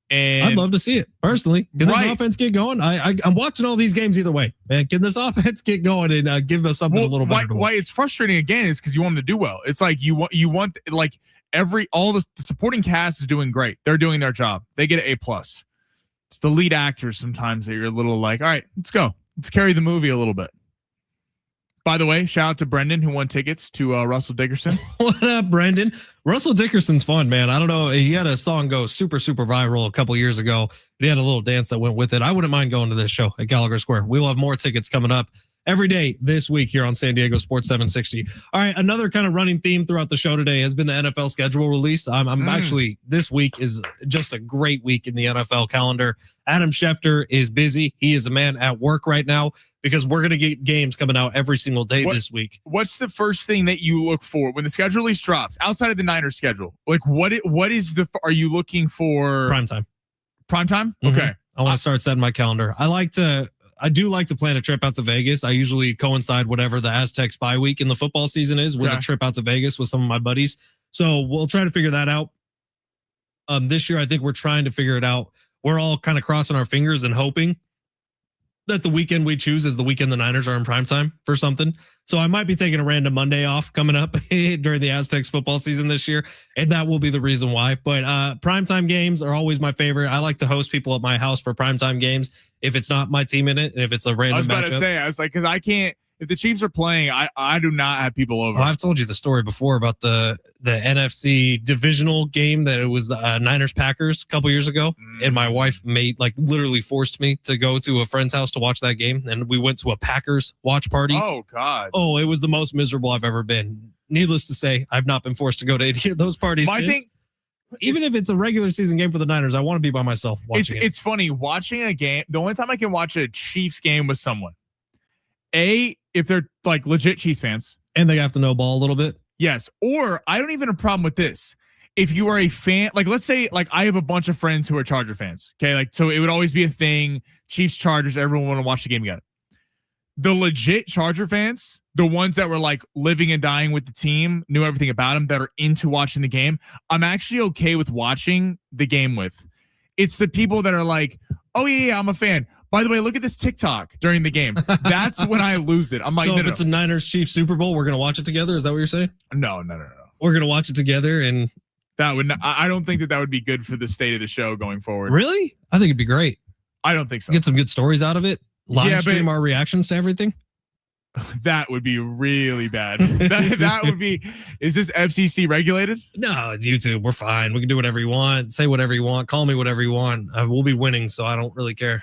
And I'd love to see it personally. Can this offense get going? I'm watching all these games either way, man. Can this offense get going and give us something a little better? Why it's frustrating again is because you want them to do well. It's like you want like all the supporting cast is doing great. They're doing their job. They get an A+. It's the lead actors sometimes that you're a little like, all right, let's go. Let's carry the movie a little bit. By the way, shout out to Brendan who won tickets to Russell Dickerson. What up, Brendan? Russell Dickerson's fun, man. I don't know. He had a song go super, super viral a couple years ago. He had a little dance that went with it. I wouldn't mind going to this show at Gallagher Square. We'll have more tickets coming up every day this week here on San Diego Sports 760. All right, another kind of running theme throughout the show today has been the NFL schedule release. I'm actually, this week is just a great week in the NFL calendar. Adam Schefter is busy. He is a man at work right now because we're going to get games coming out every single day this week. What's the first thing that you look for when the schedule release drops outside of the Niners schedule? Like what are you looking for? Prime time. Okay. Mm-hmm. I want to start setting my calendar. I do like to plan a trip out to Vegas. I usually coincide whatever the Aztecs bye week in the football season is with a trip out to Vegas with some of my buddies. So we'll try to figure that out. This year, I think we're trying to figure it out. We're all kind of crossing our fingers and hoping that the weekend we choose is the weekend the Niners are in primetime for something. So I might be taking a random Monday off coming up during the Aztecs football season this year. And that will be the reason why. But primetime games are always my favorite. I like to host people at my house for primetime games if it's not my team in it and if it's a random matchup. I was like, because I can't. If the Chiefs are playing, I do not have people over. Well, I've told you the story before about the NFC divisional game that it was Niners Packers a couple years ago, and my wife literally forced me to go to a friend's house to watch that game, and we went to a Packers watch party. Oh God! Oh, it was the most miserable I've ever been. Needless to say, I've not been forced to go to any of those parties. Even if it's a regular season game for the Niners, I want to be by myself watching it. It's funny watching a game. The only time I can watch a Chiefs game with someone. If they're like legit Chiefs fans. And they have to know ball a little bit. Yes. Or I don't even have a problem with this. If you are a fan, like let's say like I have a bunch of friends who are Charger fans. Okay. Like, so it would always be a thing. Chiefs, Chargers, everyone want to watch the game together. The legit Charger fans, the ones that were like living and dying with the team, knew everything about them, that are into watching the game, I'm actually okay with watching the game with. It's the people that are like, oh yeah, I'm a fan. By the way, look at this TikTok during the game. That's when I lose it. I'm like, so if it's a Niners Chiefs Super Bowl, we're going to watch it together. Is that what you're saying? No. We're going to watch it together. And that would, I don't think that would be good for the state of the show going forward. Really? I think it'd be great. I don't think so. Get some good stories out of it. Live stream our reactions to everything. That would be really bad. that would be, is this FCC regulated? No, it's YouTube. We're fine. We can do whatever you want. Say whatever you want. Call me whatever you want. We'll be winning. So I don't really care.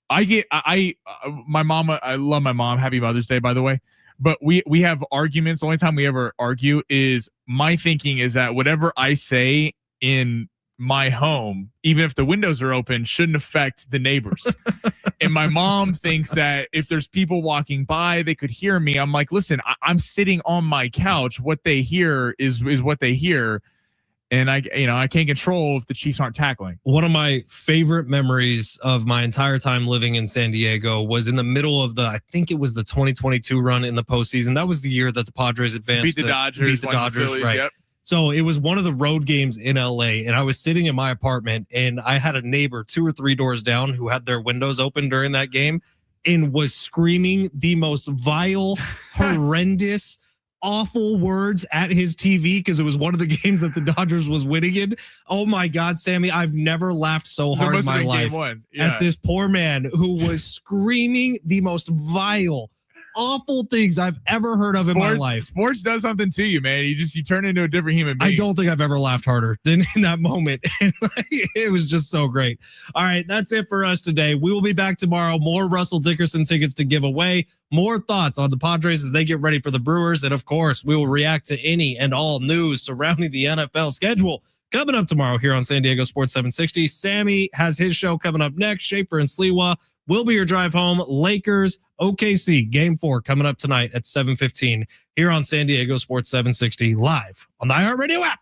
My mom, I love my mom. Happy Mother's Day, by the way. But we have arguments. The only time we ever argue is my thinking is that whatever I say in my home, even if the windows are open, shouldn't affect the neighbors. And my mom thinks that if there's people walking by, they could hear me. I'm like, listen, I'm sitting on my couch. What they hear is what they hear. And I can't control if the Chiefs aren't tackling. One of my favorite memories of my entire time living in San Diego was in the middle of I think it was the 2022 run in the postseason. That was the year that the Padres advanced. Beat the Dodgers, Phillies, right? Yep. So it was one of the road games in LA, and I was sitting in my apartment, and I had a neighbor 2 or 3 doors down who had their windows open during that game and was screaming the most vile, horrendous, awful words at his TV because it was one of the games that the Dodgers was winning in. Oh my God, Sammy, I've never laughed so hard in my life at this poor man who was screaming the most vile, awful things I've ever heard of in my life. Sports does something to you, man. You turn into a different human being. I don't think I've ever laughed harder than in that moment. It was just so great. All right, that's it for us today. We will be back tomorrow. More Russell Dickerson tickets to give away. More thoughts on the Padres as they get ready for the Brewers. And of course, we will react to any and all news surrounding the NFL schedule coming up tomorrow here on San Diego Sports 760. Sammy has his show coming up next. Schaefer and Sliwa will be your drive home. Lakers, OKC, Game 4 coming up tonight at 7:15 here on San Diego Sports 760 live on the iHeartRadio app.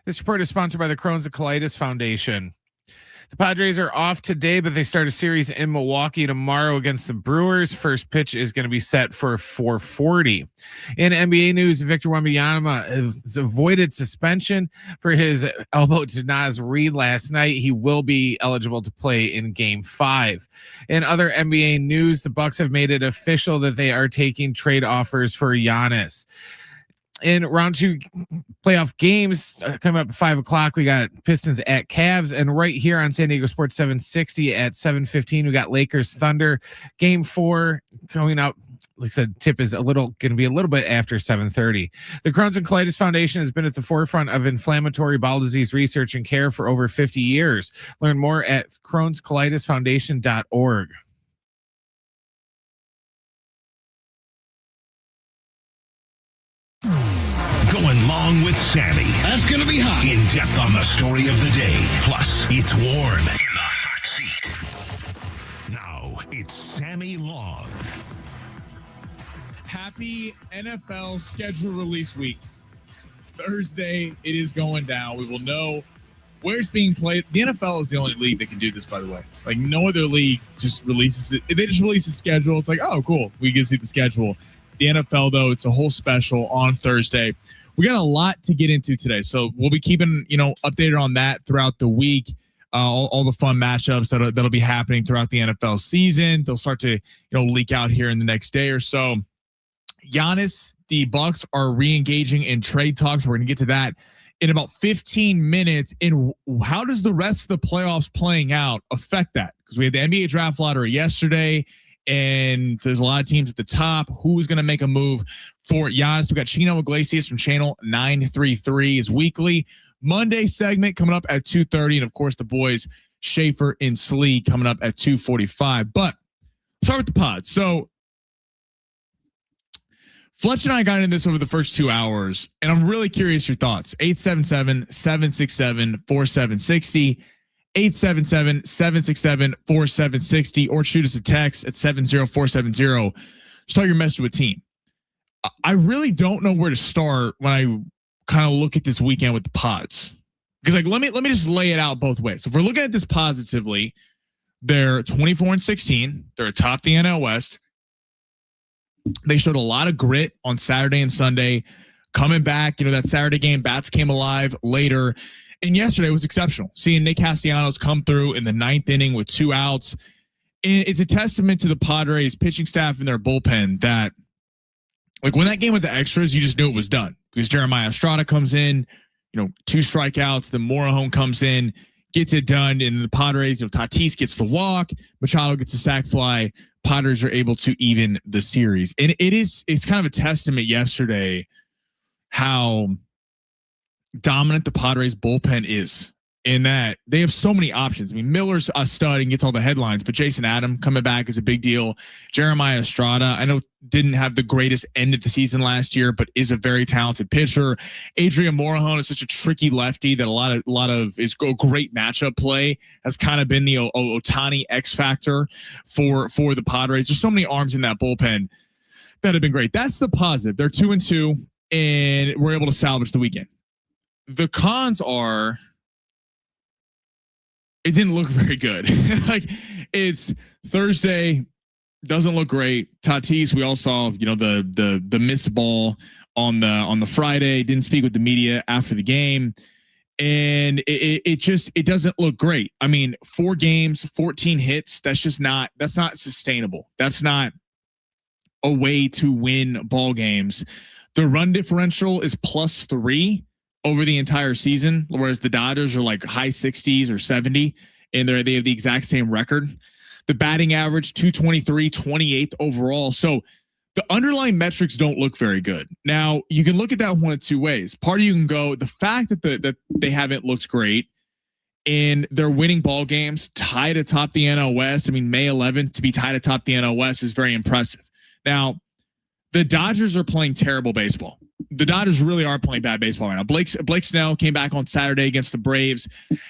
This report is sponsored by the Crohn's and Colitis Foundation. The Padres are off today, but they start a series in Milwaukee tomorrow against the Brewers. First pitch is going to be set for 4:40. In NBA news, Victor Wembanyama has avoided suspension for his elbow to Naz Reid last night. He will be eligible to play in Game 5. In other NBA news, the Bucks have made it official that they are taking trade offers for Giannis. In round 2 playoff games coming up at 5:00, we got Pistons at Cavs, and right here on San Diego Sports 760 at 7:15, we got Lakers Thunder. Game 4 coming up. Like I said, tip is going to be a little bit after 7:30. The Crohn's and Colitis Foundation has been at the forefront of inflammatory bowel disease research and care for over 50 years. Learn more at Crohn'sColitisFoundation.org. Going long with Sammy. That's going to be hot. In depth on the story of the day. Plus, it's warm in the hot seat. Now, it's Sammy Long. Happy NFL schedule release week. Thursday, it is going down. We will know where it's being played. The NFL is the only league that can do this, by the way. Like, no other league just releases it. They just release a schedule. It's like, oh, cool. We can see the schedule. The NFL, though, it's a whole special on Thursday. We got a lot to get into today, so we'll be keeping updated on that throughout the week. All the fun matchups that'll be happening throughout the NFL season. They'll start to leak out here in the next day or so. Giannis, the Bucks are re-engaging in trade talks. We're going to get to that in about 15 minutes. And how does the rest of the playoffs playing out affect that? Because we had the NBA draft lottery yesterday, and there's a lot of teams at the top. Who's going to make a move for Giannis? We got Chino Iglesias from Channel 933 is weekly. Monday segment coming up at 2:30. And of course, the boys Schaefer and Slee coming up at 2:45. But start with the pod. So Fletch and I got into this over the first 2 hours, and I'm really curious your thoughts. 877-767-4760. 877-767-4760, or shoot us a text at 70470. Start your message with team. I really don't know where to start when I kind of look at this weekend with the pods, because let me just lay it out both ways. So if we're looking at this positively, they're 24-16. They're atop the NL West. They showed a lot of grit on Saturday and Sunday, coming back. That Saturday game, bats came alive later. And yesterday was exceptional. Seeing Nick Castellanos come through in the 9th inning with 2 outs. And it's a testament to the Padres pitching staff and their bullpen that, like, when that game with the extras, you just knew it was done, because Jeremiah Estrada comes in, 2 strikeouts. Then Morejon comes in, gets it done. And the Padres, Tatis gets the walk. Machado gets a sac fly. Padres are able to even the series. And it's kind of a testament yesterday how dominant the Padres bullpen is, in that they have so many options. I mean, Miller's a stud and gets all the headlines, but Jason Adam coming back is a big deal. Jeremiah Estrada, I know, didn't have the greatest end of the season last year, but is a very talented pitcher. Adrian Morejon is such a tricky lefty that a lot of is a great matchup play, has kind of been the Ohtani X factor for the Padres. There's so many arms in that bullpen that have been great. That's the positive. They're 2-2, and we're able to salvage the weekend. The cons are, it didn't look very good. Like, it's Thursday, doesn't look great. Tatis, we all saw, the missed ball on the Friday. Didn't speak with the media after the game, and it doesn't look great. I mean, 4 games, 14 hits. That's not sustainable. That's not a way to win ball games. The run differential is +3 over the entire season, whereas the Dodgers are like high 60s or 70, and they have the exact same record. The batting average, 223, 28th overall. So the underlying metrics don't look very good. Now, you can look at that one of 2 ways. Part of you can go, the fact that they haven't looked great and they're winning ball games, tied atop the NL West. I mean, May 11th to be tied atop the NL West is very impressive. Now, the Dodgers are playing terrible baseball. The Dodgers really are playing bad baseball right now. Blake Snell came back on Saturday against the Braves,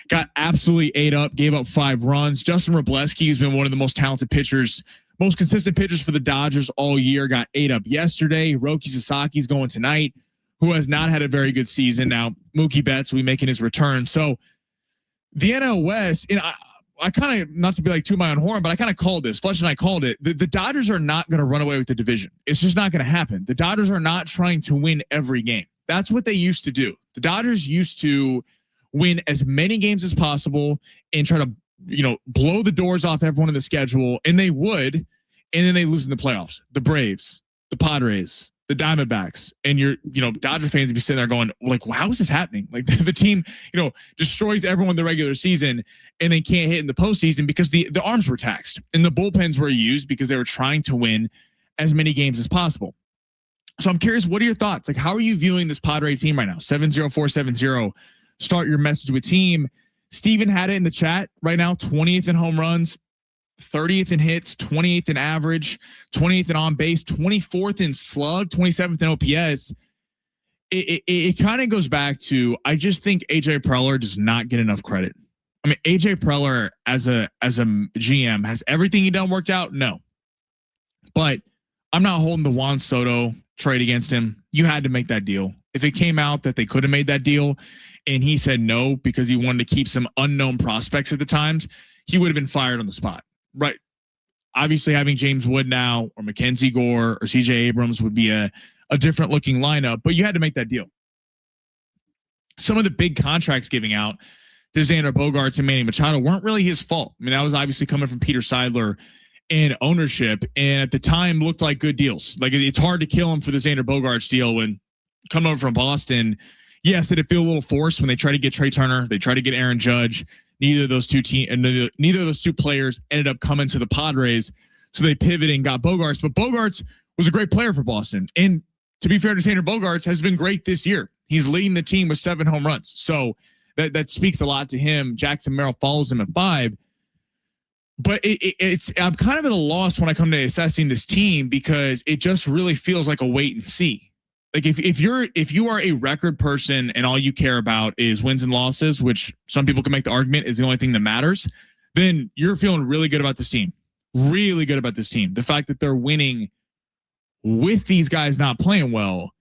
got absolutely ate up, gave up 5 runs. Justin Wroblewski, who's been one of the most talented pitchers, most consistent pitchers for the Dodgers all year, got ate up yesterday. Roki Sasaki's going tonight, who has not had a very good season. Now, Mookie Betts will be making his return. So The NL West, and I kind of, not to be like to my own horn, but I kind of called this. Fletch and I called it. The Dodgers are not going to run away with the division. It's just not going to happen. The Dodgers are not trying to win every game. That's what they used to do. The Dodgers used to win as many games as possible and try to, blow the doors off everyone in the schedule, and they would, and then they lose in the playoffs. The Braves, the Padres, the Diamondbacks, and Dodger fans would be sitting there going, like, well, how is this happening? Like the team, destroys everyone in the regular season and they can't hit in the postseason because the arms were taxed and the bullpens were used because they were trying to win as many games as possible. So I'm curious, what are your thoughts? Like, how are you viewing this Padre team right now? 70470. Start your message with team. Steven had it in the chat right now. 20th in home runs, 30th in hits, 28th in average, 20th in on base, 24th in slug, 27th in OPS. It kind of goes back to, I just think AJ Preller does not get enough credit. I mean, AJ Preller as a GM, has everything he done worked out? No. But I'm not holding the Juan Soto trade against him. You had to make that deal. If it came out that they could have made that deal and he said no because he wanted to keep some unknown prospects at the times, he would have been fired on the spot. Right. Obviously having James Wood now or Mackenzie Gore or CJ Abrams would be a different looking lineup, but you had to make that deal. Some of the big contracts giving out to Xander Bogaerts and Manny Machado weren't really his fault. I mean, that was obviously coming from Peter Seidler and ownership, and at the time looked like good deals. Like, it's hard to kill him for the Xander Bogaerts deal when coming over from Boston. Yes, did it feel a little forced when they tried to get Trey Turner? They tried to get Aaron Judge. Neither of those two players ended up coming to the Padres, so they pivoted and got Bogaerts. But Bogaerts was a great player for Boston, and to be fair to Xander Bogaerts, has been great this year. He's leading the team with 7 home runs, so that speaks a lot to him. Jackson Merrill follows him at 5. But it's I'm kind of at a loss when I come to assessing this team because it just really feels like a wait and see. Like if you are a record person and all you care about is wins and losses, which some people can make the argument is the only thing that matters, then you're feeling really good about this team. Really good about this team. The fact that they're winning with these guys not playing well.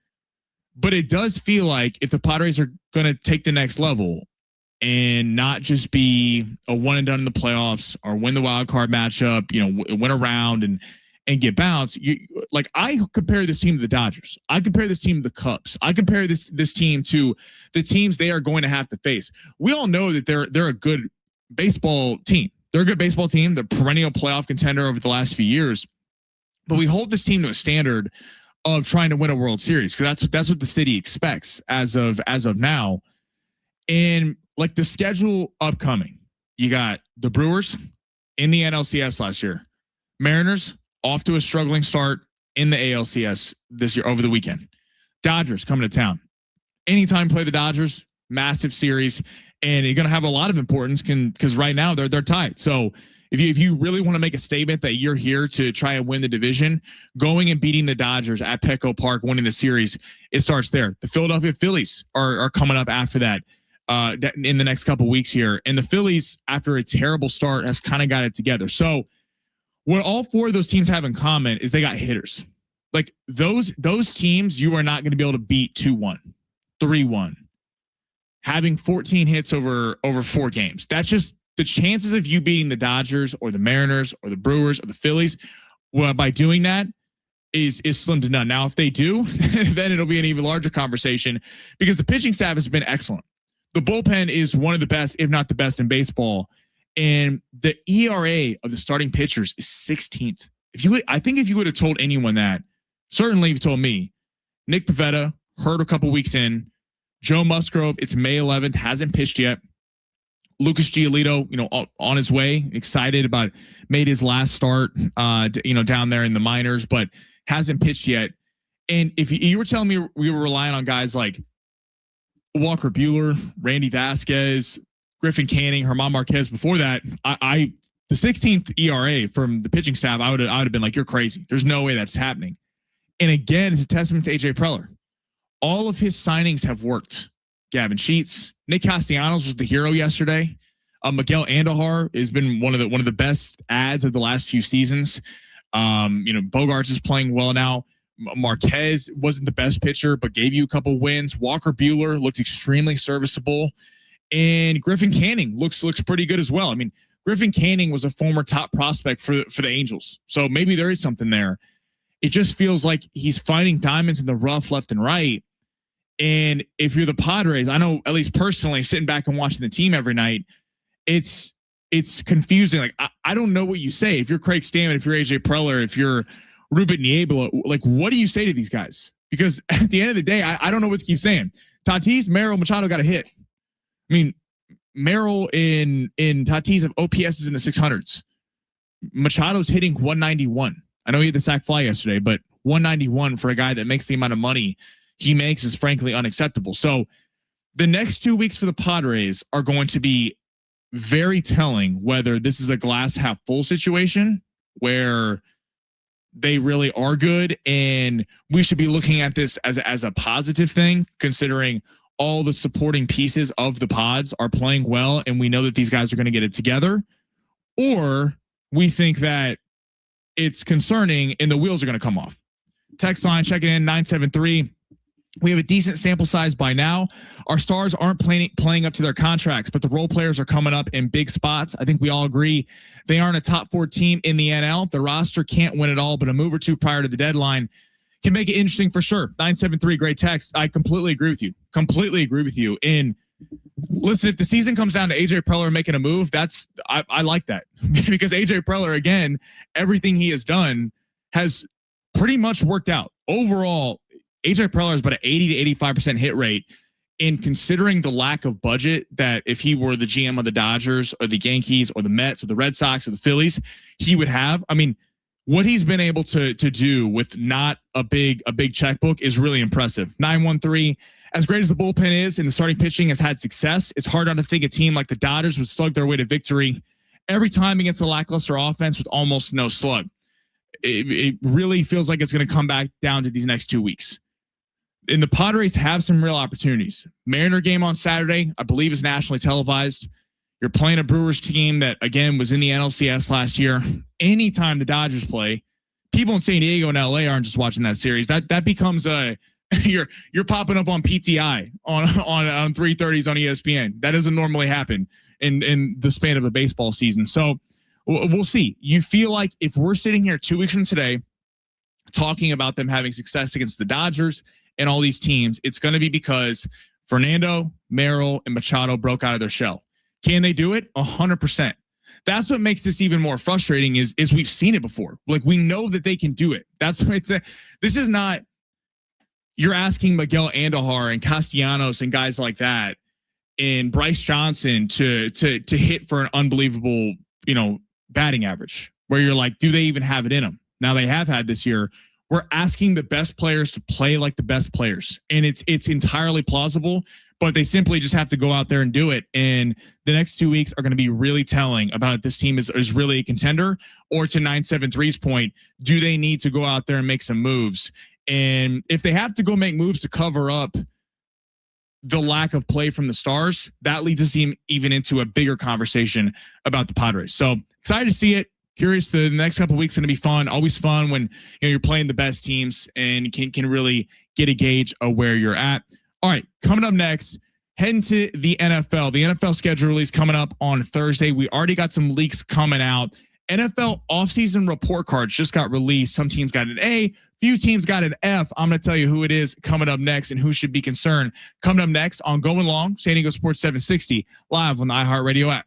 But it does feel like if the Padres are going to take the next level and not just be a one and done in the playoffs or win the wild card matchup, win a round and get bounced. I compare this team to the Dodgers. I compare this team to the Cubs. I compare this team to the teams they are going to have to face. We all know that they're a good baseball team. They're a good baseball team. They're a perennial playoff contender over the last few years. But we hold this team to a standard of trying to win a World Series because that's what the city expects as of now. And like the schedule upcoming, you got the Brewers in the NLCS last year, Mariners off to a struggling start in the ALCS this year over the weekend, Dodgers coming to town. Anytime play the Dodgers, massive series, and you're going to have a lot of importance because right now they're tied. So if you really want to make a statement that you're here to try and win the division, going and beating the Dodgers at Petco Park, winning the series, it starts there. The Philadelphia Phillies are coming up after that in the next couple of weeks here. And the Phillies, after a terrible start, has kind of got it together. So what all 4 of those teams have in common is they got hitters. Like those teams, you are not going to be able to beat 2-1, 3-1, having 14 hits over 4 games. That's just the chances of you beating the Dodgers or the Mariners or the Brewers or the Phillies, well, by doing that is slim to none. Now, if they do, then it'll be an even larger conversation because the pitching staff has been excellent. The bullpen is one of the best, if not the best in baseball. And the ERA of the starting pitchers is 16th. I think if you would have told anyone that, certainly you've told me, Nick Pivetta hurt a couple weeks in, Joe Musgrove, it's May 11th, hasn't pitched yet. Lucas Giolito, on his way, excited about, made his last start, down there in the minors, but hasn't pitched yet. And if you were telling me we were relying on guys like Walker Buehler, Randy Vasquez, Griffin Canning, German Marquez before that, the 16th ERA from the pitching staff, I would have been like, you're crazy. There's no way that's happening. And again, it's a testament to AJ Preller. All of his signings have worked. Gavin Sheets, Nick Castellanos was the hero yesterday. Miguel Andujar has been one of the best ads of the last few seasons. Bogaerts is playing well now. Marquez wasn't the best pitcher, but gave you a couple wins. Walker Buehler looked extremely serviceable. And Griffin Canning looks pretty good as well. I mean, Griffin Canning was a former top prospect for the Angels. So maybe there is something there. It just feels like he's finding diamonds in the rough left and right. And if you're the Padres, I know at least personally sitting back and watching the team every night, it's confusing. Like, I don't know what you say. If you're Craig Stammen, if you're AJ Preller, if you're Ruben Niebla, like, what do you say to these guys? Because at the end of the day, I don't know what to keep saying. Tatis, Merrill, Machado got a hit. I mean, Merrill in Tatis of OPS is in the 600s. Machado's hitting 191. I know he had the sack fly yesterday, but 191 for a guy that makes the amount of money he makes is frankly unacceptable. So the next 2 weeks for the Padres are going to be very telling whether this is a glass half full situation where they really are good and we should be looking at this as a positive thing, considering all the supporting pieces of the Pods are playing well and we know that these guys are going to get it together, or we think that it's concerning and the wheels are going to come off. Text line checking in 973. We have a decent sample size by now. Our stars aren't playing up to their contracts, but the role players are coming up in big spots. I think we all agree they aren't a top 4 team in the NL. The roster can't win it all, but a move or two prior to the deadline can make it interesting for sure. 973, great text. I completely agree with you. And listen, if the season comes down to AJ Preller making a move, I like that because AJ Preller, again, everything he has done has pretty much worked out. Overall, AJ Preller has about an 80 to 85% hit rate. In considering the lack of budget, that if he were the GM of the Dodgers or the Yankees or the Mets or the Red Sox or the Phillies, he would have. I mean, what he's been able to do with not a big checkbook is really impressive. 913. As great as the bullpen is and the starting pitching has had success, it's hard not to think a team like the Dodgers would slug their way to victory every time against a lackluster offense with almost no slug. It really feels like it's going to come back down to these next 2 weeks. And the Padres have some real opportunities. Mariner game on Saturday, I believe, is nationally televised. You're playing a Brewers team that, again, was in the NLCS last year. Anytime the Dodgers play, people in San Diego and LA aren't just watching that series. That becomes a you're popping up on PTI on 3:30s on ESPN. That doesn't normally happen in the span of a baseball season. So we'll see. You feel like if we're sitting here 2 weeks from today talking about them having success against the Dodgers and all these teams, it's going to be because Fernando, Merrill, and Machado broke out of their shell. Can they do it? 100%. That's what makes this even more frustrating is we've seen it before. Like, we know that they can do it. That's what this is not, you're asking Miguel Andujar and Castellanos and guys like that and Bryce Johnson to hit for an unbelievable, batting average where you're like, do they even have it in them? Now they have had this year. We're asking the best players to play like the best players, and it's entirely plausible, but they simply just have to go out there and do it. And the next 2 weeks are going to be really telling about if this team is really a contender, or to 973's point, do they need to go out there and make some moves? And if they have to go make moves to cover up the lack of play from the stars, that leads us even into a bigger conversation about the Padres. So excited to see it. Curious, the next couple of weeks going to be fun. Always fun when you're playing the best teams and can really get a gauge of where you're at. All right, coming up next, heading to the NFL. The NFL schedule release coming up on Thursday. We already got some leaks coming out. NFL offseason report cards just got released. Some teams got an A, few teams got an F. I'm going to tell you who it is coming up next and who should be concerned. Coming up next on Going Long, San Diego Sports 760, live on the iHeartRadio app.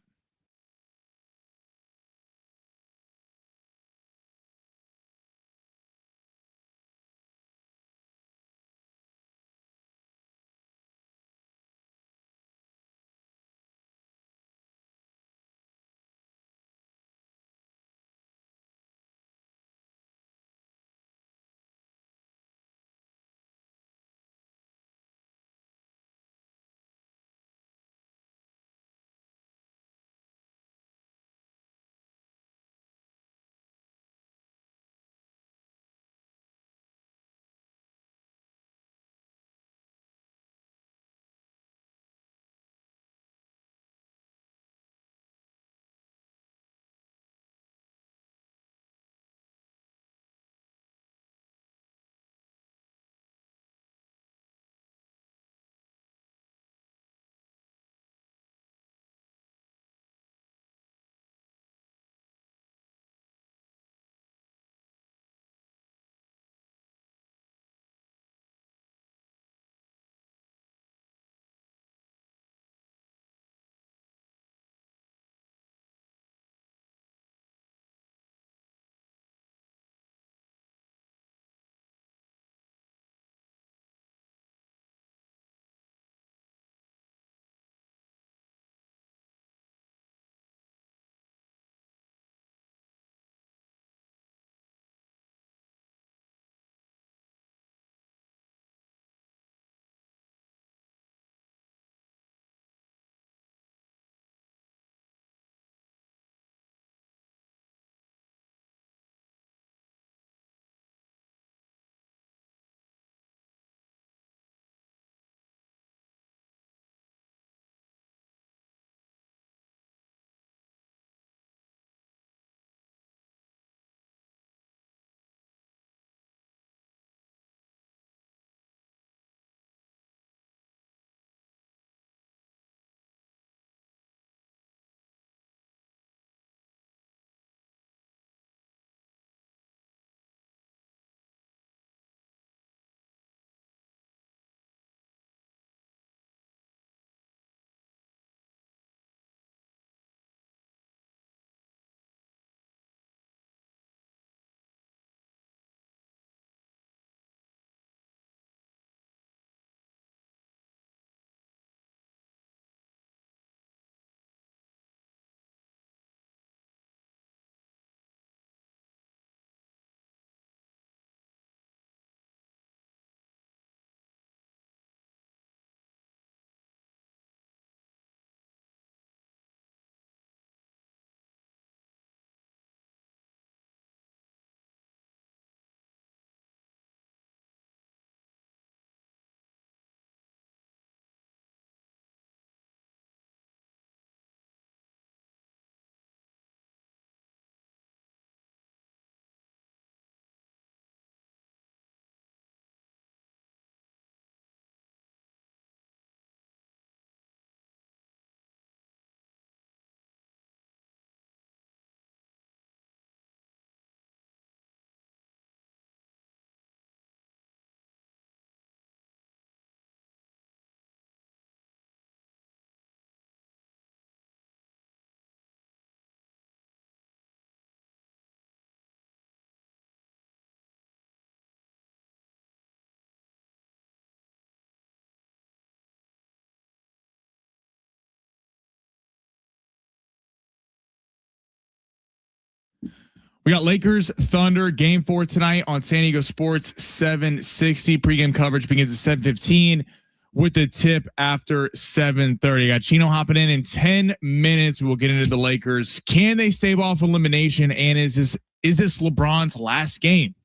We got Lakers Thunder game 4 tonight on San Diego Sports 760. Pregame coverage begins at 7:15 with the tip after 7:30. Got Chino hopping in 10 minutes. We'll get into the Lakers. Can they stave off elimination? And is this LeBron's last game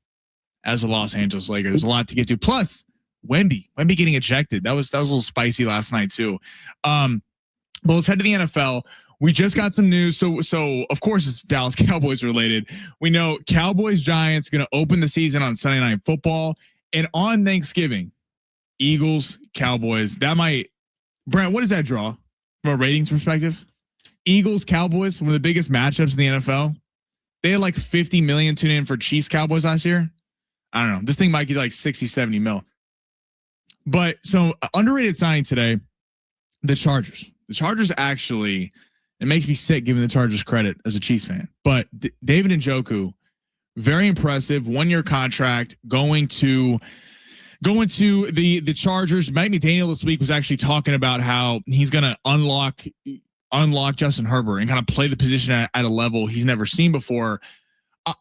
as the Los Angeles Lakers? There's a lot to get to. Plus, Wemby getting ejected. That was a little spicy last night too. But let's head to the NFL. We just got some news. So of course it's Dallas Cowboys related. We know Cowboys Giants going to open the season on Sunday Night Football, and on Thanksgiving, Eagles Cowboys. That might, Brent, what does that draw from a ratings perspective? Eagles Cowboys, one of the biggest matchups in the NFL. They had like 50 million tune in for Chiefs Cowboys last year. I don't know. This thing might get like 60, 70 mil. But so underrated signing today, the Chargers. The Chargers actually, it makes me sick giving the Chargers credit as a Chiefs fan. But David Njoku, very impressive, 1-year contract going to the Chargers. Mike McDaniel this week was actually talking about how he's going to unlock Justin Herbert and kind of play the position at a level he's never seen before.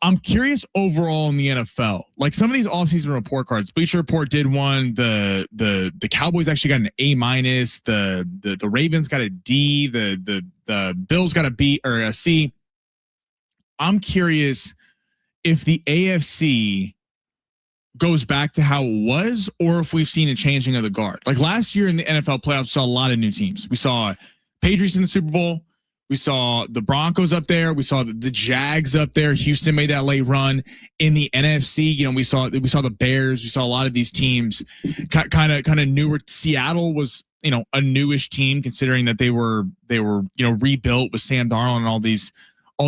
I'm curious overall in the NFL, like some of these offseason report cards. Bleacher Report did one. The Cowboys actually got an A-. The Ravens got a D. The Bills got a B or a C. I'm curious if the AFC goes back to how it was, or if we've seen a changing of the guard. Like last year in the NFL playoffs, we saw a lot of new teams. We saw Patriots in the Super Bowl. We saw the Broncos up there. We saw the Jags up there. Houston made that late run in the NFC. You know, we saw the Bears. We saw a lot of these teams kind of newer. Seattle was, you know, a newish team considering that they were, you know, rebuilt with Sam Darnold and all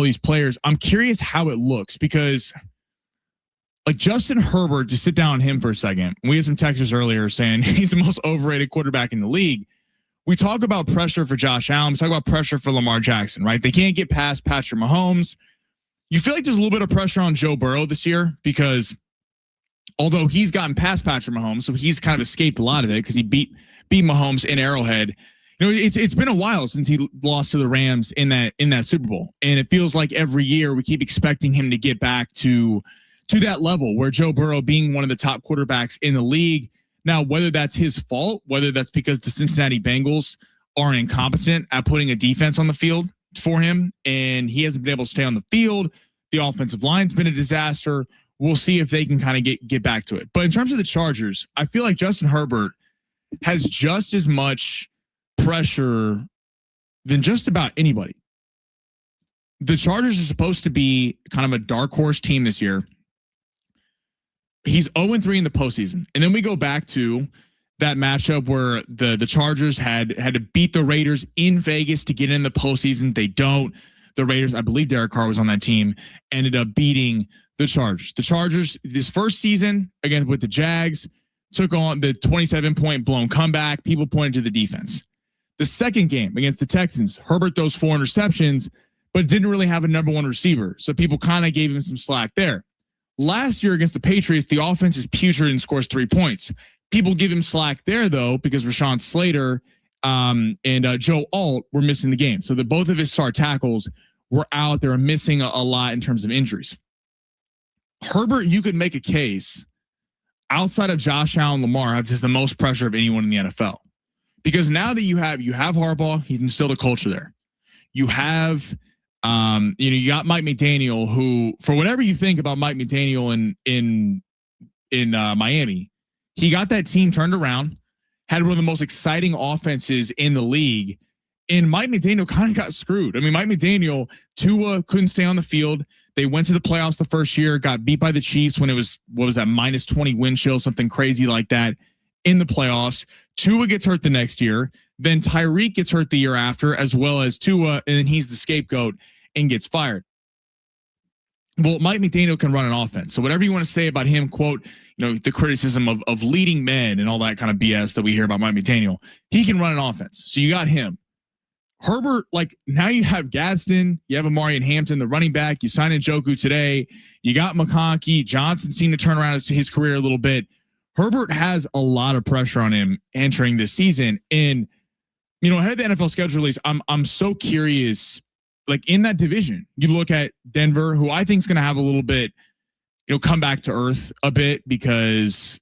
these players. I'm curious how it looks because like Justin Herbert, to sit down on him for a second. We had some texters earlier saying he's the most overrated quarterback in the league. We talk about pressure for Josh Allen. We talk about pressure for Lamar Jackson, right? They can't get past Patrick Mahomes. You feel like there's a little bit of pressure on Joe Burrow this year because although he's gotten past Patrick Mahomes, so he's kind of escaped a lot of it because he beat Mahomes in Arrowhead. You know, it's been a while since he lost to the Rams in that Super Bowl, and it feels like every year we keep expecting him to get back to that level where Joe Burrow being one of the top quarterbacks in the league. Now, whether that's his fault, whether that's because the Cincinnati Bengals are incompetent at putting a defense on the field for him and he hasn't been able to stay on the field, the offensive line's been a disaster. We'll see if they can kind of get back to it. But in terms of the Chargers, I feel like Justin Herbert has just as much pressure than just about anybody. The Chargers are supposed to be kind of a dark horse team this year. He's 0-3 in the postseason. And then we go back to that matchup where the Chargers had to beat the Raiders in Vegas to get in the postseason. They don't. The Raiders, I believe Derek Carr was on that team, ended up beating the Chargers. The Chargers, this first season, again with the Jags, took on the 27-point blown comeback. People pointed to the defense. The second game against the Texans, Herbert throws 4 interceptions, but didn't really have a number one receiver. So people kind of gave him some slack there. Last year against the Patriots, the offense is putrid and scores 3 points. People give him slack there, though, because Rashawn Slater and Joe Alt were missing the game. So both of his star tackles were out. They were missing a lot in terms of injuries. Herbert, you could make a case outside of Josh Allen, Lamar has the most pressure of anyone in the NFL. Because now that you have Harbaugh, he's instilled a culture there. You have you got Mike McDaniel, who, for whatever you think about Mike McDaniel in Miami, he got that team turned around, had one of the most exciting offenses in the league, and Mike McDaniel kind of got screwed. I mean, Mike McDaniel, Tua couldn't stay on the field. They went to the playoffs the first year, got beat by the Chiefs when it was, what was that, -20 wind chill, something crazy like that in the playoffs. Tua gets hurt the next year. Then Tyreek gets hurt the year after, as well as Tua, and then he's the scapegoat and gets fired. Well, Mike McDaniel can run an offense. So whatever you want to say about him, quote, you know, the criticism of leading men and all that kind of BS that we hear about Mike McDaniel, he can run an offense. So you got him. Herbert, like now you have Gadsden, you have Amari and Hampton, the running back. You signed Njoku today. You got McConkey. Johnson seemed to turn around his career a little bit. Herbert has a lot of pressure on him entering this season. And, you know, ahead of the NFL schedule release, I'm so curious like in that division, you look at Denver, who I think is going to have a little bit, come back to earth a bit, because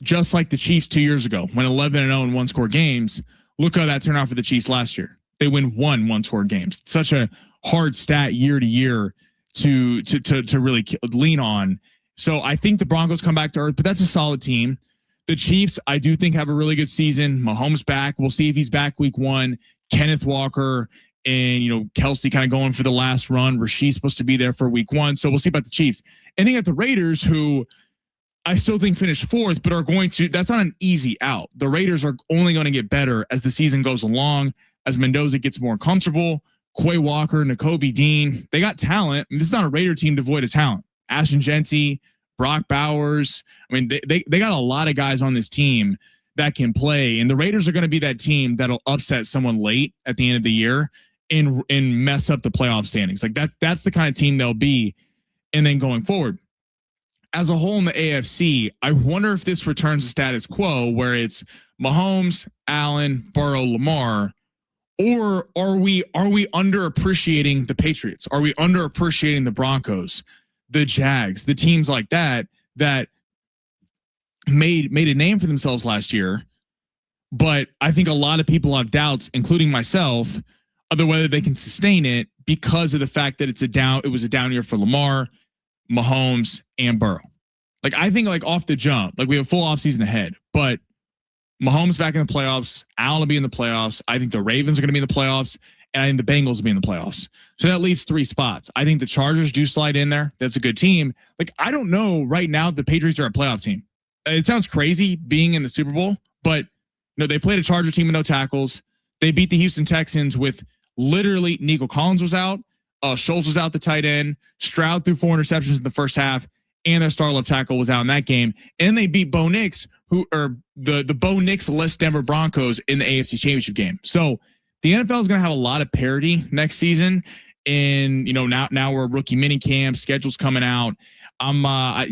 just like the Chiefs 2 years ago, when 11-0 in one-score games, look how that turned out for the Chiefs last year. They win one-score games. Such a hard stat year to year to really lean on. So I think the Broncos come back to earth, but that's a solid team. The Chiefs, I do think, have a really good season. Mahomes back. We'll see if he's back week 1. Kenneth Walker and, Kelsey kind of going for the last run. Rasheed's supposed to be there for week 1. So we'll see about the Chiefs. And then at the Raiders, who I still think finished 4th, but are going to, that's not an easy out. The Raiders are only going to get better as the season goes along, as Mendoza gets more comfortable. Quay Walker, Nakobe Dean, they got talent. I mean, this is not a Raider team devoid of talent. Ashton Genty, Brock Bowers. I mean, they got a lot of guys on this team that can play, and the Raiders are going to be that team that'll upset someone late at the end of the year and mess up the playoff standings. Like that's the kind of team they'll be. And then going forward, as a whole in the AFC, I wonder if this returns to status quo where it's Mahomes, Allen, Burrow, Lamar, or are we underappreciating the Patriots? Are we underappreciating the Broncos, the Jags, the teams like that made a name for themselves last year? But I think a lot of people have doubts, including myself, of whether they can sustain it because of the fact that it was a down year for Lamar, Mahomes, and Burrow. Like I think like off the jump, like we have a full offseason ahead, but Mahomes back in the playoffs, Allen will be in the playoffs. I think the Ravens are going to be in the playoffs, and I think the Bengals will be in the playoffs. So that leaves 3 spots. I think the Chargers do slide in there. That's a good team. Like I don't know right now, the Patriots are a playoff team. It sounds crazy being in the Super Bowl, but they played a Charger team with no tackles. They beat the Houston Texans with literally Nico Collins was out. Schultz was out the tight end. Stroud threw 4 interceptions in the first half, and their star left tackle was out in that game. And they beat Bo Nix, who are the Bo Nix-less Denver Broncos in the AFC Championship game. So the NFL is going to have a lot of parity next season. And now we're rookie mini camp, schedule's coming out.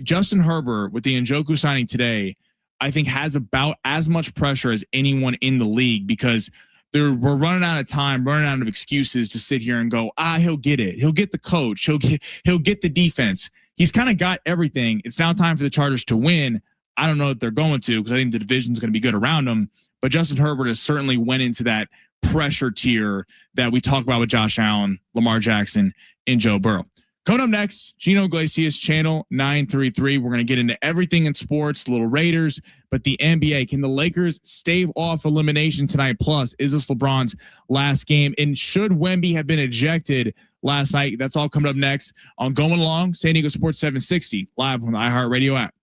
Justin Herbert with the Njoku signing today, I think has about as much pressure as anyone in the league, because we're running out of time, running out of excuses to sit here and go, he'll get it. He'll get the coach. He'll get the defense. He's kind of got everything. It's now time for the Chargers to win. I don't know if they're going to, because I think the division's going to be good around them. But Justin Herbert has certainly went into that pressure tier that we talk about with Josh Allen, Lamar Jackson, and Joe Burrow. Coming up next, Gino Iglesias, Channel 933. We're going to get into everything in sports, little Raiders, but the NBA. Can the Lakers stave off elimination tonight? Plus, is this LeBron's last game? And should Wemby have been ejected last night? That's all coming up next on Going Along, San Diego Sports 760, live on the iHeartRadio app.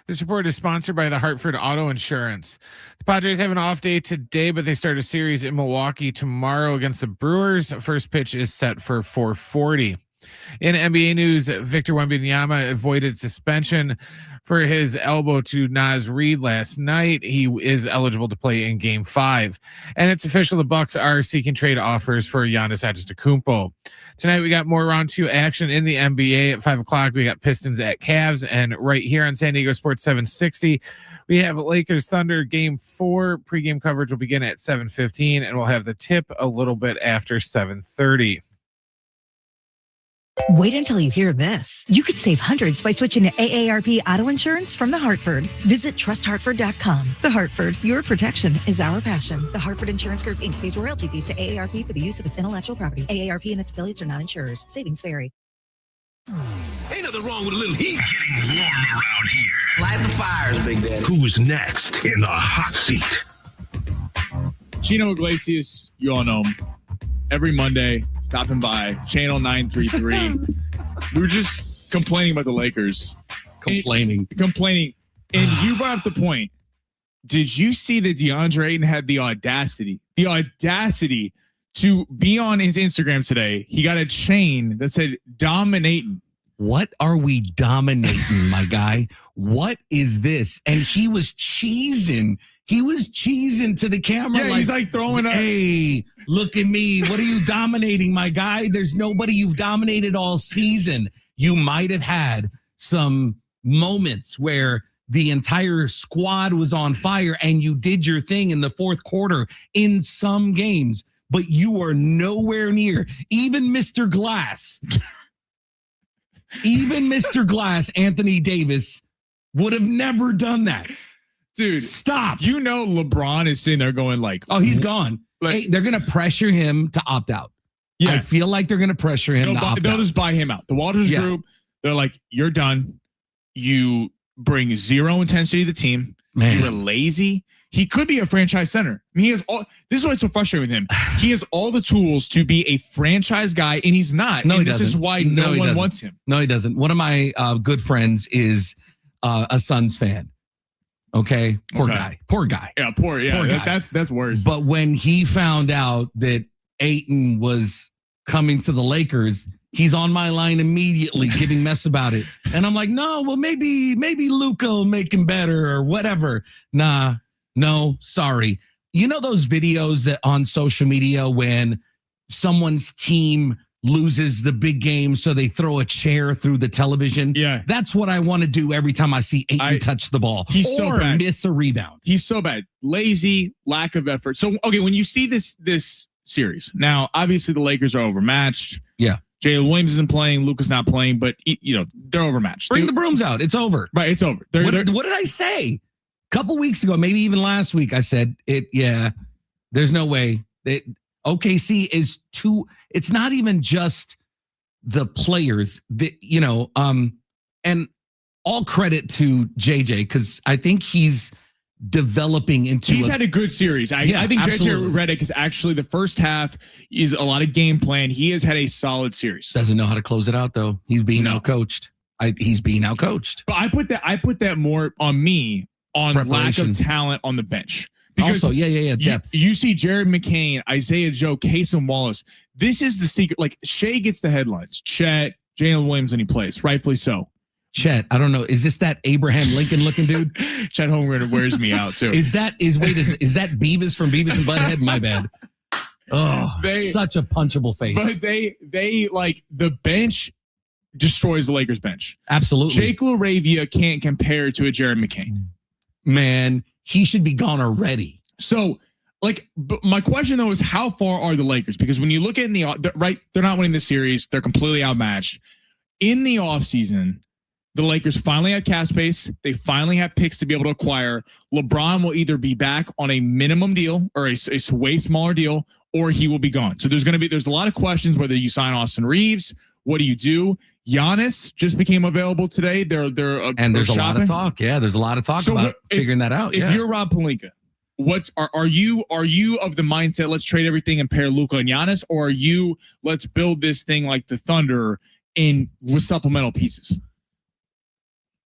This report is sponsored by the Hartford Auto Insurance. The Padres have an off day today, but they start a series in Milwaukee tomorrow against the Brewers. First pitch is set for 4:40. In NBA news, Victor Wembanyama avoided suspension for his elbow to Naz Reid last night. He is eligible to play in Game 5. And it's official, the Bucks are seeking trade offers for Giannis Antetokounmpo. Tonight we got more round 2 action in the NBA. At 5 o'clock, we got Pistons at Cavs. And right here on San Diego Sports 760, we have Lakers Thunder Game 4. Pregame coverage will begin at 7:15, and we'll have the tip a little bit after 7:30. Wait until you hear this. You could save hundreds by switching to AARP auto insurance from The Hartford. Visit trusthartford.com. The Hartford, your protection is our passion. The Hartford Insurance Group, Inc. pays royalty fees to AARP for the use of its intellectual property. AARP and its affiliates are not insurers. Savings vary. Ain't nothing wrong with a little heat. Getting warm around here. Light the fires, Big Daddy. Who's next in the hot seat? Chino Iglesias, you all know him. Every Monday, stopping by Channel 933. We were just complaining about the Lakers. Complaining. And you brought up the point. Did you see that DeAndre Ayton had the audacity to be on his Instagram today? He got a chain that said dominating. What are we dominating, my guy? What is this? And he was cheesing. He was cheesing to the camera. Yeah, he's like throwing up. Hey, look at me. What are you dominating, my guy? There's nobody you've dominated all season. You might have had some moments where the entire squad was on fire and you did your thing in the fourth quarter in some games, but you are nowhere near. Even Mr. Glass, Anthony Davis, would have never done that. Dude, stop. You know LeBron is sitting there going like, oh, he's gone. Like, hey, they're going to pressure him to opt out. Yeah. I feel like they're going to pressure him to opt out. They'll just buy him out. The Walters group, they're like, you're done. You bring zero intensity to the team. Man. You're lazy. He could be a franchise center. I mean, he has all. This is why it's so frustrating with him. He has all the tools to be a franchise guy, and he's not. No, and he this doesn't. is why no one wants him. No, he doesn't. One of my good friends is a Suns fan. Okay. Poor guy. Yeah. Poor guy. That's worse. But when he found out that Ayton was coming to the Lakers, he's on my line immediately giving mess about it. And I'm like, no, well, maybe Luka will make him better or whatever. Nah, no, sorry. You know those videos that on social media when someone's team loses the big game, so they throw a chair through the television? Yeah. That's what I want to do every time I see Ayton touch the ball. He's so bad. Miss a rebound. He's so bad. Lazy, lack of effort. So, okay, when you see this series, now, obviously the Lakers are overmatched. Yeah. Jalen Williams isn't playing. Luka's not playing, but, they're overmatched. Bring the brooms out. It's over. Right, it's over. What did I say? A couple weeks ago, maybe even last week, I said, there's no way. OKC is too. It's not even just the players that, and all credit to JJ, because I think he's developing into. He's had a good series. I think JJ Redick is actually, the first half is a lot of game plan. He has had a solid series. Doesn't know how to close it out though. He's being outcoached. He's being outcoached. But I put that more on me on lack of talent on the bench. Because also, depth. You see Jared McCain, Isaiah Joe, Cason Wallace. This is the secret. Like, Shea gets the headlines. Chet, Jalen Williams, and he plays. Rightfully so. Chet, I don't know. Is this that Abraham Lincoln looking dude? Chet Holmgren wears me out too. Is that Beavis from Beavis and Butthead? My bad. Oh, such a punchable face. But they like, the bench destroys the Lakers bench. Absolutely. Jake LaRavia can't compare to a Jared McCain. Man, he should be gone already. So, but my question though is, how far are the Lakers? Because when you look at they're not winning the series. They're completely outmatched. In the offseason, the Lakers finally had cap space. They finally have picks to be able to acquire. LeBron will either be back on a minimum deal or a way smaller deal, or he will be gone. So there's a lot of questions whether you sign Austin Reeves. What do you do? Giannis just became available today. There's a lot of talk. Yeah, there's a lot of talk about figuring that out. If you're Rob Pelinka, are you of the mindset, let's trade everything and pair Luka and Giannis, or are you, let's build this thing like the Thunder with supplemental pieces?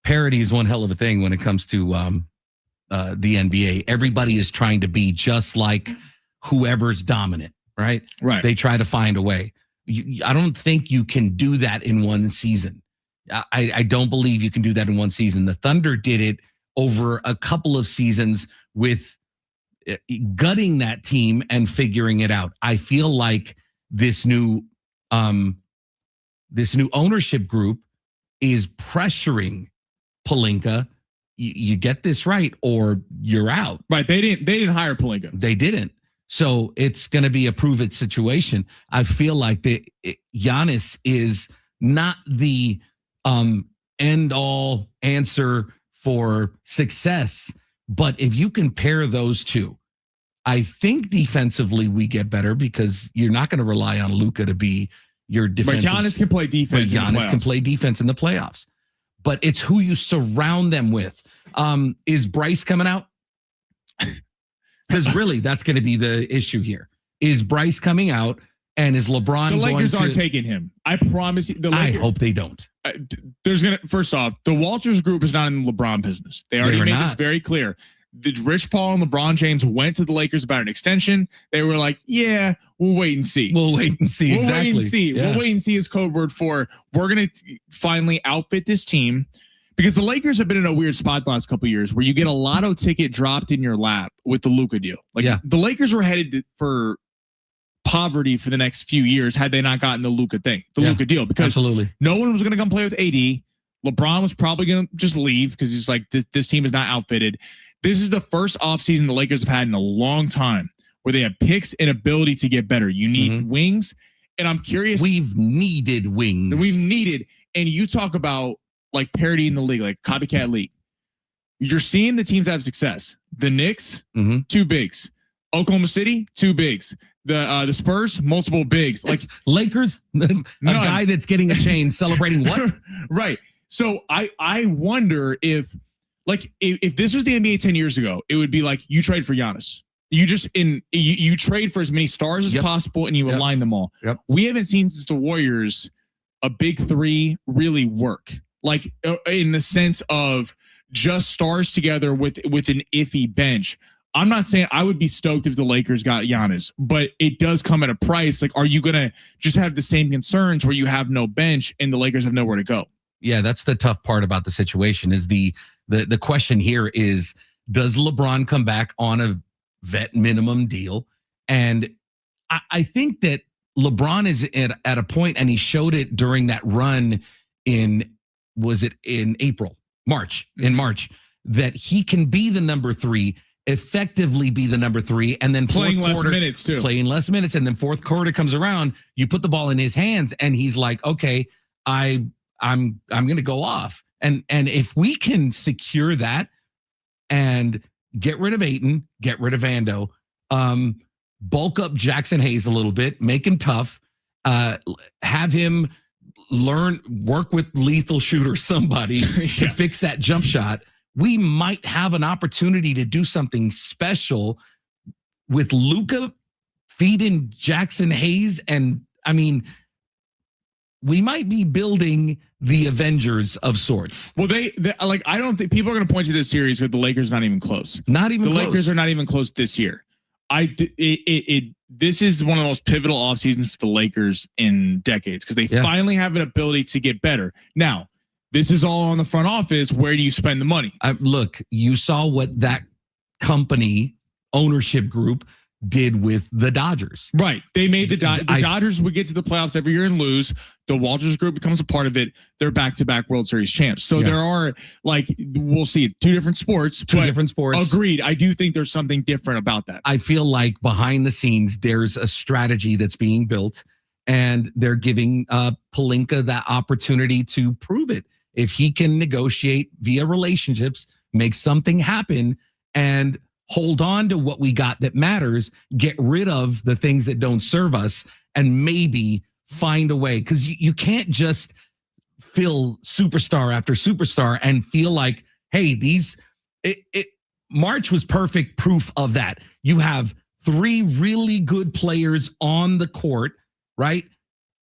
parity is one hell of a thing when it comes to the NBA. Everybody is trying to be just like whoever's dominant, right? Right. They try to find a way. I don't think you can do that in one season. I don't believe you can do that in one season. The Thunder did it over a couple of seasons with gutting that team and figuring it out. I feel like this new ownership group is pressuring Pelinka. You get this right or you're out. Right. They didn't hire Pelinka. They didn't. So it's going to be a prove it situation. I feel like Giannis is not the end all answer for success. But if you compare those two, I think defensively we get better because you're not going to rely on Luka to be your defensive. But Giannis can play defense. But Giannis can play defense in the playoffs. But it's who you surround them with. Is Bryce coming out? Because really, that's going to be the issue here. Is Bryce coming out, and is LeBron? The Lakers aren't taking him. I promise you. I hope they don't. First off, the Walters group is not in the LeBron business. They already made this very clear. Did Rich Paul and LeBron James went to the Lakers about an extension? They were like, "Yeah, we'll wait and see. We'll wait and see. Exactly. Wait and see. Yeah. We'll wait and see." Is code word for we're going to finally outfit this team. Because the Lakers have been in a weird spot the last couple of years where you get a lotto ticket dropped in your lap with the Luka deal. The Lakers were headed for poverty for the next few years had they not gotten the Luka thing, Luka deal. Because absolutely no one was going to come play with AD. LeBron was probably going to just leave because he's like, this team is not outfitted. This is the first offseason the Lakers have had in a long time where they have picks and ability to get better. You need wings. And I'm curious. We've needed wings. And you talk about like parity in the league, like copycat league. You're seeing the teams have success. The Knicks, 2 bigs. Oklahoma City, 2 bigs. The Spurs, multiple bigs. Like Lakers, a guy that's getting a chain celebrating what? Right. So I wonder if this was the NBA 10 years ago, it would be like you trade for Giannis. You trade for as many stars as possible and you align them all. Yep. We haven't seen since the Warriors a big 3 really work. Like in the sense of just stars together with an iffy bench. I'm not saying I would be stoked if the Lakers got Giannis, but it does come at a price. Like, are you going to just have the same concerns where you have no bench and the Lakers have nowhere to go? Yeah, that's the tough part about the situation is the question here is, does LeBron come back on a vet minimum deal? And I think that LeBron is at a point, and he showed it during that run in March, that he can be the number 3, effectively be the number 3, and then playing less minutes, and then fourth quarter comes around, you put the ball in his hands, and he's like, okay, I'm going to go off, and if we can secure that and get rid of Ayton, get rid of Vando, bulk up Jackson Hayes a little bit, make him tough, have him work with lethal shooter somebody to fix that jump shot. We might have an opportunity to do something special with Luka feeding Jackson Hayes. And I mean, we might be building the Avengers of sorts. Well, I don't think people are going to point to this series with the Lakers not even close. The Lakers are not even close this year. This is one of the most pivotal off seasons for the Lakers in decades because they finally have an ability to get better. Now, this is all on the front office. Where do you spend the money? Look, you saw what that company ownership group did with the Dodgers. Right. They made the Dodgers would get to the playoffs every year and lose. The Walters group becomes a part of it. They're back-to-back World Series champs. So there are, we'll see, 2 different sports. Agreed. I do think there's something different about that. I feel like behind the scenes, there's a strategy that's being built, and they're giving Pelinka that opportunity to prove it. If he can negotiate via relationships, make something happen, and hold on to what we got that matters, get rid of the things that don't serve us, and maybe find a way. Because you can't just fill superstar after superstar and feel like, hey, March was perfect proof of that. You have 3 really good players on the court, right?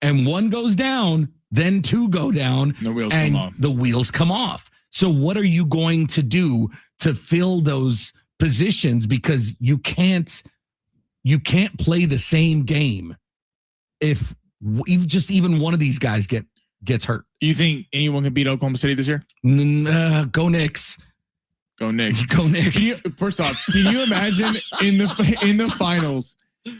And one goes down, then 2 go down, the wheels and come off. The wheels come off. So what are you going to do to fill those positions? Because you can't play the same game if even one of these guys gets hurt. You think anyone can beat Oklahoma City this year? Go Knicks. Go Knicks. Go Knicks. First off, can you imagine in the finals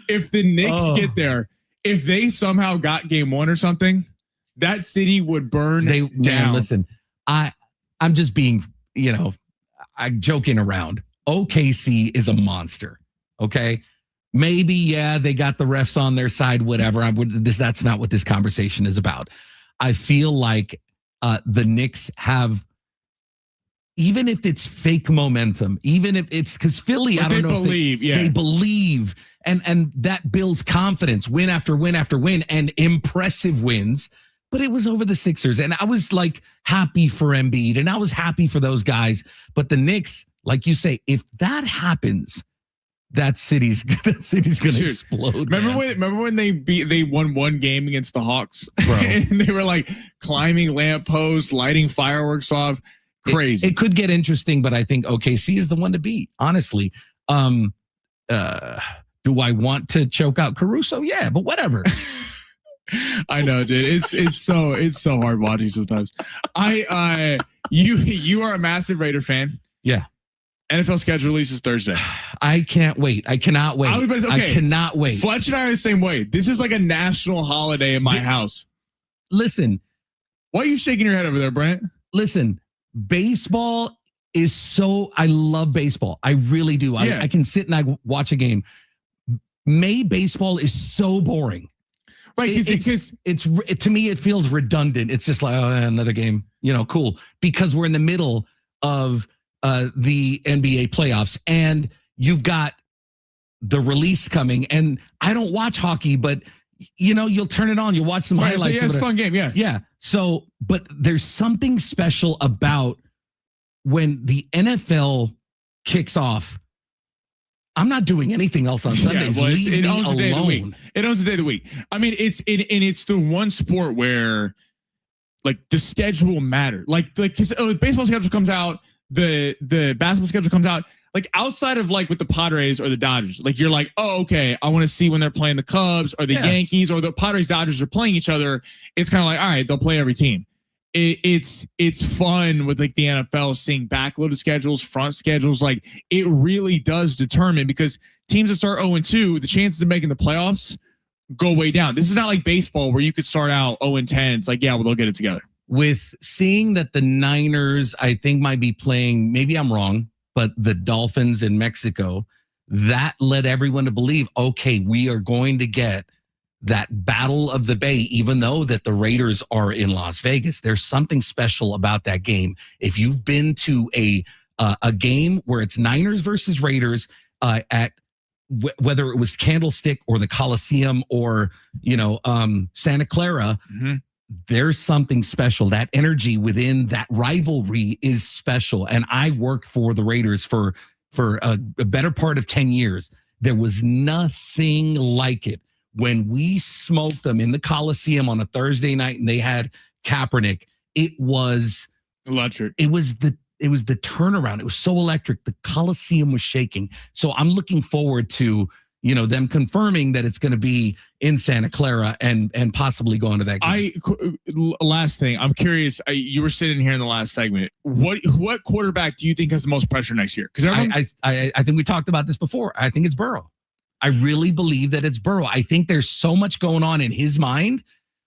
if the Knicks get there, if they somehow got game 1 or something, that city would burn down. Man, listen, I'm just being, I'm joking around. OKC is a monster. Okay. Maybe, yeah, they got the refs on their side, whatever. That's not what this conversation is about. I feel like the Knicks have, even if it's fake momentum, even if it's because Philly, but I don't know believe, if they believe, and that builds confidence, win after win after win, and impressive wins. But it was over the Sixers, and I was like happy for Embiid, and I was happy for those guys. But the Knicks, like you say, if that happens, that city's gonna explode. Remember when they won one game against the Hawks, and they were like climbing lampposts, lighting fireworks off. Crazy. It could get interesting, but I think OKC is the one to beat. Honestly, do I want to choke out Caruso? Yeah, but whatever. I know, dude. It's so hard watching sometimes. You are a massive Raider fan. Yeah. NFL schedule releases Thursday. I can't wait. I cannot wait. I cannot wait. Fletch and I are the same way. This is like a national holiday in my house. Listen. Why are you shaking your head over there, Brent? Listen, baseball is so, I love baseball. I really do. Yeah. I can sit and I watch a game. May baseball is so boring. Right, because it's to me it feels redundant. It's just like another game, cool. Because we're in the middle of the NBA playoffs, and you've got the release coming. And I don't watch hockey, but you'll turn it on, you'll watch some highlights. Yeah, it's a fun game. Yeah. So, but there's something special about when the NFL kicks off. I'm not doing anything else on Sundays. Yeah, well, it owns the day of the week. alone. It owns the day of the week. I mean, it's the one sport where like the schedule matter. Like because baseball schedule comes out, the basketball schedule comes out. Like outside of like with the Padres or the Dodgers, like you're like, oh, okay, I want to see when they're playing the Cubs or the Yankees or the Padres Dodgers are playing each other. It's kind of like, all right, they'll play every team. It's fun with like the NFL seeing backloaded schedules, front schedules. Like it really does determine, because teams that start 0-2, the chances of making the playoffs go way down. This is not like baseball where you could start out 0-10. It's like, yeah, well, they'll get it together. With seeing that the Niners, I think, might be playing, maybe I'm wrong, but the Dolphins in Mexico, that led everyone to believe, okay, we are going to get that battle of the Bay, even though that the Raiders are in Las Vegas. There's something special about that game. If you've been to a game where it's Niners versus Raiders at whether it was Candlestick or the Coliseum or Santa Clara, there's something special. That energy within that rivalry is special. And I worked for the Raiders for a better part of 10 years. There was nothing like it. When we smoked them in the Coliseum on a Thursday night and they had Kaepernick, it was electric. It was the turnaround. It was so electric. The Coliseum was shaking. So I'm looking forward to, them confirming that it's going to be in Santa Clara and possibly going to that game. Last thing, I'm curious. You were sitting here in the last segment. What quarterback do you think has the most pressure next year? Because I think we talked about this before. I think it's Burrow. I really believe that it's Burrow. I think there's so much going on in his mind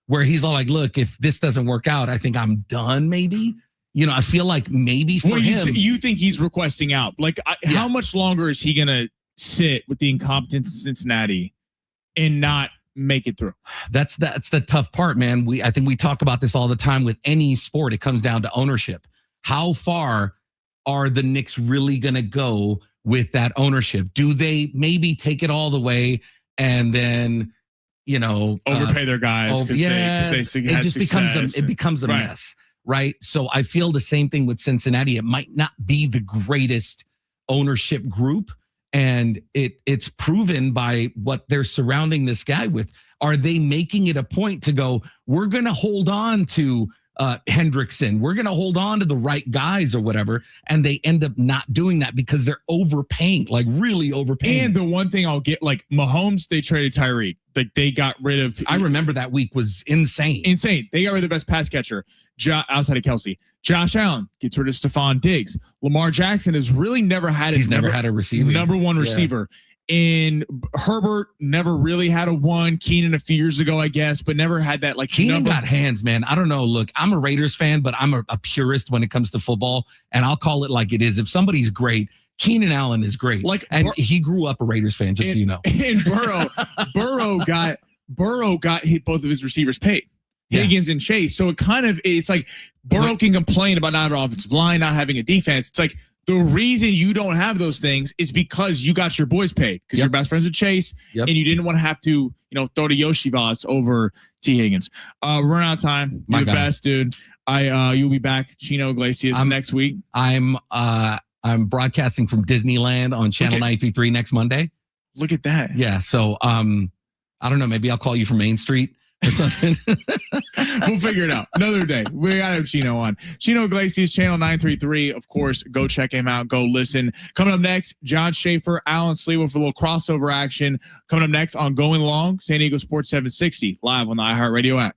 where he's all like, look, if this doesn't work out, I think I'm done maybe. I feel like maybe for him. You think he's requesting out? Like, how much longer is he going to sit with the incompetence in Cincinnati and not make it through? That's the tough part, man. I think we talk about this all the time with any sport. It comes down to ownership. How far are the Knicks really going to go with that ownership? Do they maybe take it all the way and then, overpay their guys? It becomes a mess, right? So I feel the same thing with Cincinnati. It might not be the greatest ownership group, and it's proven by what they're surrounding this guy with. Are they making it a point to go, we're going to hold on to Hendrickson. We're going to hold on to the right guys or whatever. And they end up not doing that because they're overpaying, like really overpaying. And the one thing I'll get, like Mahomes, they traded Tyreek. Like they got rid of. I remember that week was insane. Insane. They got rid of the best pass catcher outside of Kelsey. Josh Allen gets rid of Stephon Diggs. Lamar Jackson has really never had. He's never had a receiver. Number one receiver. And Herbert never really had a one. Keenan a few years ago, I guess, but never had that. Like Keenan got hands, man. I don't know. Look, I'm a Raiders fan, but I'm a purist when it comes to football, and I'll call it like it is. If somebody's great, Keenan Allen is great. And he grew up a Raiders fan, just so you know. And Burrow got hit both of his receivers paid. Higgins and Chase. So it's like Burrow can complain about not having an offensive line, not having a defense. It's like the reason you don't have those things is because you got your boys paid because you're best friends with Chase and you didn't want to have to, throw to Yoshi Voss over T. Higgins. Run out of time. You're the best, dude. You'll be back, Chino Iglesias, next week. I'm broadcasting from Disneyland on Channel 933 next Monday. Look at that. Yeah. So I don't know. Maybe I'll call you from Main Street or something. We'll figure it out another day. We gotta have Chino on. Chino Iglesias, Channel 933. Of course, go check him out. Go listen. Coming up next, John Schaefer, Alan Sleewa for a little crossover action. Coming up next on Going Long, San Diego Sports 760, live on the iHeartRadio app.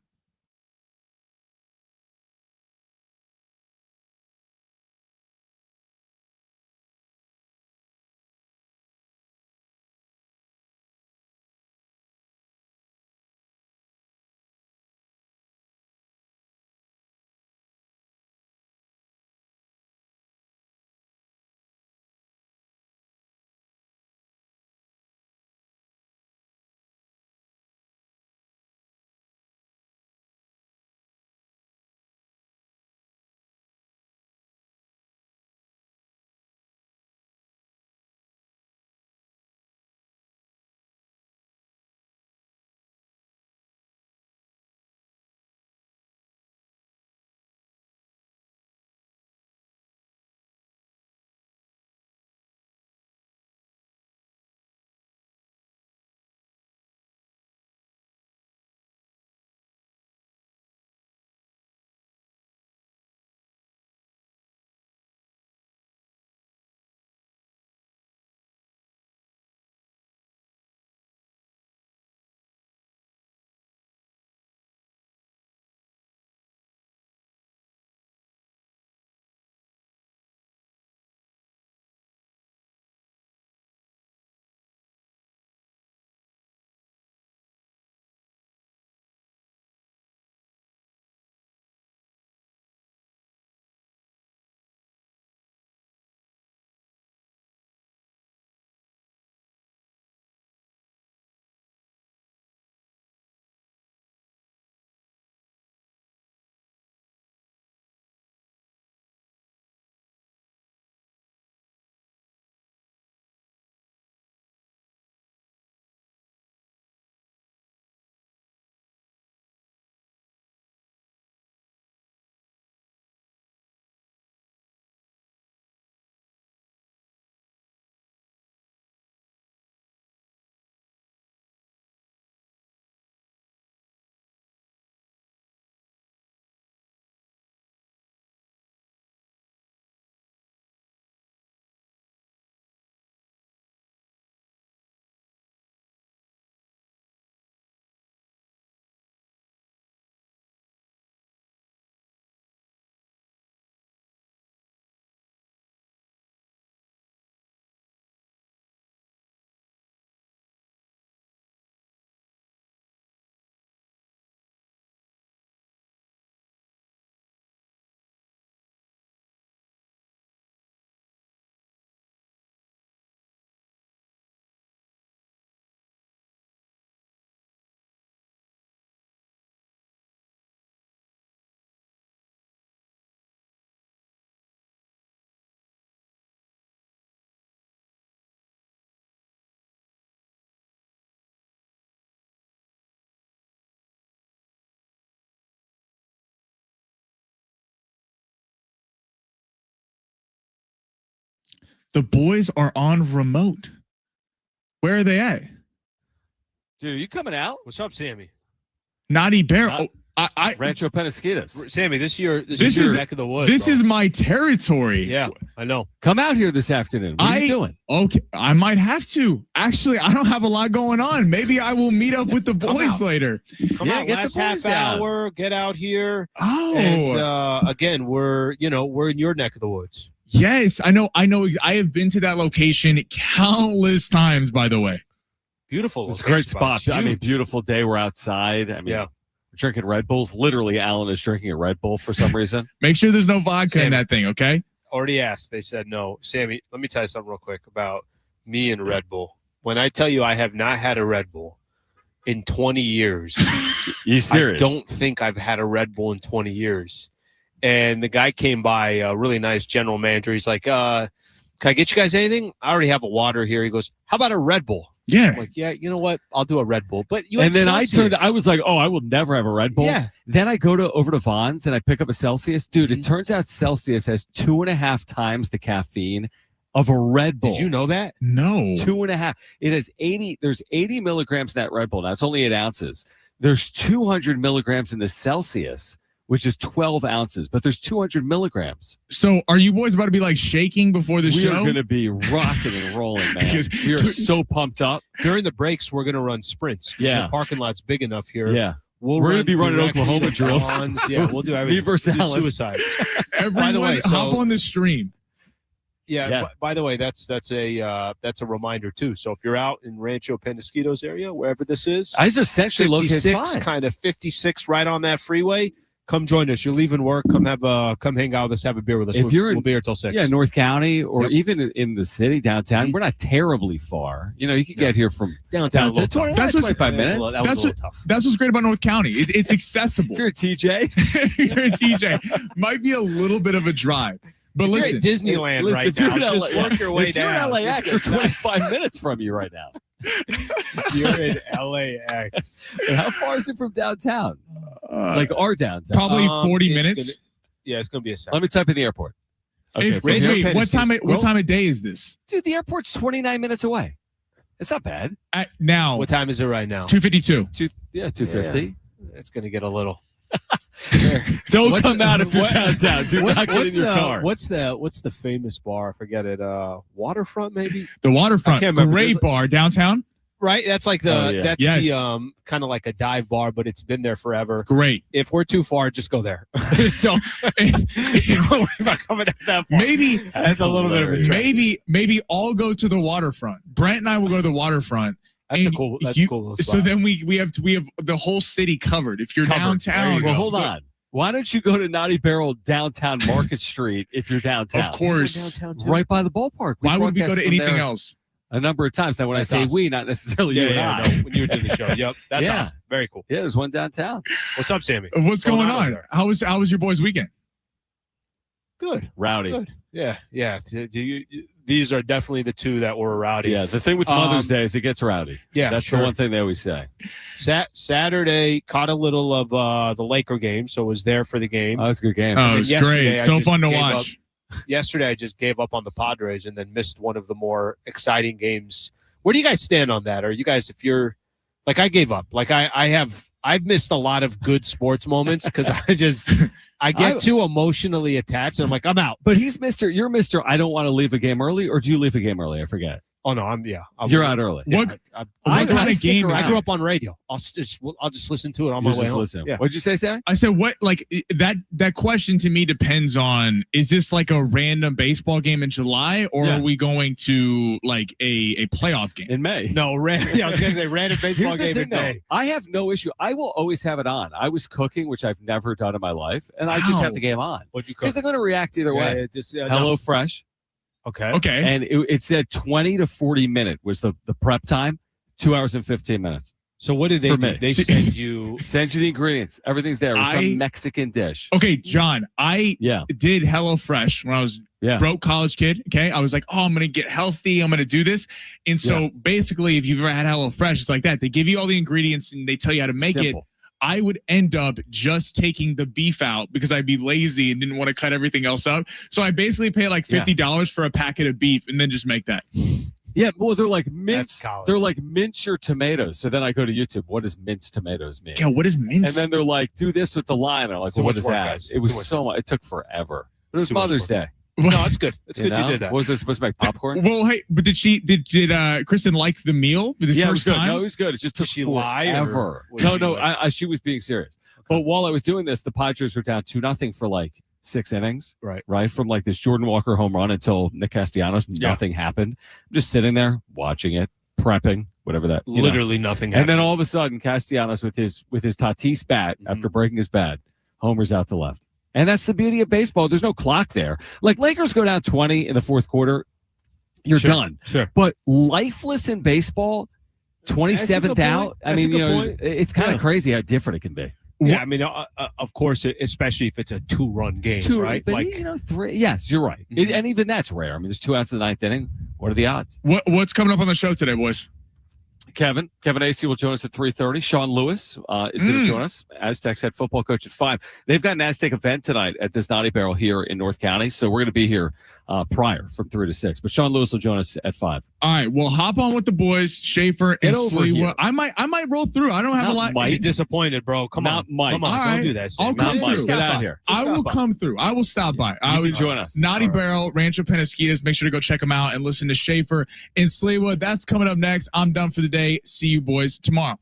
The boys are on remote. Where are they at? Dude, you coming out? What's up, Sammy? Naughty Bear. Rancho Penasquitos. Sammy, this is your neck of the woods. This bro. is my territory. Yeah, I know. Come out here this afternoon. What are you doing? Okay, I might have to. Actually, I don't have a lot going on. Maybe I will meet up with the boys later. Come out, get last the boys half hour. Get out here. Oh, and, again, we're in your neck of the woods. Yes, I know. I have been to that location countless times. By the way, beautiful. It's a great spot. I mean, beautiful day. We're outside. I mean, drinking Red Bulls. Literally, Alan is drinking a Red Bull for some reason. Make sure there's no vodka in that thing, okay? Already asked. They said no. Sammy, let me tell you something real quick about me and Red Bull. When I tell you I have not had a Red Bull in 20 years, you serious? I don't think I've had a Red Bull in 20 years. And the guy came by, a really nice general manager. He's like, can I get you guys anything? I already have a water here. He goes, how about a Red Bull? Yeah. I'm like, yeah, you know what? I'll do a Red Bull. But you and then I was like, oh, I will never have a Red Bull. Yeah. Then I go over to Vaughn's and I pick up a Celsius. Dude, it turns out Celsius has 2.5 times the caffeine of a Red Bull. Did you know that? No. 2.5. It has 80. There's 80 milligrams in that Red Bull. Now it's only 8 ounces. There's 200 milligrams in the Celsius, which is 12 ounces, but there's 200 milligrams. So are you boys about to be like shaking before the show? We are going to be rocking and rolling, man. We are so pumped up. During the breaks, we're going to run sprints. Yeah. The parking lot's big enough here. Yeah. We're going to be running Oklahoma drills. Yeah, we'll do everything. Me versus Alan. Suicide. Everyone, by the way, hop on the stream. Yeah. By the way, that's a reminder too. So if you're out in Rancho Penasquitos area, wherever this is, I just essentially located 56, kind of 56, right on that freeway. Come join us. You're leaving work. Come hang out with us. Have a beer with us. If we'll be here till 6. Yeah, North County or even in the city downtown. We're not terribly far. You know, you can get here from downtown. That's 25 minutes. That's what's great about North County. It's accessible. If you're a TJ, you're a TJ. Might be a little bit of a drive. But listen, you're at Disneyland right now. Just work your way down. You're in LAX, we're 25 minutes from you right now. You're in LAX. And how far is it from downtown? Like our downtown? Probably 40 minutes. It's going to be a second. Let me type in the airport. Okay, wait, what time of day is this? Dude, the airport's 29 minutes away. It's not bad. Now, what time is it right now? 2:52. 2:50. Yeah. It's going to get a little. Don't come out if you're downtown. Do not get in your car. What's the famous bar? I forget it. Waterfront, maybe. The Waterfront. Great bar downtown. Right, that's like the Yes. kind of like a dive bar, but it's been there forever. Great. If we're too far, just go there. Don't worry about coming out that far. Maybe that's a little bit of a trek. Maybe I'll go to the Waterfront. Brent and I will go to the Waterfront. That's a cool spot. So then we have the whole city covered. If you're downtown, well, hold on. Why don't you go to Naughty Barrel downtown Market Street if you're downtown? Of course, right by the ballpark. Why would we go to anything else? A number of times. Now, when I say we, not necessarily you and I. No, when you were doing the show. Yep, that's awesome. Very cool. Yeah, there's one downtown. What's up, Sammy? What's going on? How was your boys' weekend? Good. Rowdy. Good. Yeah. These are definitely the two that were rowdy. Yeah, the thing with Mother's Day is it gets rowdy. Yeah, that's the one thing they always say. Saturday caught a little of the Laker game, so was there for the game. Oh, it was a good game. Oh, it was great. So fun to watch. Yesterday, I just gave up on the Padres and then missed one of the more exciting games. Where do you guys stand on that? Are you guys, if you're like, I gave up. Like I've missed a lot of good sports moments because I get too emotionally attached and I'm like, I'm out. But you're Mr. I don't want to leave a game early, or do you leave a game early? I forget. Oh no, you're out early. What kind of game? I grew up on radio. I'll just listen to it on my way home. Yeah. What'd you say, Sam? I said what? Like that question to me depends on: is this like a random baseball game in July, or are we going to like a playoff game in May? No, I was gonna say random baseball game in May. I have no issue. I will always have it on. I was cooking, which I've never done in my life, and I just have the game on. What'd you cook? Because I'm going to react either way. Hello Fresh. Okay. And it said 20 to 40 minute was the prep time, 2 hours and 15 minutes. So what did they do? They send you the ingredients. Everything's there. It was some Mexican dish. Okay, John, I did HelloFresh when I was broke college kid. Okay. I was like, I'm going to get healthy. I'm going to do this. And so basically, if you've ever had HelloFresh, it's like that. They give you all the ingredients and they tell you how to make it. I would end up just taking the beef out because I'd be lazy and didn't want to cut everything else up. So I basically pay like $50 for a packet of beef and then just make that. Yeah, well, they're like That's mince. college. They're like mince your tomatoes. So then I go to YouTube. What does minced tomatoes mean? Yeah, what is mince? And then they're like, do this with the lime. And I'm like, Too well, what much is work, that? guys. It was Too much so much. It took forever. It was Too much Mother's work. Day. No, it's good. It's You good you know? did that. Was this supposed to make popcorn? Well, hey, but did Kristen like the meal the Yeah, it was first good. time? No, it was good. It just took Did she lie or forever. was No, she no, like- she was being serious. But while I was doing this, the Padres were down 2-0 for like 6 innings. Right. From like this Jordan Walker home run until Nick Castellanos, nothing happened. I'm just sitting there watching it, prepping, whatever that. you know. Literally nothing And then happened. all of a sudden, Castellanos with his Tatis bat after breaking his bat, homers out to left. And that's the beauty of baseball. There's no clock there. Like Lakers go down 20 in the fourth quarter, you're done. Sure. But lifeless in baseball, 27th out. I mean, it's kind of crazy how different it can be. Yeah, I mean, of course, especially if it's a 2-run game, right? But Like, 3. Yes, you're right. And even that's rare. I mean, there's 2 outs in the 9th inning. What are the odds? What's coming up on the show today, boys? Kevin AC will join us at 3:30. Sean Lewis is going to join us. Aztecs head football coach at 5. They've got an Aztec event tonight at this Naughty Barrel here in North County, so we're going to be here prior from 3 to 6. But Sean Lewis will join us at 5. All right, well, hop on with the boys, Schaefer and Get over here. Sliwa. I might roll through. I don't have Not a lot. Mike. be disappointed, bro. Come Not on. Mike. Come on. All Don't right. do that. I'll Sam. come Not Mike. through. Get out of here. I will come through. I will stop by. I You will can join us. Naughty Barrel, Rancho Penasquitas. Make sure to go check them out and listen to Schaefer and Sliwa. That's coming up next. I'm done for the day. See you boys tomorrow.